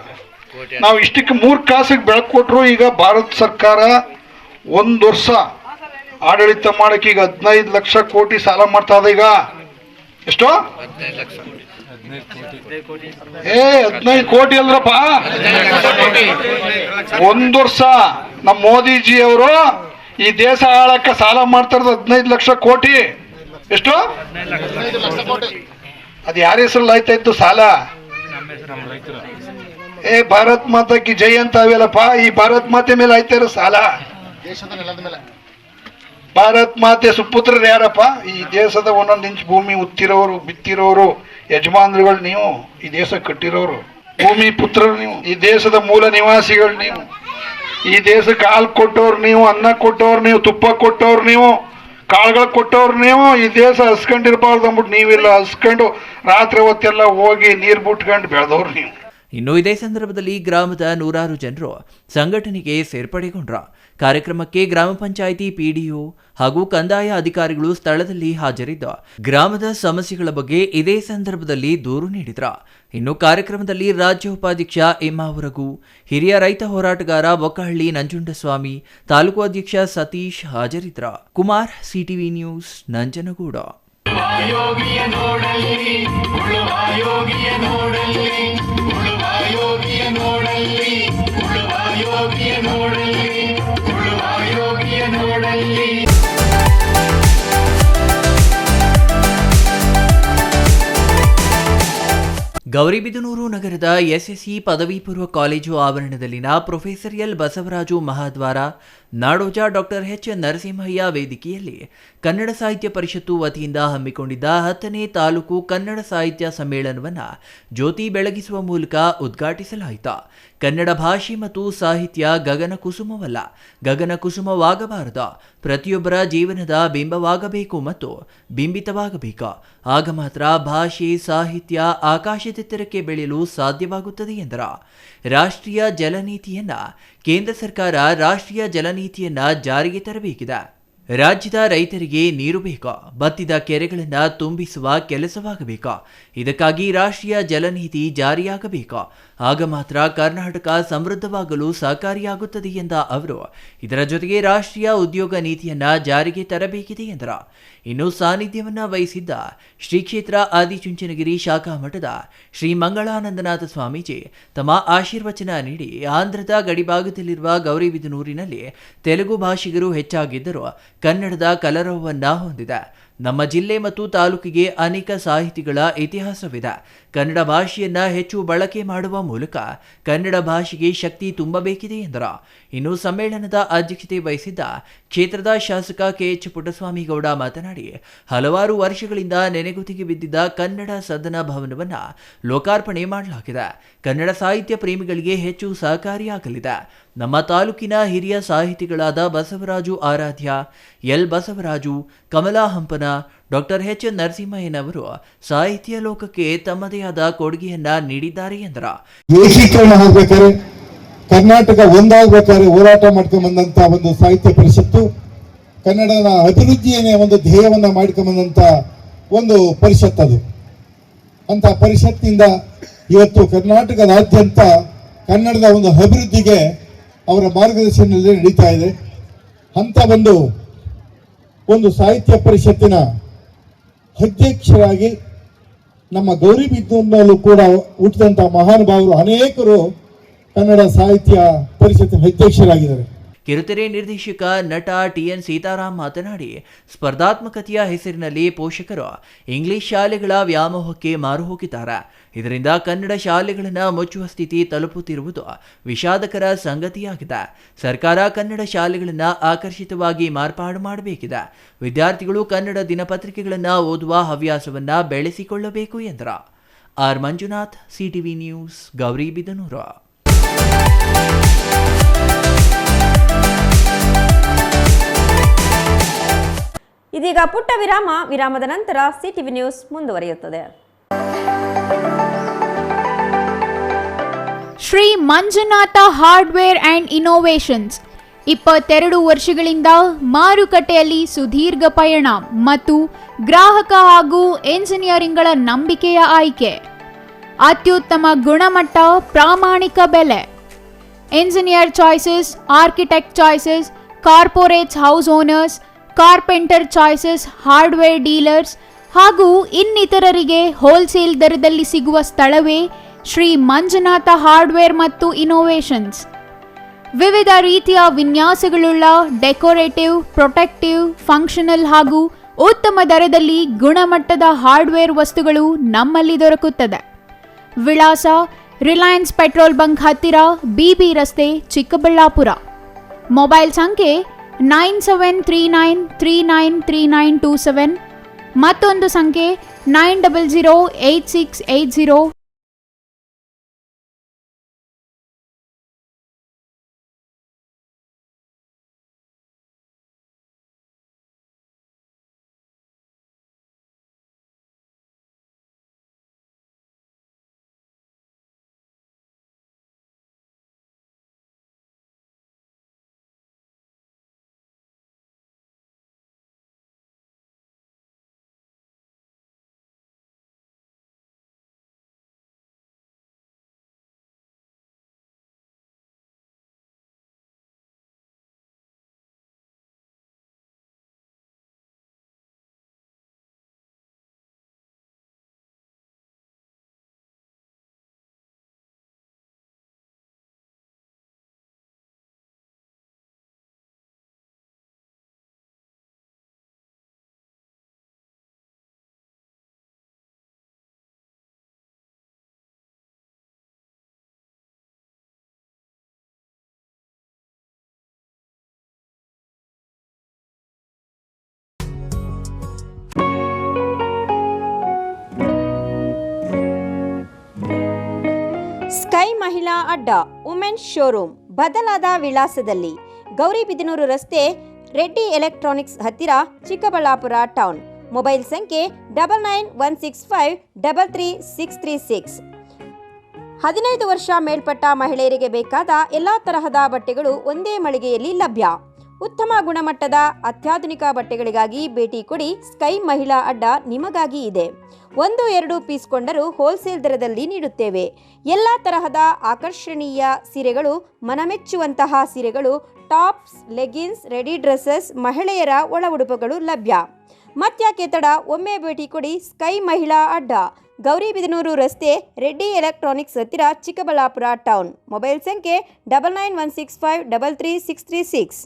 ನಾವು ಇಷ್ಟಕ್ಕೆ 3 ಕಾಸಿಗೆ ಬೆಳಕು ಕೊಟ್ಟರು. ಈಗ ಭಾರತ ಸರ್ಕಾರ 1 ವರ್ಷ ಆಡಳಿತ ಮಾಡಕ್ಕೆ ಈಗ 15 ಲಕ್ಷ ಕೋಟಿ ಸಾಲ ಮಾಡ್ತಾ ಇದೆ. ಈಗ ಎಷ್ಟು? 15 ಕೋಟಿ ಅಲ್ರಪ್ಪ. 1 ವರ್ಷ ನಮ್ಮ ಮೋದಿಜಿ ಅವರು ಈ ದೇಶ ಆಳಕ್ಕೆ ಸಾಲ ಮಾಡ್ತಾ ಇರೋದು 15 ಲಕ್ಷ ಕೋಟಿ. ಎಷ್ಟು? ಅದು ಯಾರ ಹೆಸರಲ್ಲಿ ಆಯ್ತಾ ಇತ್ತು ಸಾಲ? ಭಾರತ್ ಮಾತಾ ಕಿ ಜೈ ಅಂತ ಅವೆಲ್ಲಪ್ಪ. ಈ ಭಾರತ್ ಮಾತೆ ಮೇಲೆ ಆಯ್ತಾ ಇರೋ ಸಾಲ. ಭಾರತ್ ಮಾತೆ ಸುಪುತ್ರರು ಯಾರಪ್ಪ? ಈ ದೇಶದ 1 ಇಂಚ್ ಭೂಮಿ ಉತ್ತಿರೋರು, ಬಿತ್ತಿರೋರು, ಯಜಮಾನರುಗಳು ನೀವು. ಈ ದೇಶ ಕಟ್ಟಿರೋರು ಭೂಮಿ ಪುತ್ರರು ನೀವು. ಈ ದೇಶದ ಮೂಲ ನಿವಾಸಿಗಳು ನೀವು. ಈ ದೇಶಕ್ಕೆ ಹಾಲು ಕೊಟ್ಟವ್ರು ನೀವು, ಅನ್ನ ಕೊಟ್ಟವ್ರು ನೀವು, ತುಪ್ಪ ಕೊಟ್ಟವ್ರು ನೀವು, ಕಾಳುಗಳು ಕೊಟ್ಟವ್ರು ನೀವು. ಈ ದೇಶ ಹಸ್ಕೊಂಡಿರ್ಬಾರ್ದು ಅಂದ್ಬಿಟ್ಟು ನೀವೆಲ್ಲ ಹಸ್ಕೊಂಡು ರಾತ್ರಿ ಹೊತ್ತೆಲ್ಲ ಹೋಗಿ ನೀರು ಬಿಟ್ಕೊಂಡು ಬೆಳೆದವ್ರು ನೀವು. ಇನ್ನು ಇದೇ ಸಂದರ್ಭದಲ್ಲಿ ಗ್ರಾಮದ 100 ಜನರು ಸಂಘಟನೆಗೆ ಸೇರ್ಪಡೆಗೊಂಡ್ರ. ಕಾರ್ಯಕ್ರಮಕ್ಕೆ ಗ್ರಾಮ ಪಂಚಾಯಿತಿ ಪಿಡಿಒ ಹಾಗೂ ಕಂದಾಯ ಅಧಿಕಾರಿಗಳು ಸ್ಥಳದಲ್ಲಿ ಹಾಜರಿದ್ದ ಗ್ರಾಮದ ಸಮಸ್ಯೆಗಳ ಬಗ್ಗೆ ಇದೇ ಸಂದರ್ಭದಲ್ಲಿ ದೂರು ನೀಡಿದ್ರ. ಇನ್ನು ಕಾರ್ಯಕ್ರಮದಲ್ಲಿ ರಾಜ್ಯ ಉಪಾಧ್ಯಕ್ಷ ಎಮ್ಮಾವರಗು, ಹಿರಿಯ ರೈತ ಹೋರಾಟಗಾರ ಬೊಕ್ಕಹಳ್ಳಿ ನಂಜುಂಡಸ್ವಾಮಿ, ತಾಲೂಕು ಅಧ್ಯಕ್ಷ ಸತೀಶ್ ಹಾಜರಿದ್ರ. Kumar, CTV news, ನಂಜನಗೂಡ. ಯೋಗಿಯ ನೋಡಲ್ಲಿ ಉಳುವ ಯೋಗಿಯ ನೋಡಲ್ಲಿ ಉಳುವ ಯೋಗಿಯ ನೋಡಲ್ಲಿ ಉಳುವ ಯೋಗಿಯ ನೋಡಲ್ಲಿ ಉಳುವ ಯೋಗಿಯ ನೋಡಲ್ಲಿ. ಗೌರಿಬಿದನೂರು ನಗರದ ಎಸ್ಎಸ್ಸಿ ಪದವಿ ಪೂರ್ವ ಕಾಲೇಜು ಆವರಣದಲ್ಲಿನ ಪ್ರೊಫೆಸರ್ ಎಲ್ ಬಸವರಾಜು ಮಹಾದ್ವಾರ ನಾಡೋಜ ಡಾಕ್ಟರ್ ಎಚ್ ನರಸಿಂಹಯ್ಯ ವೇದಿಕೆಯಲ್ಲಿ ಕನ್ನಡ ಸಾಹಿತ್ಯ ಪರಿಷತ್ತು ವತಿಯಿಂದ ಹಮ್ಮಿಕೊಂಡಿದ್ದ 10ನೇ ತಾಲೂಕು ಕನ್ನಡ ಸಾಹಿತ್ಯ ಸಮ್ಮೇಳನವನ್ನು ಜ್ಯೋತಿ ಬೆಳಗಿಸುವ ಮೂಲಕ ಉದ್ಘಾಟಿಸಲಾಯಿತು. ಕನ್ನಡ ಭಾಷೆ ಮತ್ತು ಸಾಹಿತ್ಯ ಗಗನ ಕುಸುಮವಲ್ಲ, ಗಗನ ಕುಸುಮವಾಗಬಾರದು. ಪ್ರತಿಯೊಬ್ಬರ ಜೀವನದ ಬಿಂಬವಾಗಬೇಕು ಮತ್ತು ಬಿಂಬಿತವಾಗಬೇಕು. ಆಗ ಮಾತ್ರ ಭಾಷೆ ಸಾಹಿತ್ಯ ಆಕಾಶದೆತ್ತರಕ್ಕೆ ಬೆಳೆಯಲು ಸಾಧ್ಯವಾಗುತ್ತದೆ ಎಂದರು. ರಾಷ್ಟ್ರೀಯ ಜಲನೀತಿಯನ್ನ ಕೇಂದ್ರ ಸರ್ಕಾರ ರಾಷ್ಟ್ರೀಯ ಜಲನೀತಿಯನ್ನ ಜಾರಿಗೆ ತರಬೇಕಿದೆ. ರಾಜ್ಯದ ರೈತರಿಗೆ ನೀರು ಬೇಕು, ಬತ್ತಿದ ಕೆರೆಗಳನ್ನು ತುಂಬಿಸುವ ಕೆಲಸವಾಗಬೇಕು. ಇದಕ್ಕಾಗಿ ರಾಷ್ಟ್ರೀಯ ಜಲನೀತಿ ಜಾರಿಯಾಗಬೇಕು. ಆಗ ಮಾತ್ರ ಕರ್ನಾಟಕ ಸಮೃದ್ಧವಾಗಲು ಸಹಕಾರಿಯಾಗುತ್ತದೆ ಎಂದ ಅವರು, ಇದರ ಜೊತೆಗೆ ರಾಷ್ಟ್ರೀಯ ಉದ್ಯೋಗ ನೀತಿಯನ್ನ ಜಾರಿಗೆ ತರಬೇಕಿದೆ ಎಂದರು. ಇನ್ನು ಸಾನ್ನಿಧ್ಯವನ್ನ ವಹಿಸಿದ್ದ ಶ್ರೀ ಕ್ಷೇತ್ರ ಆದಿಚುಂಚನಗಿರಿ ಶಾಖಾ ಮಠದ ಶ್ರೀ ಮಂಗಳಾನಂದನಾಥ ಸ್ವಾಮೀಜಿ ತಮ್ಮ ಆಶೀರ್ವಚನ ನೀಡಿ, ಆಂಧ್ರದ ಗಡಿಭಾಗದಲ್ಲಿರುವ ಗೌರಿಬಿದನೂರಿನಲ್ಲಿ ತೆಲುಗು ಭಾಷಿಗರು ಹೆಚ್ಚಾಗಿದ್ದರೂ ಕನ್ನಡದ ಕಲರವವನ್ನ ಹೊಂದಿದೆ. ನಮ್ಮ ಜಿಲ್ಲೆ ಮತ್ತು ತಾಲೂಕಿಗೆ ಅನೇಕ ಸಾಹಿತಿಗಳ ಇತಿಹಾಸವಿದೆ. ಕನ್ನಡ ಭಾಷೆಯನ್ನ ಹೆಚ್ಚು ಬಳಕೆ ಮಾಡುವ ಮೂಲಕ ಕನ್ನಡ ಭಾಷೆಗೆ ಶಕ್ತಿ ತುಂಬಬೇಕಿದೆ ಎಂದರು. ಇನ್ನು ಸಮ್ಮೇಳನದ ಅಧ್ಯಕ್ಷತೆ ವಹಿಸಿದ್ದ ಕ್ಷೇತ್ರದ ಶಾಸಕ ಕೆಎಚ್ ಪುಟ್ಟಸ್ವಾಮಿ ಗೌಡ ಮಾತನಾಡಿ, ಹಲವಾರು ವರ್ಷಗಳಿಂದ ನೆನೆಗುದಿಗೆ ಬಿದ್ದಿದ್ದ ಕನ್ನಡ ಸದನ ಭವನವನ್ನು ಲೋಕಾರ್ಪಣೆ ಮಾಡಲಾಗಿದೆ. ಕನ್ನಡ ಸಾಹಿತ್ಯ ಪ್ರೇಮಿಗಳಿಗೆ ಹೆಚ್ಚು ಸಹಕಾರಿಯಾಗಲಿದೆ. ನಮ್ಮ ತಾಲೂಕಿನ ಹಿರಿಯ ಸಾಹಿತಿಗಳಾದ Basavaraju Aradhya, L Basavaraju, Kamala Hampana, doctor H ನರಸಿಂಹಯ್ಯನವರು ಸಾಹಿತ್ಯ ಲೋಕಕ್ಕೆ ತಮ್ಮದೇ ಆದ ಕೊಡುಗೆಯನ್ನ ನೀಡಿದ್ದಾರೆ ಎಂದರು. ಏಕೀಕರಣ ಆಗಬೇಕಾದ್ರೆ, ಕರ್ನಾಟಕ ಒಂದಾಗಬೇಕಾದ್ರೆ ಹೋರಾಟ ಮಾಡ್ಕೊಂಡು ಬಂದಂತ ಒಂದು ಸಾಹಿತ್ಯ ಪರಿಷತ್ತು, ಕನ್ನಡದ ಅಭಿವೃದ್ಧಿಯನ್ನೇ ಒಂದು ಧ್ಯೇಯವನ್ನ ಮಾಡ್ಕೊಂಡು ಬಂದಂತ ಒಂದು ಪರಿಷತ್ ಅದು. ಅಂತ ಪರಿಷತ್ತಿನಿಂದ ಇವತ್ತು ಕರ್ನಾಟಕದಾದ್ಯಂತ ಕನ್ನಡದ ಒಂದು ಅಭಿವೃದ್ಧಿಗೆ ಅವರ ಮಾರ್ಗದರ್ಶನದಲ್ಲಿ ನಡೀತಾ ಇದೆ. ಅಂತ ಒಂದು ಸಾಹಿತ್ಯ ಪರಿಷತ್ತಿನ ಅಧ್ಯಕ್ಷರಾಗಿ ನಮ್ಮ ಗೌರಿಬಿದನೂರಿನಲ್ಲೂ ಕೂಡ ಹುಟ್ಟಿದಂತಹ ಮಹಾನುಭಾವರು ಅನೇಕರು ಕನ್ನಡ ಸಾಹಿತ್ಯ ಪರಿಷತ್ತಿನ ಅಧ್ಯಕ್ಷರಾಗಿದ್ದಾರೆ. ಕಿರುತೆರೆ ನಿರ್ದೇಶಕ ನಟ ಟಿಎನ್ ಸೀತಾರಾಮ್ ಮಾತನಾಡಿ, ಸ್ಪರ್ಧಾತ್ಮಕತೆಯ ಹೆಸರಿನಲ್ಲಿ ಪೋಷಕರು ಇಂಗ್ಲಿಷ್ ಶಾಲೆಗಳ ವ್ಯಾಮೋಹಕ್ಕೆ ಮಾರು ಹೋಗಿದ್ದಾರೆ. ಇದರಿಂದ ಕನ್ನಡ ಶಾಲೆಗಳನ್ನು ಮುಚ್ಚುವ ಸ್ಥಿತಿ ತಲುಪುತ್ತಿರುವುದು ವಿಷಾದಕರ ಸಂಗತಿಯಾಗಿದೆ. ಸರ್ಕಾರ ಕನ್ನಡ ಶಾಲೆಗಳನ್ನು ಆಕರ್ಷಿತವಾಗಿ ಮಾರ್ಪಾಡು ಮಾಡಬೇಕಿದೆ. ವಿದ್ಯಾರ್ಥಿಗಳು ಕನ್ನಡ ದಿನಪತ್ರಿಕೆಗಳನ್ನು ಓದುವ ಹವ್ಯಾಸವನ್ನು ಬೆಳೆಸಿಕೊಳ್ಳಬೇಕು ಎಂದರು. R Manjunath, CTV news, Gauribidanur. ಇದೀಗ ಪುಟ್ಟ ವಿರಾಮ. ವಿರಾಮದ ನಂತರ ಸಿಟಿವಿ ನ್ಯೂಸ್ ಮುಂದುವರಿಯುತ್ತದೆ. Shri Manjunatha hardware and innovations 22 ವರ್ಷಗಳಿಂದ ಮಾರುಕಟ್ಟೆಯಲ್ಲಿ ಸುದೀರ್ಘ ಪಯಣ ಮತ್ತು ಗ್ರಾಹಕ ಹಾಗೂ ಎಂಜಿನಿಯರಿಂಗ್ಗಳ ನಂಬಿಕೆಯ ಆಯ್ಕೆ. ಅತ್ಯುತ್ತಮ ಗುಣಮಟ್ಟ, ಪ್ರಾಮಾಣಿಕ ಬೆಲೆ. Engineer choices, architect choices, corporates house owners, carpenter choices, hardware dealers ಹಾಗೂ ಇನ್ನಿತರರಿಗೆ ಹೋಲ್ಸೇಲ್ ದರದಲ್ಲಿ ಸಿಗುವ ಸ್ಥಳವೇ ಶ್ರೀ ಮಂಜುನಾಥ ಹಾರ್ಡ್ವೇರ್ ಮತ್ತು ಇನ್ನೋವೇಷನ್ಸ್. ವಿವಿಧ ರೀತಿಯ ವಿನ್ಯಾಸಗಳುಳ್ಳ ಡೆಕೋರೇಟಿವ್, ಪ್ರೊಟೆಕ್ಟಿವ್, ಫಂಕ್ಷನಲ್ ಹಾಗೂ ಉತ್ತಮ ದರದಲ್ಲಿ ಗುಣಮಟ್ಟದ ಹಾರ್ಡ್ವೇರ್ ವಸ್ತುಗಳು ನಮ್ಮಲ್ಲಿ ದೊರಕುತ್ತದೆ. ವಿಳಾಸ: ರಿಲಯನ್ಸ್ ಪೆಟ್ರೋಲ್ ಬಂಕ್ ಹತ್ತಿರ, ಬಿಬಿ ರಸ್ತೆ, ಚಿಕ್ಕಬಳ್ಳಾಪುರ. ಮೊಬೈಲ್ ಸಂಖ್ಯೆ 9739393927. ಮತ್ತೊಂದು ಸಂಖ್ಯೆ 90086808 ಮಹಿಳಾ ಅಡ್ಡ ವುಮೆನ್ಸ್ ಶೋರೂಮ್ ಬದಲಾದ ವಿಳಾಸದಲ್ಲಿ ಗೌರಿಬಿದನೂರು ರಸ್ತೆ ರೆಡ್ಡಿ ಎಲೆಕ್ಟ್ರಾನಿಕ್ಸ್ ಹತ್ತಿರ ಚಿಕ್ಕಬಳ್ಳಾಪುರ ಟೌನ್. ಮೊಬೈಲ್ ಸಂಖ್ಯೆ 9916533636. 15 ವರ್ಷ ಮೇಲ್ಪಟ್ಟ ಮಹಿಳೆಯರಿಗೆ ಬೇಕಾದ ಎಲ್ಲ ತರಹದ ಬಟ್ಟೆಗಳು ಒಂದೇ ಮಳಿಗೆಯಲ್ಲಿ ಲಭ್ಯ. ಉತ್ತಮ ಗುಣಮಟ್ಟದ ಅತ್ಯಾಧುನಿಕ ಬಟ್ಟೆಗಳಿಗಾಗಿ ಭೇಟಿ ಕೊಡಿ. ಸ್ಕೈ ಮಹಿಳಾ ಅಡ್ಡ ನಿಮಗಾಗಿ ಇದೆ. 1-2 ಪೀಸ್ ಕೊಂಡರೂ ಹೋಲ್ಸೇಲ್ ದರದಲ್ಲಿ ನೀಡುತ್ತೇವೆ. ಎಲ್ಲ ತರಹದ ಆಕರ್ಷಣೀಯ ಸೀರೆಗಳು, ಮನಮೆಚ್ಚುವಂತಹ ಸೀರೆಗಳು, ಟಾಪ್ಸ್, ಲೆಗಿನ್ಸ್, ರೆಡಿ ಡ್ರೆಸ್ಸಸ್, ಮಹಿಳೆಯರ ಒಳ ಉಡುಪುಗಳು ಲಭ್ಯ. ಮತ್ಯಾಕೆ ತಡ, ಒಮ್ಮೆ ಭೇಟಿ ಕೊಡಿ. ಸ್ಕೈ ಮಹಿಳಾ ಅಡ್ಡ, ಗೌರಿಬಿದನೂರು ರಸ್ತೆ, ರೆಡ್ಡಿ ಎಲೆಕ್ಟ್ರಾನಿಕ್ಸ್ ಹತ್ತಿರ, ಚಿಕ್ಕಬಳ್ಳಾಪುರ ಟೌನ್. ಮೊಬೈಲ್ ಸಂಖ್ಯೆ 9916533636.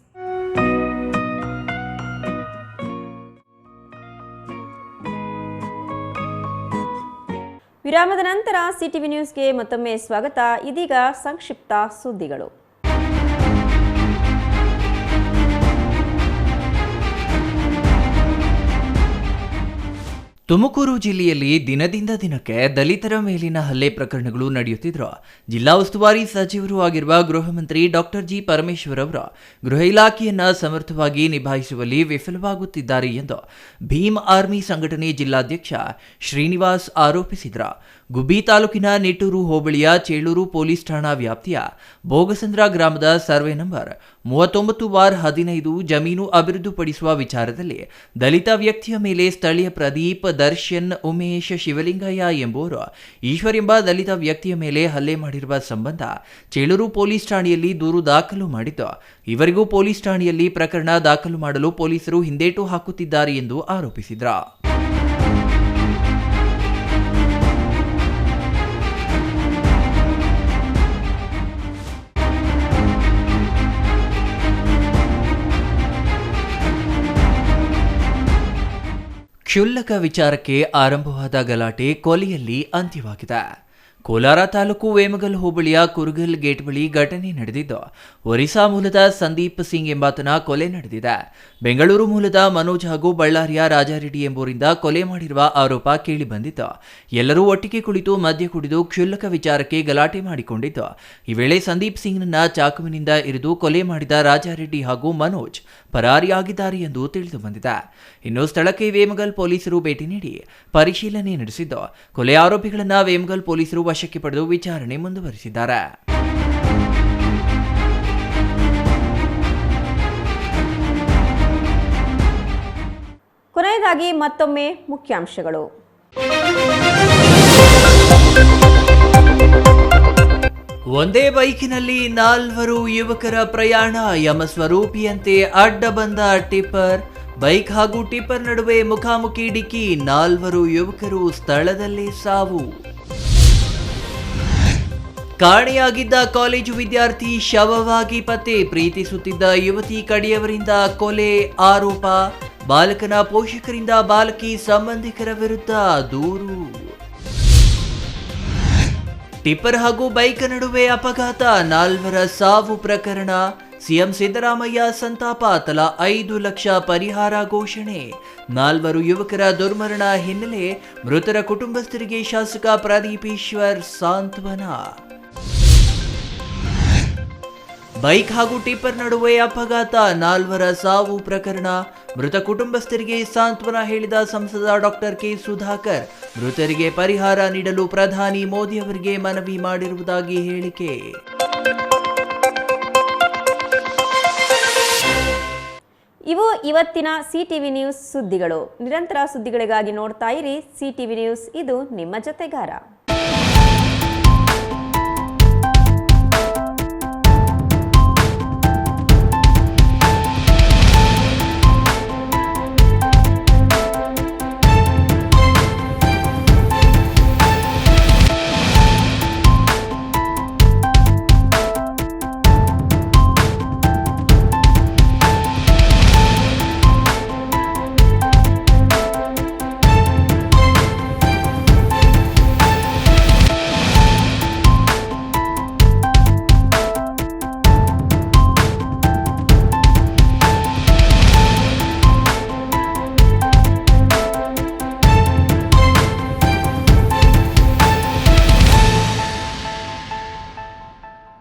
ವಿರಾಮದ ನಂತರ ಸಿಟಿವಿ ನ್ಯೂಸ್ಗೆ ಮತ್ತೊಮ್ಮೆ ಸ್ವಾಗತ. ಇದೀಗ ಸಂಕ್ಷಿಪ್ತ ಸುದ್ದಿಗಳು. ತುಮಕೂರು ಜಿಲ್ಲೆಯಲ್ಲಿ ದಿನದಿಂದ ದಿನಕ್ಕೆ ದಲಿತರ ಮೇಲಿನ ಹಲ್ಲೆ ಪ್ರಕರಣಗಳು ನಡೆಯುತ್ತಿದ್ರು. ಜಿಲ್ಲಾ ಉಸ್ತುವಾರಿ ಸಚಿವರು ಆಗಿರುವ ಗೃಹ ಮಂತ್ರಿ ಡಾಕ್ಟರ್ ಜಿ ಪರಮೇಶ್ವರ್ ಅವರು ಗೃಹ ಇಲಾಖೆಯನ್ನ ಸಮರ್ಥವಾಗಿ ನಿಭಾಯಿಸುವಲ್ಲಿ ವಿಫಲವಾಗುತ್ತಿದ್ದಾರೆ ಎಂದು ಭೀಮ್ ಆರ್ಮಿ ಸಂಘಟನೆ ಜಿಲ್ಲಾಧ್ಯಕ್ಷ ಶ್ರೀನಿವಾಸ್ ಆರೋಪಿಸಿದರು. ಗುಬ್ಬಿ ತಾಲೂಕಿನ ನಿಟ್ಟೂರು ಹೋಬಳಿಯ ಚೇಳೂರು ಪೊಲೀಸ್ ಠಾಣಾ ವ್ಯಾಪ್ತಿಯ ಬೋಗಸಂದ್ರ ಗ್ರಾಮದ ಸರ್ವೆ ನಂಬರ್ 39/15 ಜಮೀನು ಅಭಿವೃದ್ಧಿಪಡಿಸುವ ವಿಚಾರದಲ್ಲಿ ದಲಿತ ವ್ಯಕ್ತಿಯ ಮೇಲೆ ಸ್ಥಳೀಯ ಪ್ರದೀಪ್, ದರ್ಶನ್, ಉಮೇಶ್, ಶಿವಲಿಂಗಯ್ಯ ಎಂಬುವರು ಈಶ್ವರ್ ಎಂಬ ದಲಿತ ವ್ಯಕ್ತಿಯ ಮೇಲೆ ಹಲ್ಲೆ ಮಾಡಿರುವ ಸಂಬಂಧ ಚೇಳೂರು ಪೊಲೀಸ್ ಠಾಣೆಯಲ್ಲಿ ದೂರು ದಾಖಲು ಮಾಡಿದ್ದು, ಇವರಿಗೂ ಪೊಲೀಸ್ ಠಾಣೆಯಲ್ಲಿ ಪ್ರಕರಣ ದಾಖಲು ಮಾಡಲು ಪೊಲೀಸರು ಹಿಂದೇಟು ಹಾಕುತ್ತಿದ್ದಾರೆ ಎಂದು ಆರೋಪಿಸಿದರು. ಕ್ಷುಲ್ಲಕ ವಿಚಾರಕ್ಕೆ ಆರಂಭವಾದ ಗಲಾಟೆ ಕೊಲೆಯಲ್ಲಿ ಅಂತ್ಯವಾಗಿದೆ. ಕೋಲಾರ ತಾಲೂಕು ವೇಮಗಲ್ ಹೋಬಳಿಯ ಕುರುಗಲ್ ಗೇಟ್ ಬಳಿ ಘಟನೆ ನಡೆದಿದ್ದು, ಒರಿಸ್ಸಾ ಮೂಲದ ಸಂದೀಪ್ ಸಿಂಗ್ ಎಂಬಾತನ ಕೊಲೆ ನಡೆದಿದೆ. ಬೆಂಗಳೂರು ಮೂಲದ ಮನೋಜ್ ಹಾಗೂ ಬಳ್ಳಾರಿಯ ರಾಜಾರೆಡ್ಡಿ ಎಂಬುವರಿಂದ ಕೊಲೆ ಮಾಡಿರುವ ಆರೋಪ ಕೇಳಿಬಂದಿತ್ತು. ಎಲ್ಲರೂ ಒಟ್ಟಿಗೆ ಕುಳಿತು ಮದ್ಯ ಕುಡಿದು ಕ್ಷುಲ್ಲಕ ವಿಚಾರಕ್ಕೆ ಗಲಾಟೆ ಮಾಡಿಕೊಂಡಿದ್ದು, ಈ ವೇಳೆ ಸಂದೀಪ್ ಸಿಂಗ್ನನ್ನ ಚಾಕುವಿನಿಂದ ಇರಿದು ಕೊಲೆ ಮಾಡಿದ ರಾಜಾರೆಡ್ಡಿ ಹಾಗೂ ಮನೋಜ್ ಪರಾರಿಯಾಗಿದ್ದಾರೆ ಎಂದು ತಿಳಿದು ಬಂದಿದೆ. ಇನ್ನು ಸ್ಥಳಕ್ಕೆ ವೇಮಗಲ್ ಪೊಲೀಸರು ಭೇಟಿ ನೀಡಿ ಪರಿಶೀಲನೆ ನಡೆಸಿದ್ದು, ಕೊಲೆ ಆರೋಪಿಗಳನ್ನು ವೇಮಗಲ್ ಪೊಲೀಸರು ವಶಕ್ಕೆ ಪಡೆದು ವಿಚಾರಣೆ ಮುಂದುವರಿಸಿದ್ದಾರೆ. ಕೊನೆಯದಾಗಿ ಮತ್ತೊಮ್ಮೆ ಮುಖ್ಯಾಂಶಗಳು. ಒಂದೇ ಬೈಕಿನಲ್ಲಿ 4 ಯುವಕರ ಪ್ರಯಾಣ. ಯಮಸ್ವರೂಪಿಯಂತೆ ಅಡ್ಡ ಬಂದ ಟಿಪ್ಪರ್, ಬೈಕ್ ಹಾಗೂ ಟಿಪ್ಪರ್ ನಡುವೆ ಮುಖಾಮುಖಿ ಡಿಕ್ಕಿ, 4 ಯುವಕರು ಸ್ಥಳದಲ್ಲೇ ಸಾವು. ಕಾಣೆಯಾಗಿದ್ದ ಕಾಲೇಜು ವಿದ್ಯಾರ್ಥಿ ಶವವಾಗಿ ಪತ್ತೆ, ಪ್ರೀತಿಸುತ್ತಿದ್ದ ಯುವತಿ ಕಡೆಯವರಿಂದ ಕೊಲೆ ಆರೋಪ, ಬಾಲಕನ ಪೋಷಕರಿಂದ ಬಾಲಕಿ ಸಂಬಂಧಿಕರ ವಿರುದ್ಧ ದೂರು. ಟಿಪ್ಪರ್ ಹಾಗೂ ಬೈಕ್ ನಡುವೆ ಅಪಘಾತ, 4 ಸಾವು ಪ್ರಕರಣ. ಸಿಎಂ ಸಿದ್ದರಾಮಯ್ಯ ಸಂತಾಪ, ತಲಾ 5 ಲಕ್ಷ ಪರಿಹಾರ ಘೋಷಣೆ. 4 ಯುವಕರ ದುರ್ಮರಣ ಹಿನ್ನೆಲೆ ಮೃತರ ಕುಟುಂಬಸ್ಥರಿಗೆ ಶಾಸಕ ಪ್ರದೀಪ್ ಈಶ್ವರ್ ಸಾಂತ್ವನ. ಬೈಕ್ ಹಾಗೂ ಟಿಪ್ಪರ್ ನಡುವೆ ಅಪಘಾತ, 4 ಸಾವು ಪ್ರಕರಣ. ಮೃತ ಕುಟುಂಬಸ್ಥರಿಗೆ ಸಾಂತ್ವನ ಹೇಳಿದ ಸಂಸದ ಡಾಕ್ಟರ್ ಕೆ ಸುಧಾಕರ್, ಮೃತರಿಗೆ ಪರಿಹಾರ ನೀಡಲು ಪ್ರಧಾನಿ ಮೋದಿ ಅವರಿಗೆ ಮನವಿ ಮಾಡಿರುವುದಾಗಿ ಹೇಳಿಕೆ. ಇವು ಇವತ್ತಿನ ಸಿಟಿವಿ ನ್ಯೂಸ್ ಸುದ್ದಿಗಳು. ನಿರಂತರ ಸುದ್ದಿಗಳಿಗಾಗಿ ನೋಡ್ತಾ ಇರಿ ಸಿಟಿವಿ ನ್ಯೂಸ್, ಇದು ನಿಮ್ಮ ಜೊತೆಗಾರ.